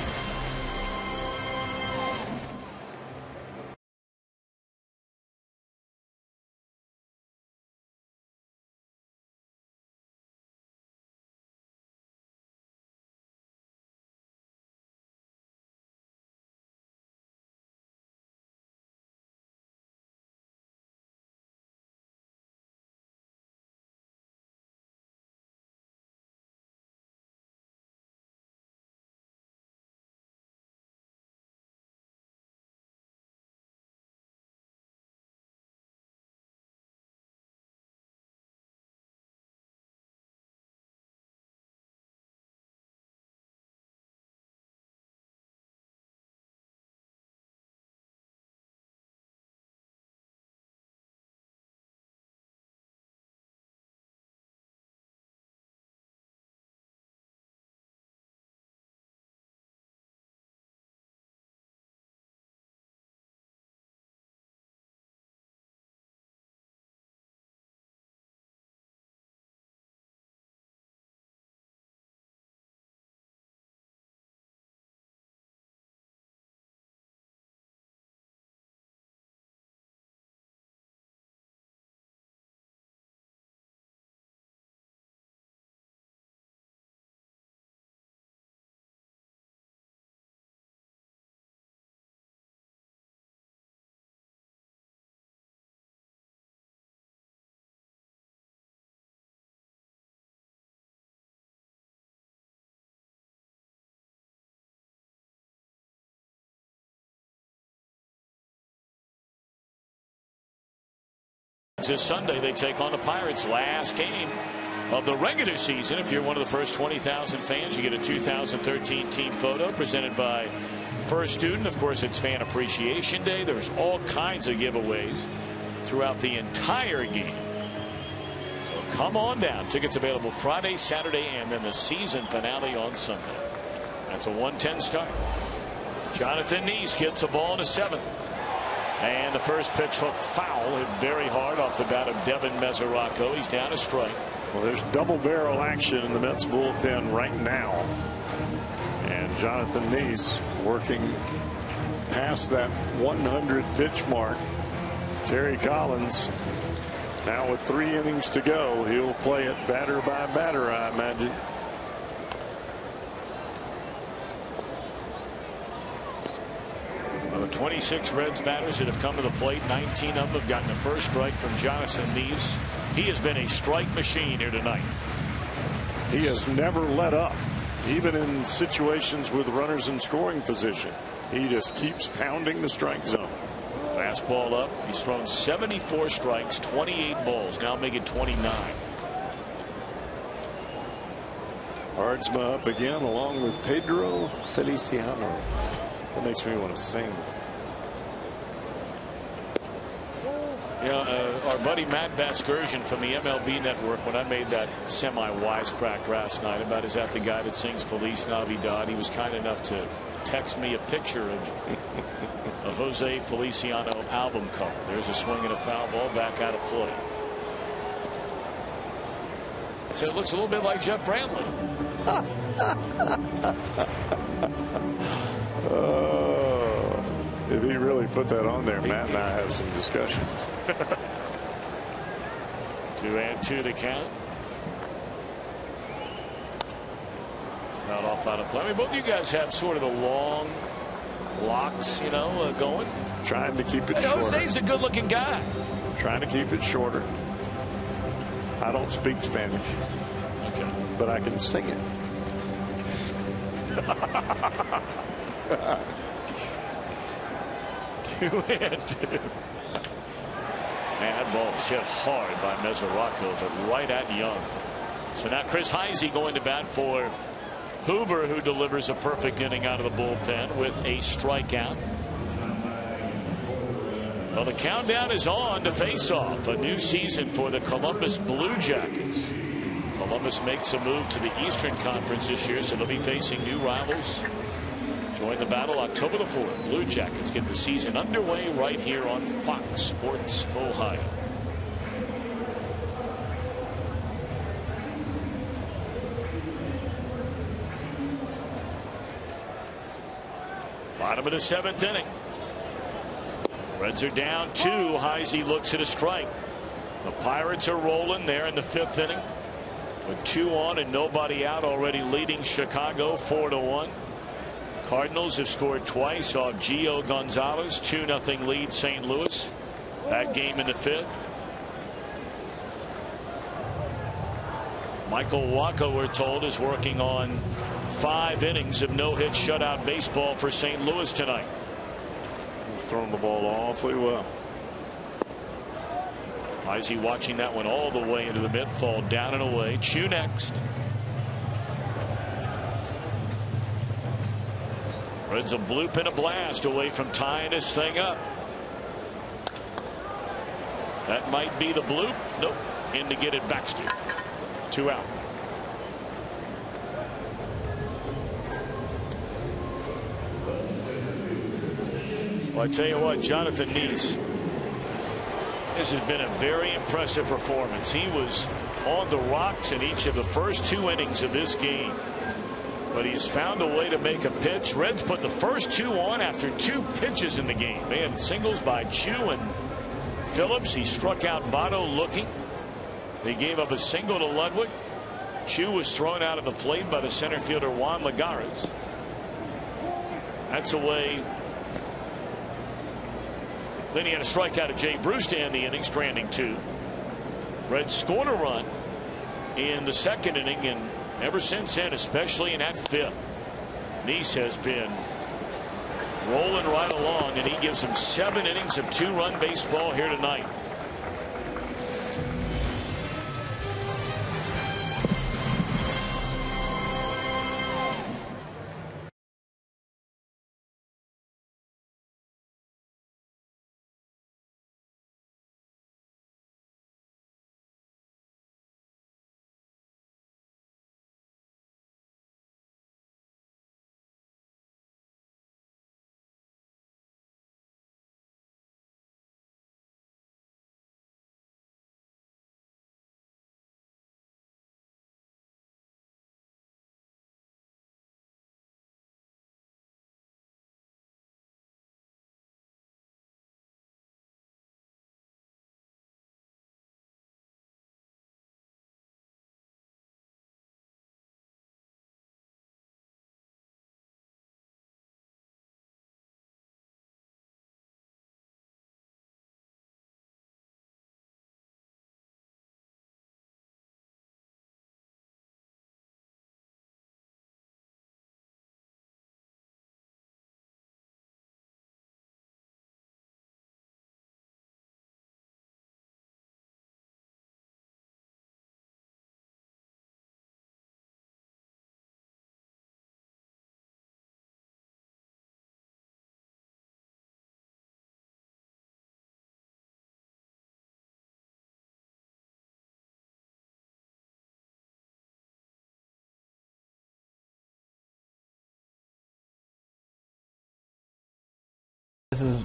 This Sunday they take on the Pirates. Last game of the regular season. If you're one of the first 20,000 fans, you get a 2013 team photo presented by First Student. Of course, it's Fan Appreciation Day. There's all kinds of giveaways throughout the entire game. So come on down. Tickets available Friday, Saturday, and then the season finale on Sunday. That's a 1:10 start. Jonathan Neese gets a ball in the 7th. And the first pitch hook foul, hit very hard off the bat of Devin Mesoraco. He's down a strike. Well, there's double barrel action in the Mets bullpen right now. And Jonathan Neese working past that 100 pitch mark. Terry Collins now with 3 innings to go. He'll play it batter by batter, I imagine. Of the 26 Reds batters that have come to the plate, 19 of them have gotten the first strike from Jonathan Neese. He has been a strike machine here tonight. He has never let up, even in situations with runners in scoring position. He just keeps pounding the strike zone. Fastball up. He's thrown 74 strikes, 28 balls, now making 29. Hardsma up again along with Pedro Feliciano. That makes me want to sing. Yeah, our buddy Matt Vasgersian from the MLB Network, when I made that semi-wisecrack last night about is that the guy that sings Feliz Navidad, he was kind enough to text me a picture of a Jose Feliciano album cover. There's a swing and a foul ball back out of play. So it looks a little bit like Jeff Brantley. If he really put that on there, Matt and I have some discussions. 2-2 the count. Not off out of play. I mean, both of you guys have sort of the long locks, you know, going. Trying to keep it shorter. Jose's a good-looking guy. Trying to keep it shorter. I don't speak Spanish, okay, but I can sing it. 2-2. Man, that ball was hit hard by Mesoraco, but right at Young. So now Chris Heisey going to bat for Hoover, who delivers a perfect inning out of the bullpen with a strikeout. Well, the countdown is on to face off. A new season for the Columbus Blue Jackets. The Columbus makes a move to the Eastern Conference this year, so they'll be facing new rivals. Join the battle October the 4th. Blue Jackets get the season underway right here on Fox Sports Ohio. Bottom of the 7th inning. Reds are down 2. Heisey looks at a strike. The Pirates are rolling there in the 5th inning with 2 on and nobody out, already leading Chicago 4-1. Cardinals have scored twice off Gio Gonzalez. 2-0 lead St. Louis. That game in the 5th. Michael Wacha, we're told, is working on 5 innings of no-hit shutout baseball for St. Louis tonight. Throwing the ball awfully well. Heisey watching that one all the way into the mid, fall down and away. Chew next. Reds a bloop and a blast away from tying this thing up. That might be the bloop. Nope. In to get it, Baxter. 2 out. Well, I tell you what, Jonathan Neese, this has been a very impressive performance. He was on the rocks in each of the first 2 innings of this game, but he's found a way to make a pitch. Reds put the first 2 on after 2 pitches in the game. They had singles by Chew and Phillips. He struck out Votto looking. They gave up a single to Ludwig. Chew was thrown out of the plate by the center fielder Juan Lagares. That's away. Then he had a strikeout of Jay Bruce to end the inning, stranding 2. Reds scored a run in the 2nd inning, and ever since then, especially in that 5th, Neese has been rolling right along, and he gives them 7 innings of 2-run baseball here tonight.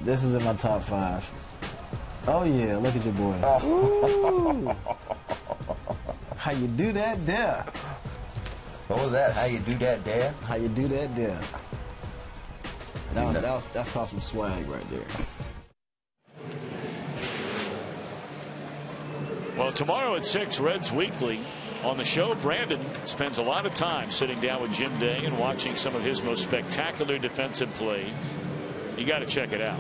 This is in my top 5. Oh yeah, look at your boy. Oh. How you do that there? What was that? How you do that there? How you do that there? That's called some swag right there. Well, tomorrow at 6, Reds Weekly. On the show, Brandon spends a lot of time sitting down with Jim Day and watching some of his most spectacular defensive plays. You got to check it out.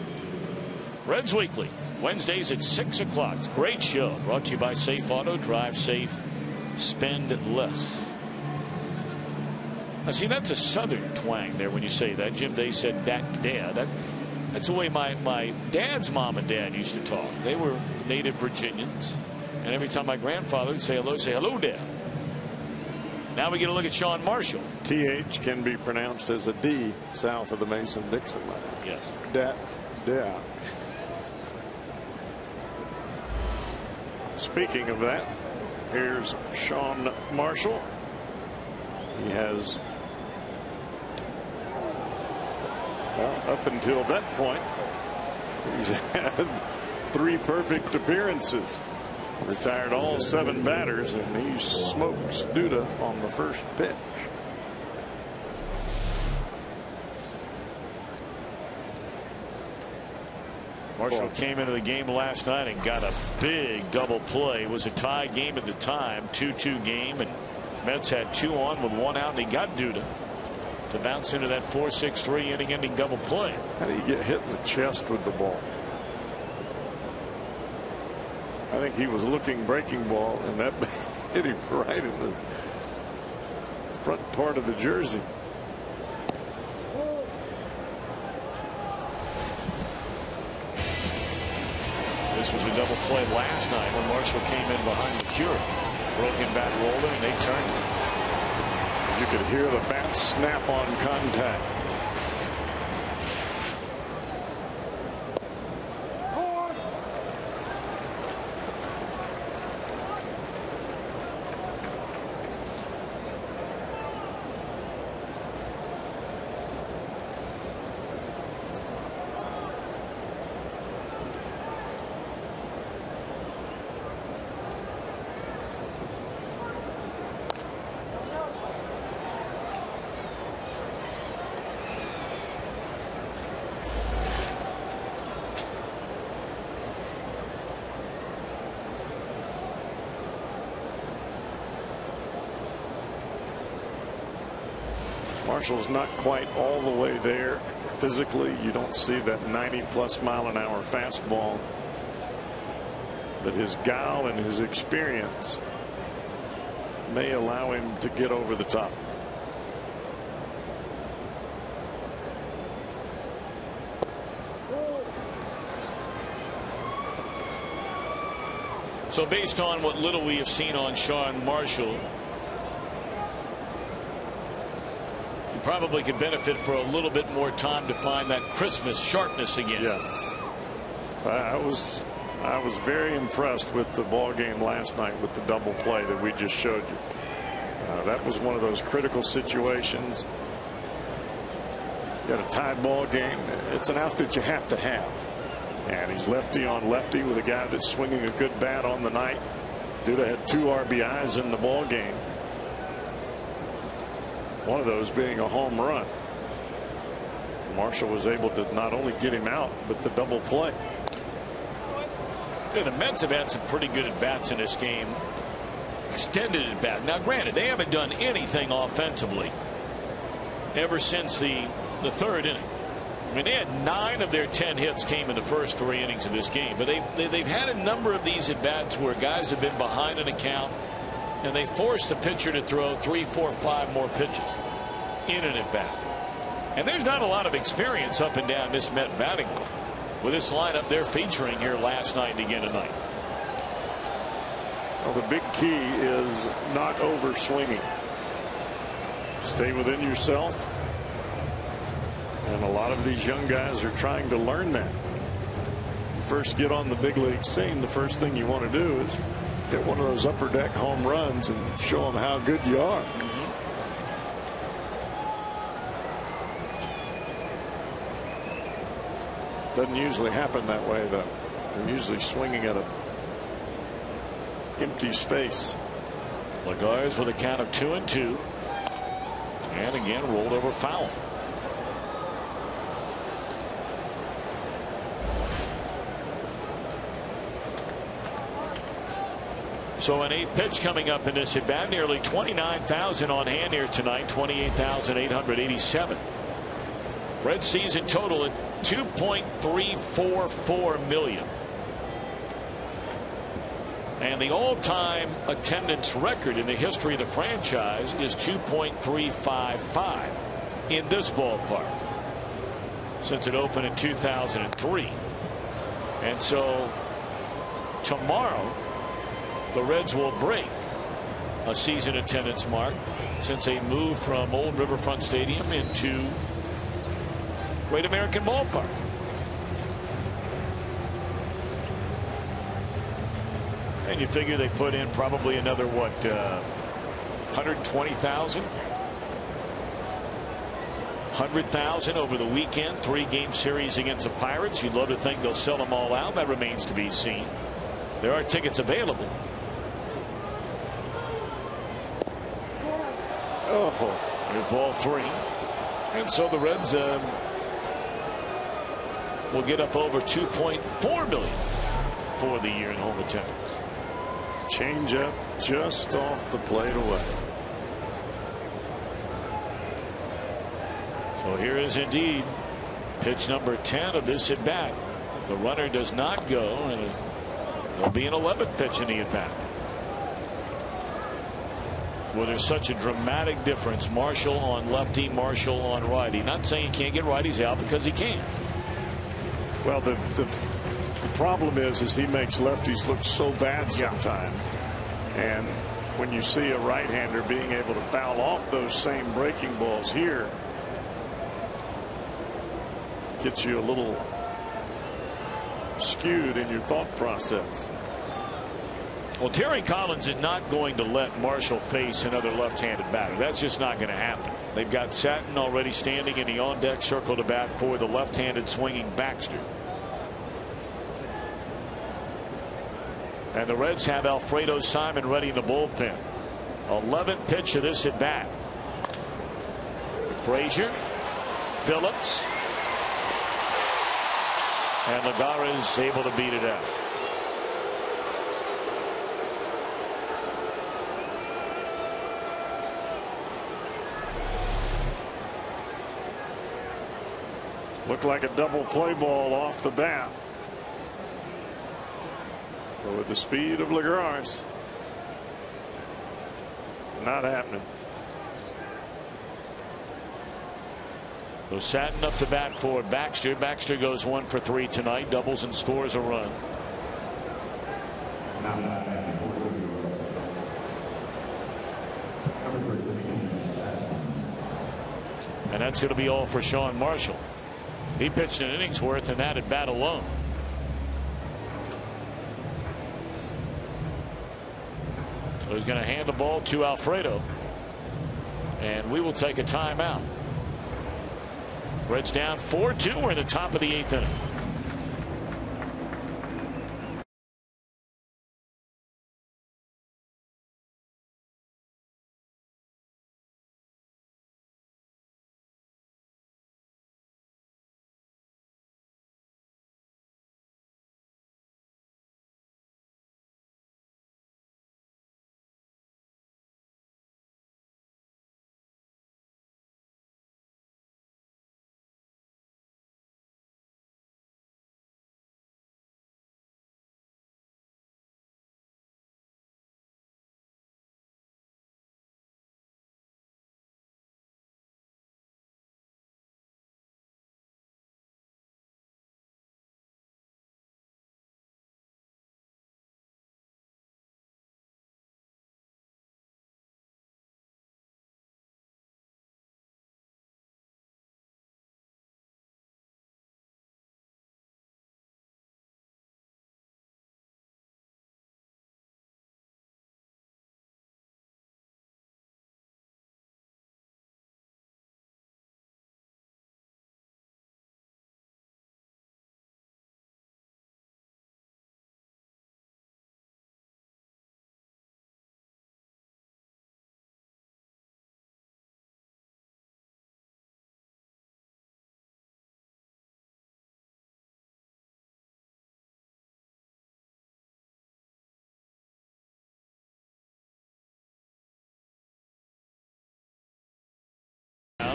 Reds Weekly, Wednesdays at 6 o'clock. Great show. Brought to you by Safe Auto. Drive safe. Spend less. Now, see, that's a southern twang there when you say that. Jim Day said that dad. That's the way my dad's mom and dad used to talk. They were native Virginians. And every time my grandfather would say hello, Dad. Now we get a look at Sean Marshall. TH can be pronounced as a D south of the Mason-Dixon line. Yes. Yeah. Speaking of that, Here's Sean Marshall. He has, well, up until that point, he's had 3 perfect appearances. Retired all 7 batters, and he smokes Duda on the first pitch. Marshall came into the game last night and got a big double play. It was a tie game at the time, 2-2 game, and Mets had 2 on with 1 out, and he got Duda to bounce into that 4-6-3 inning-ending double play. How do you get hit in the chest with the ball? I think he was looking breaking ball, and that hit him right in the front part of the jersey. This was a double play last night when Marshall came in behind McCure. Broken bat roller, and they turned it. You could hear the bat snap on contact. Marshall's not quite all the way there physically. You don't see that 90+ mile-an-hour fastball, but his guile and his experience may allow him to get over the top. So based on what little we have seen on Sean Marshall, probably could benefit for a little bit more time to find that Christmas sharpness again. Yes, I was very impressed with the ball game last night with the double play that we just showed you. That was one of those critical situations. You got a tied ball game. It's an out that you have to have, and he's lefty on lefty with a guy that's swinging a good bat on the night. Duda had 2 RBIs in the ball game. One of those being a home run. Marshall was able to not only get him out, but the double play. Yeah, the Mets have had some pretty good at bats in this game. Extended at bat. Now, granted, they haven't done anything offensively ever since the 3rd inning. I mean, they had 9 of their 10 hits came in the first 3 innings of this game. But they've had a number of these at bats where guys have been behind an account, and they forced the pitcher to throw 3, 4, 5 more pitches in an at bat. And there's not a lot of experience up and down this Met batting with this lineup they're featuring here last night and again tonight. Well, the big key is not over swinging. Stay within yourself. And a lot of these young guys are trying to learn that. You first get on the big league scene, the first thing you want to do is hit one of those upper deck home runs and show them how good you are. Doesn't usually happen that way, though. They're usually swinging at a empty space. Lagares with a count of 2-2, and again rolled over foul. So an 8th pitch coming up in this at bat. Nearly 29,000 on hand here tonight. 28,887. Red season total at 2.344 million. And the all-time attendance record in the history of the franchise is 2.355 in this ballpark since it opened in 2003. And so tomorrow the Reds will break a season attendance mark since they moved from Old Riverfront Stadium into Great American Ballpark. And you figure they put in probably another, what, 120,000? 100,000 over the weekend. 3-game series against the Pirates. You'd love to think they'll sell them all out. That remains to be seen. There are tickets available. Oh, there's ball 3. And so the Reds will get up over $2.4 million for the year in home attendance. Change up just off the plate away. So here is indeed pitch number 10 of this at bat. The runner does not go, and there'll be an 11th pitch in the at bat. Well, there's such a dramatic difference. Marshall on lefty, Marshall on righty. Not saying he can't get righties out, because he can. Well, the problem is he makes lefties look so bad sometimes. And when you see a right-hander being able to foul off those same breaking balls here, gets you a little skewed in your thought process. Well, Terry Collins is not going to let Marshall face another left-handed batter. That's just not going to happen. They've got Satin already standing in the on-deck circle to bat for the left-handed swinging Baxter. And the Reds have Alfredo Simon ready in the bullpen. 11th pitch of this at bat. Frazier, Phillips, and Lagares able to beat it out. Looked like a double play ball off the bat. But with the speed of Lagares, not happening. So Satin up to bat for Baxter. Baxter goes 1 for 3 tonight, doubles and scores a run. And that's going to be all for Sean Marshall. He pitched an inning's worth in that at bat alone. So he's going to hand the ball to Alfredo, and we will take a timeout. Reds down 4-2. We're in the top of the 8th inning.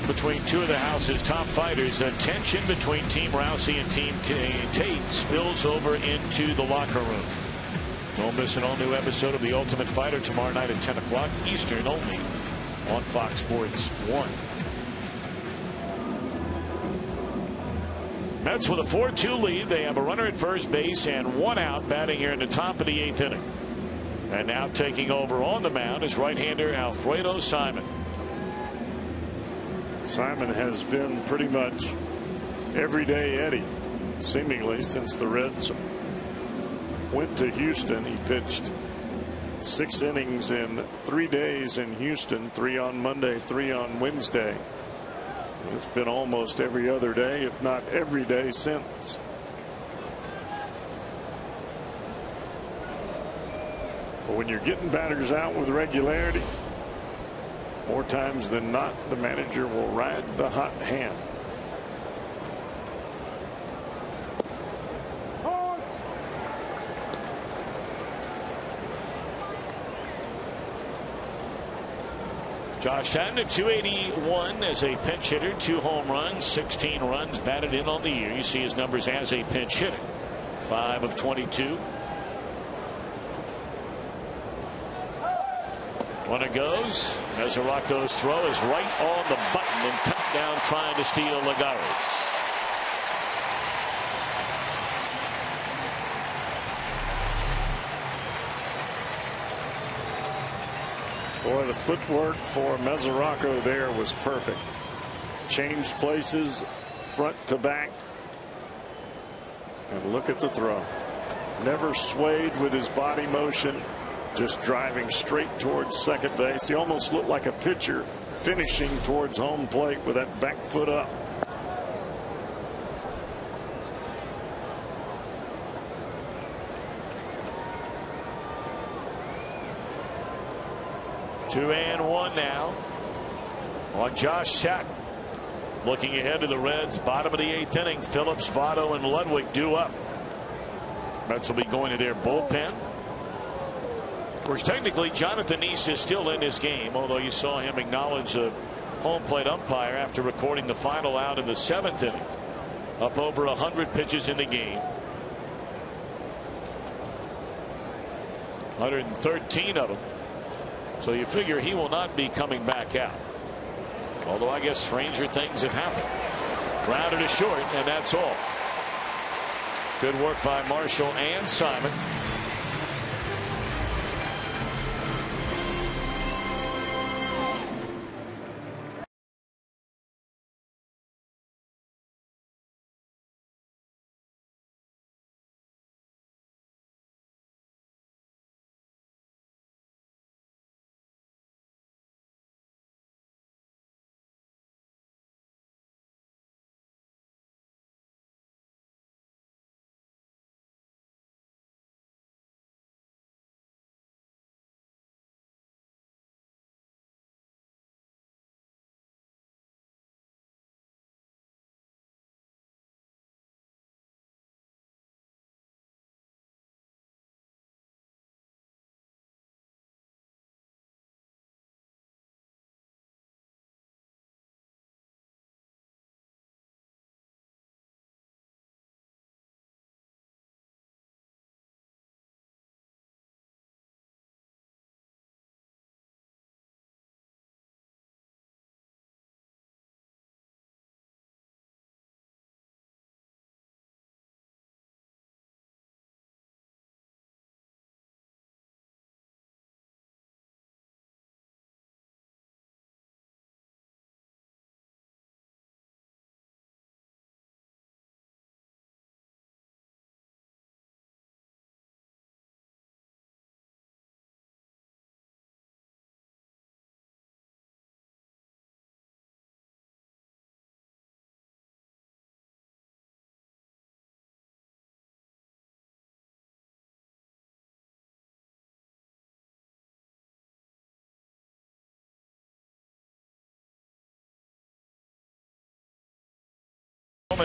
Between two of the house's top fighters, the tension between Team Rousey and Team Tate spills over into the locker room. Don't miss an all-new episode of The Ultimate Fighter tomorrow night at 10 o'clock Eastern, only on Fox Sports 1. Mets with a 4-2 lead. They have a runner at first base and 1 out, batting here in the top of the 8th inning. And now taking over on the mound is right-hander Alfredo Simon. Simon has been pretty much everyday Eddie, seemingly, since the Reds went to Houston. He pitched 6 innings in 3 days in Houston, 3 on Monday, 3 on Wednesday. It's been almost every other day, if not every day since. But when you're getting batters out with regularity, more times than not, the manager will ride the hot hand. Josh Haddon at 281 as a pinch hitter, 2 home runs, 16 runs batted in on the year. You see his numbers as a pinch hitter, 5 of 22. When it goes, Mesoraco's throw is right on the button and cut down trying to steal Lagares. Boy, the footwork for Mesoraco there was perfect. Changed places, front to back. And look at the throw. Never swayed with his body motion. Just driving straight towards second base. He almost looked like a pitcher finishing towards home plate with that back foot up. Two and one now on Josh Sack. Looking ahead to the Reds, bottom of the 8th inning. Phillips, Votto, and Ludwig due up. Mets will be going to their bullpen. Of course, technically, Jonathan Neese is still in this game, although you saw him acknowledge a home plate umpire after recording the final out in the 7th inning. Up over 100 pitches in the game. 113 of them. So you figure he will not be coming back out. Although I guess stranger things have happened. Grounded to short, and that's all. Good work by Marshall and Simon.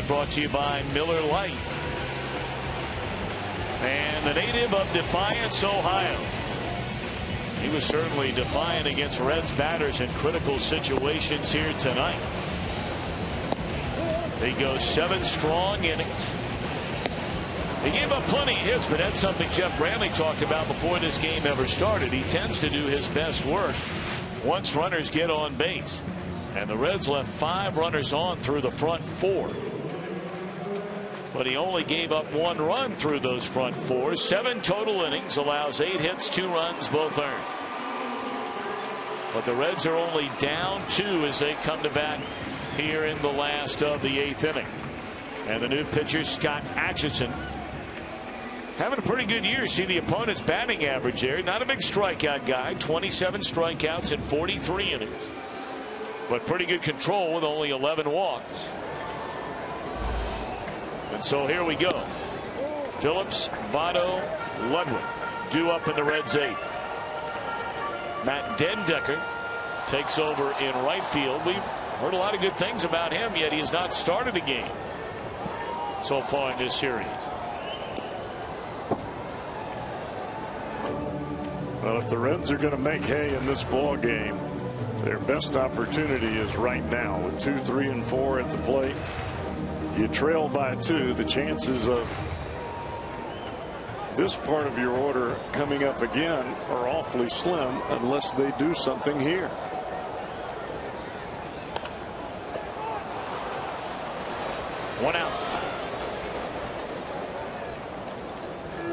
Brought to you by Miller Lite, and the native of Defiance, Ohio. He was certainly defiant against Reds batters in critical situations here tonight. He goes 7 strong innings. He gave up plenty of hits, but that's something Jeff Brantley talked about before this game ever started. He tends to do his best work once runners get on base, and the Reds left 5 runners on through the front 4. But he only gave up 1 run through those front 4. 7 total innings, allows 8 hits, 2 runs, both earned. But the Reds are only down 2 as they come to bat here in the last of the 8th inning. And the new pitcher, Scott Atchison, having a pretty good year. See the opponent's batting average there. Not a big strikeout guy. 27 strikeouts in 43 innings. But pretty good control with only 11 walks. And so here we go. Phillips, Votto, Ludwig due up in the Reds' 8th. Matt Dendecker takes over in right field. We've heard a lot of good things about him, yet he has not started a game so far in this series. Well, if the Reds are going to make hay in this ball game, their best opportunity is right now with 2, 3, and 4 at the plate. You trail by 2. The chances of this part of your order coming up again are awfully slim unless they do something here. One out.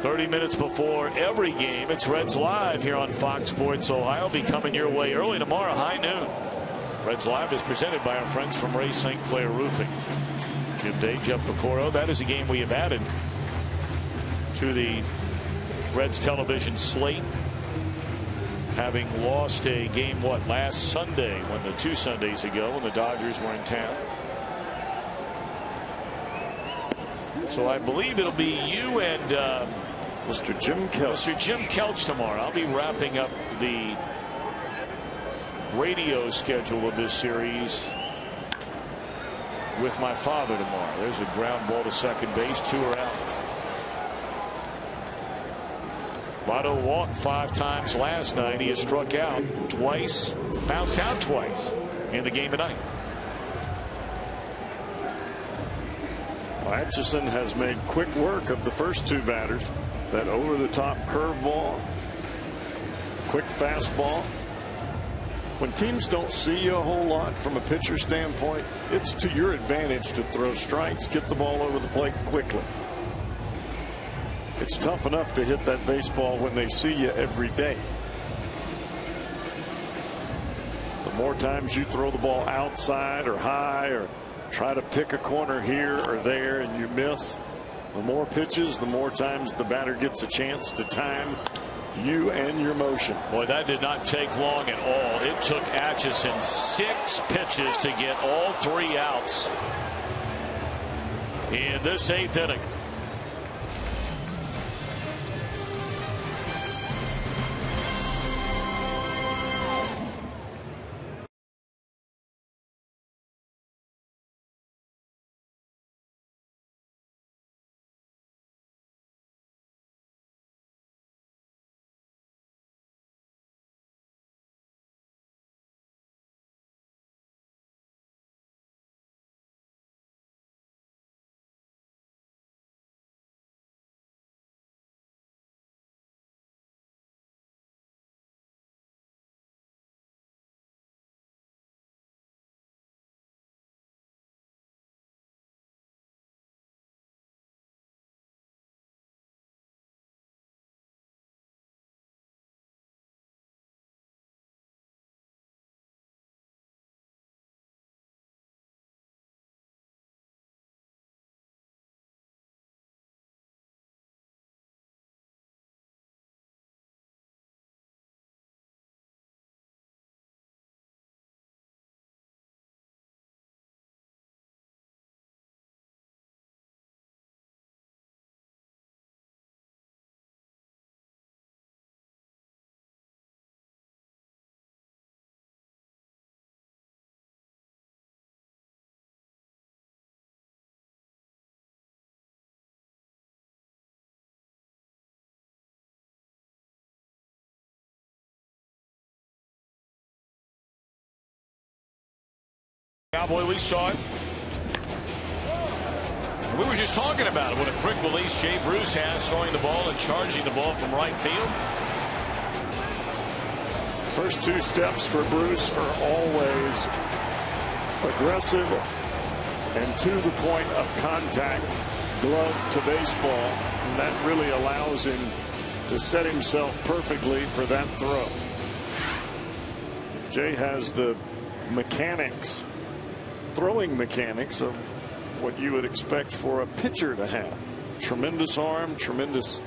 30 minutes before every game, it's Reds Live here on Fox Sports Ohio. Be coming your way early tomorrow, high noon. Reds Live is presented by our friends from Ray St. Clair Roofing. Jim Day, Jeff Pecoro. That is a game we have added to the Reds television slate, having lost a game last Sunday, when the 2 Sundays ago when the Dodgers were in town. So I believe it'll be you and Mr. Jim Kelch tomorrow. I'll be wrapping up the radio schedule of this series with my father tomorrow. There's a ground ball to second base. 2 are out. Votto walked 5 times last night. He has struck out twice, bounced out twice in the game tonight. Atchison has made quick work of the first 2 batters. That over-the-top curveball, quick fastball. When teams don't see you a whole lot from a pitcher standpoint, it's to your advantage to throw strikes, get the ball over the plate quickly. It's tough enough to hit that baseball when they see you every day. The more times you throw the ball outside or high or try to pick a corner here or there and you miss, the more pitches, the more times the batter gets a chance to time you and your motion. Boy, that did not take long at all. It took Atchison 6 pitches to get all 3 outs in this 8th inning. Cowboy, we saw it. We were just talking about it. What a quick release Jay Bruce has, throwing the ball and charging the ball from right field. First 2 steps for Bruce are always aggressive and to the point of contact, glove to baseball, and that really allows him to set himself perfectly for that throw. Jay has the mechanics, throwing mechanics of what you would expect for a pitcher to have. Tremendous arm, tremendous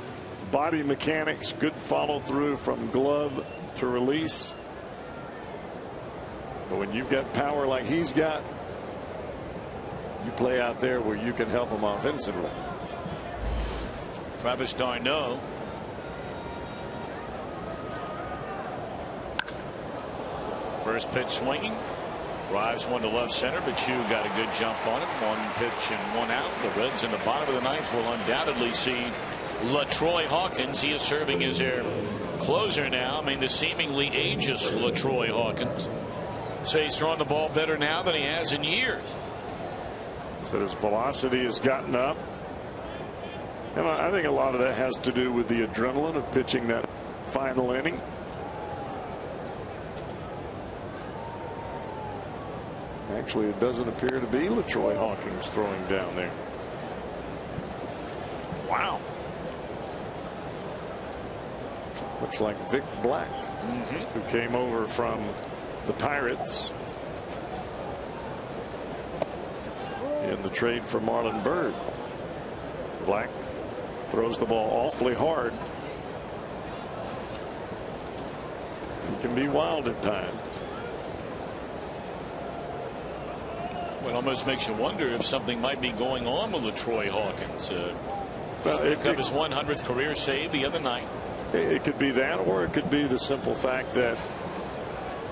body mechanics, good follow through from glove to release. But when you've got power like he's got, you play out there where you can help him offensively. Travis d'Arnaud. First pitch swinging. Drives one to left center, but Chu got a good jump on it. One pitch and one out. The Reds in the bottom of the ninth will undoubtedly see LaTroy Hawkins. He is serving as their closer now. I mean, the seemingly ageless LaTroy Hawkins. Say he's throwing the ball better now than he has in years. So his velocity has gotten up. And I think a lot of that has to do with the adrenaline of pitching that final inning. Actually, it doesn't appear to be LaTroy Hawkins throwing down there. Wow. Looks like Vic Black, who came over from the Pirates in the trade for Marlon Byrd. Black throws the ball awfully hard. He can be wild at times. Well, it almost makes you wonder if something might be going on with LaTroy Hawkins. Picked up his 100th career save the other night. It could be that, or it could be the simple fact that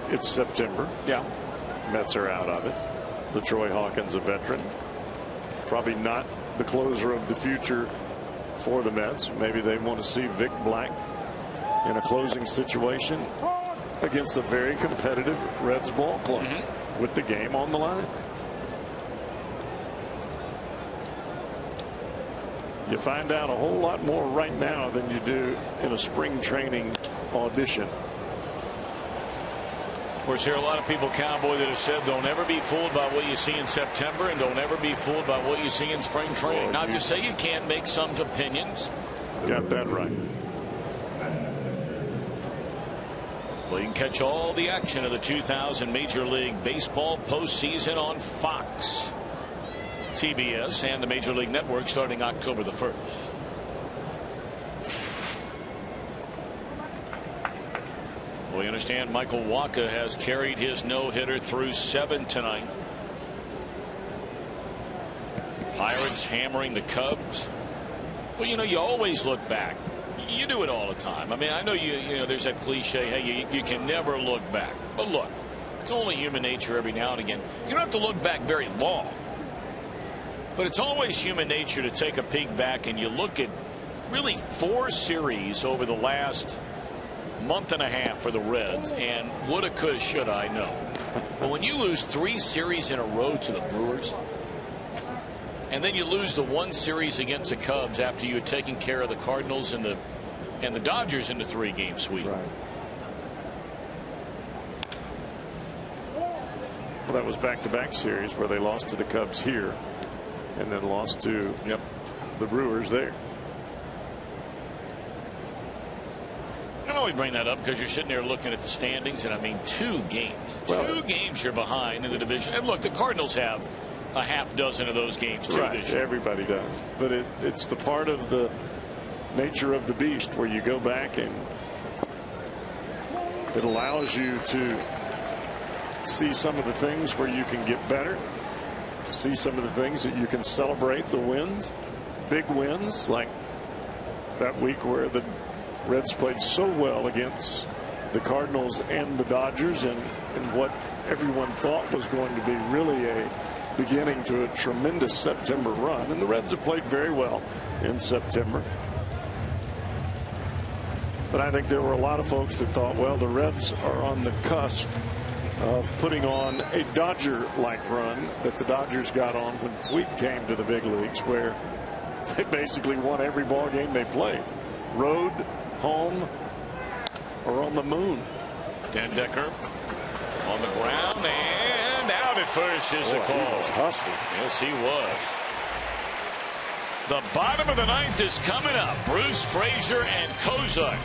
it's September. Yeah. Mets are out of it. LaTroy Hawkins, a veteran. Probably not the closer of the future for the Mets. Maybe they want to see Vic Black in a closing situation against a very competitive Reds ball club with the game on the line. You find out a whole lot more right now than you do in a spring training audition. Of course, there are a lot of people, Cowboy, that have said don't ever be fooled by what you see in September and don't ever be fooled by what you see in spring training. Not to say you can't make some opinions. Got that right. Well, you can catch all the action of the 2000 Major League Baseball postseason on Fox, TBS, and the Major League Network starting October the 1st. We understand Michael Wacha has carried his no-hitter through 7 tonight. Pirates hammering the Cubs. Well, you know, you always look back. You do it all the time. I mean, I know you know there's that cliche, hey, you can never look back. But look, it's only human nature every now and again. You don't have to look back very long. But it's always human nature to take a peek back and you look at really 4 series over the last month and a half for the Reds, and woulda, coulda, shoulda, I know. But when you lose 3 series in a row to the Brewers, and then you lose the 1 series against the Cubs after you had taken care of the Cardinals and the Dodgers in the 3-game sweep. Right. Well, that was back-to-back series where they lost to the Cubs here and then lost to the Brewers there. I only bring that up because you're sitting there looking at the standings, and I mean 2 games. Well, 2 games you're behind in the division. And look, the Cardinals have a half dozen of those games too this year. Everybody does. But it's the part of the nature of the beast where you go back and it allows you to see some of the things where you can get better, see some of the things that you can celebrate, the wins, big wins like that week where the Reds played so well against the Cardinals and the Dodgers in what everyone thought was going to be really a beginning to a tremendous September run. And the Reds have played very well in September. But I think there were a lot of folks that thought, well, the Reds are on the cusp of putting on a Dodger-like run that the Dodgers got on when Puig came to the big leagues, where they basically won every ball game they played. Road, home, or on the moon. Dan Decker on the ground and out at first is the call. He was hustling. Yes, he was. The bottom of the ninth is coming up. Bruce Frazier and Kozak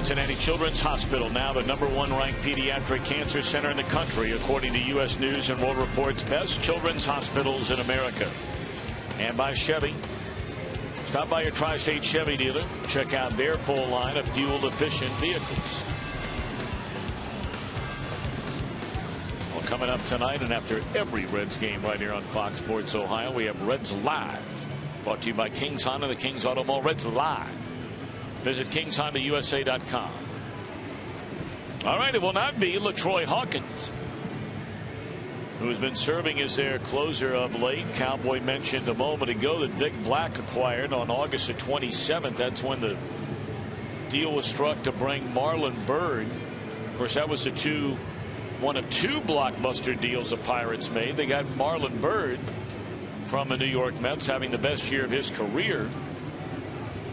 Cincinnati Children's Hospital, now the #1 ranked pediatric cancer center in the country, according to U.S. News and World Report's best children's hospitals in America. And by Chevy. Stop by your Tri-State Chevy dealer. Check out their full line of fuel-efficient vehicles. Well, coming up tonight and after every Reds game right here on Fox Sports Ohio, we have Reds Live. Brought to you by Kings Honda, the Kings Auto Mall. Reds Live. Visit KingsHondaUSA.com. All right, it will not be LaTroy Hawkins, who has been serving as their closer of late. Cowboy mentioned a moment ago that Vic Black acquired on August the 27th. That's when the deal was struck to bring Marlon Byrd. Of course, that was one of two blockbuster deals the Pirates made. They got Marlon Byrd from the New York Mets, having the best year of his career.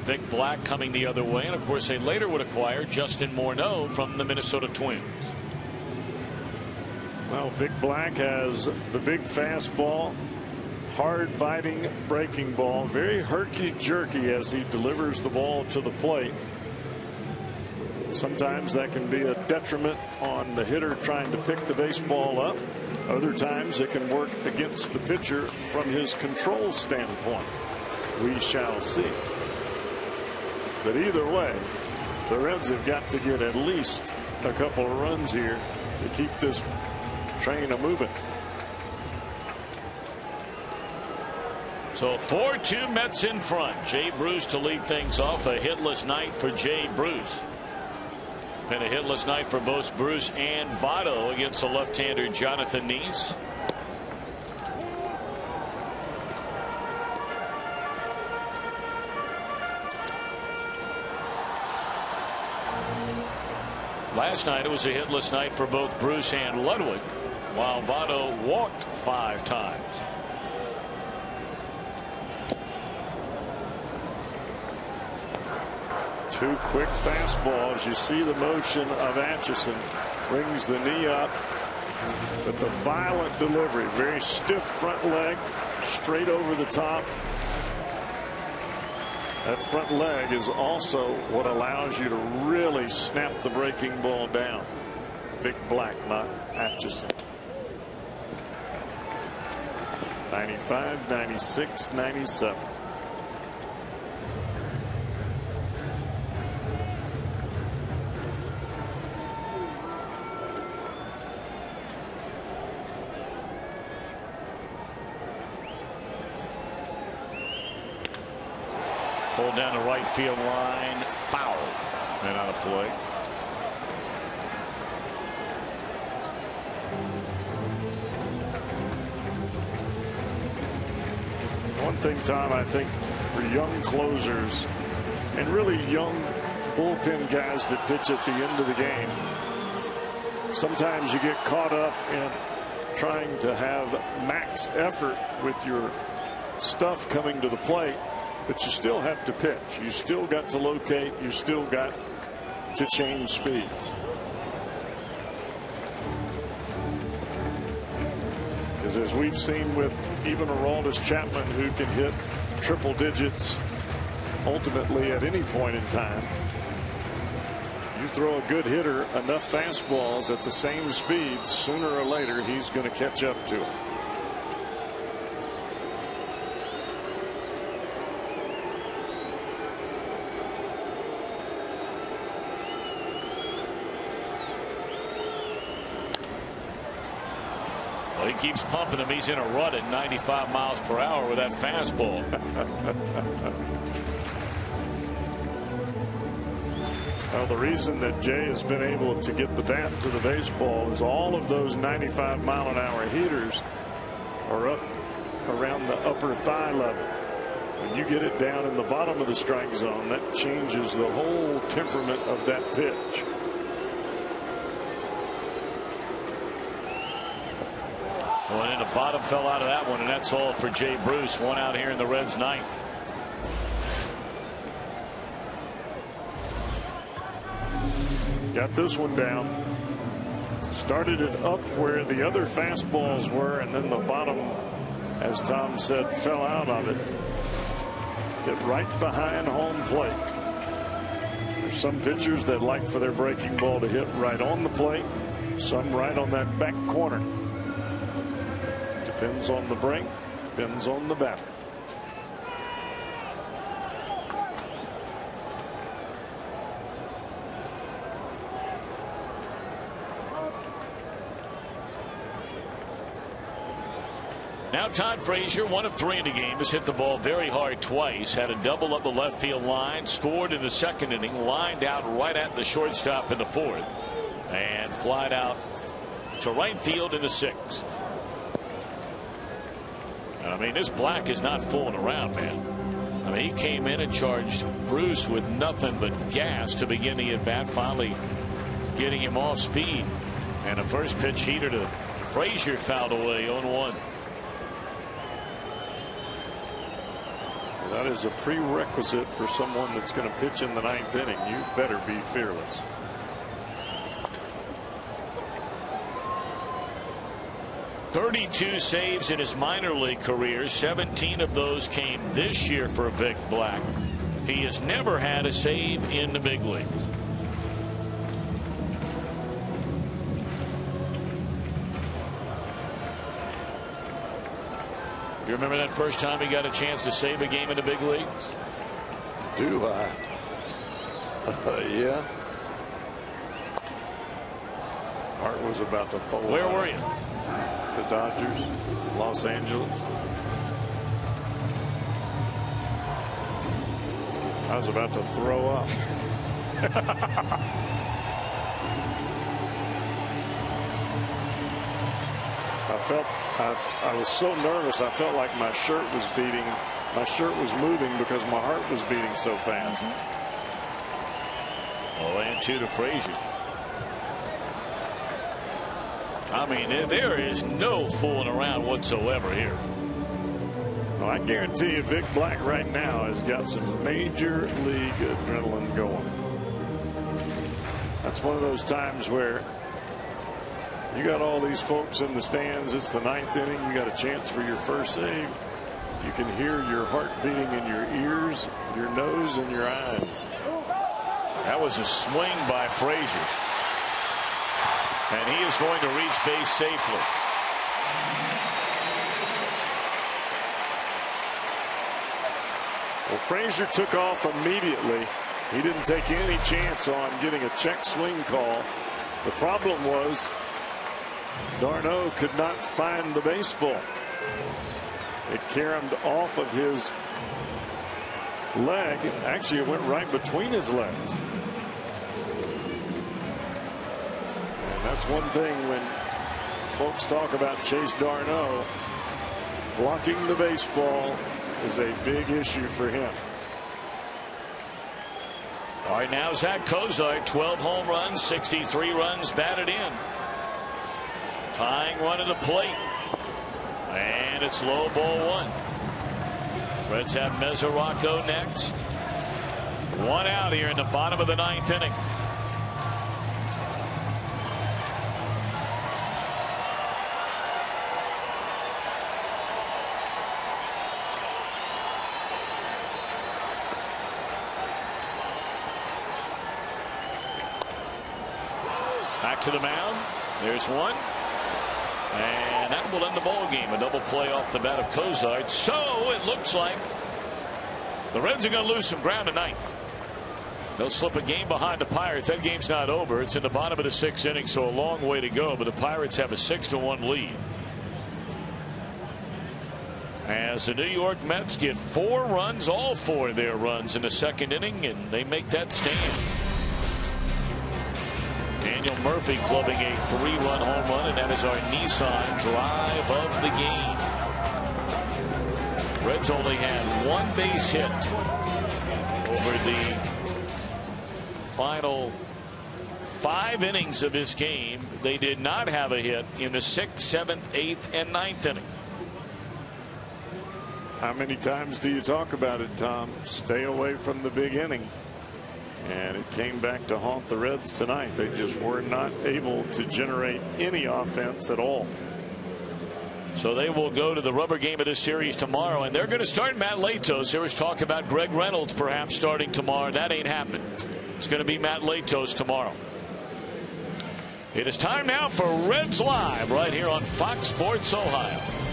Vic Black coming the other way. And of course, they later would acquire Justin Morneau from the Minnesota Twins. Well, Vic Black has the big fastball, hard biting breaking ball, very herky-jerky as he delivers the ball to the plate. Sometimes that can be a detriment on the hitter trying to pick the baseball up. Other times it can work against the pitcher from his control standpoint. We shall see. But either way, the Reds have got to get at least a couple of runs here to keep this train a moving. So 4-2 Mets in front. Jay Bruce to lead things off. A hitless night for Jay Bruce. Been a hitless night for both Bruce and Votto against the left-hander Jonathan Neese. Last night it was a hitless night for both Bruce and Ludwig, while Votto walked 5 times. Two quick fastballs. You see the motion of Atchison. Brings the knee up. But the violent delivery. Very stiff front leg. Straight over the top. That front leg is also what allows you to really snap the breaking ball down. Vic Black, not Atchison. 95, 96, 97. Pulled down the right field line, foul, and out of play. One thing, Tom, I think for young closers and really young bullpen guys that pitch at the end of the game, sometimes you get caught up in trying to have max effort with your stuff coming to the plate. But you still have to pitch. You still got to locate. You still got to change speeds. Because as we've seen with even Aroldis Chapman, who can hit triple digits ultimately at any point in time, you throw a good hitter enough fastballs at the same speed, sooner or later he's going to catch up to it. He keeps pumping him. He's in a rut at 95 miles per hour with that fastball. Well, the reason that Jay has been able to get the bat to the baseball is all of those 95-mile-an-hour heaters are up around the upper thigh level. When you get it down in the bottom of the strike zone, that changes the whole temperament of that pitch. Well, and the bottom fell out of that one, and that's all for Jay Bruce. One out here in the Reds' ninth. Got this one down. Started it up where the other fastballs were, and then the bottom, as Tom said, fell out of it. Hit right behind home plate. There's some pitchers that like for their breaking ball to hit right on the plate, some right on that back corner. Depends on the break, depends on the batter. Now Todd Frazier, 1 of 3 in the game, has hit the ball very hard twice. Had a double up the left field line, scored in the second inning, lined out right at the shortstop in the 4th, and flied out to right field in the 6th. I mean, this Black is not fooling around, man. I mean, he came in and charged Bruce with nothing but gas to begin the at-bat, finally getting him off speed. And a first pitch heater to Frazier fouled away, 0-1. That is a prerequisite for someone that's going to pitch in the 9th inning. You better be fearless. "32 saves in his minor league career. 17 of those came this year for Vic Black. He has never had a save in the big leagues. You remember that first time he got a chance to save a game in the big leagues? Do I? Yeah. Hart was about to fall. Where were you? The Dodgers, Los Angeles. I was about to throw up. I was so nervous. I felt like my shirt was beating. My shirt was moving because my heart was beating so fast. 0-2 to Frazier. I mean, there is no fooling around whatsoever here. Well, I guarantee you Vic Black right now has got some major league adrenaline going. That's one of those times where you got all these folks in the stands. It's the 9th inning. You got a chance for your first save. You can hear your heart beating in your ears, your nose, and your eyes. That was a swing by Frazier. And he is going to reach base safely. Well, Frazier took off immediately. He didn't take any chance on getting a check swing call. The problem was d'Arnaud could not find the baseball. It caromed off of his leg. Actually, it went right between his legs. And that's one thing when folks talk about Chase d'Arnaud. Blocking the baseball is a big issue for him. All right, now Zach Cozart, 12 home runs, 63 runs batted in. Tying run at the plate. And it's low, ball 1. Reds have Mesoraco next. 1 out here in the bottom of the 9th inning. Back to the mound. There's one. And that will end the ball game. A double play off the bat of Cozart. So it looks like the Reds are going to lose some ground tonight. They'll slip a game behind the Pirates. That game's not over. It's in the bottom of the 6th inning, so a long way to go. But the Pirates have a 6-1 lead. As the New York Mets get 4 runs, all 4 of their runs in the 2nd inning, and they make that stand. Daniel Murphy clubbing a 3-run home run, and that is our Nissan drive of the game. Reds only had 1 base hit over the final 5 innings of this game. They did not have a hit in the 6th, 7th, 8th, and 9th inning. How many times do you talk about it, Tom? Stay away from the big inning. And it came back to haunt the Reds tonight. They just were not able to generate any offense at all. So they will go to the rubber game of this series tomorrow, and they're going to start Matt Latos. There was talk about Greg Reynolds perhaps starting tomorrow. That ain't happening. It's going to be Matt Latos tomorrow. It is time now for Reds Live right here on Fox Sports Ohio.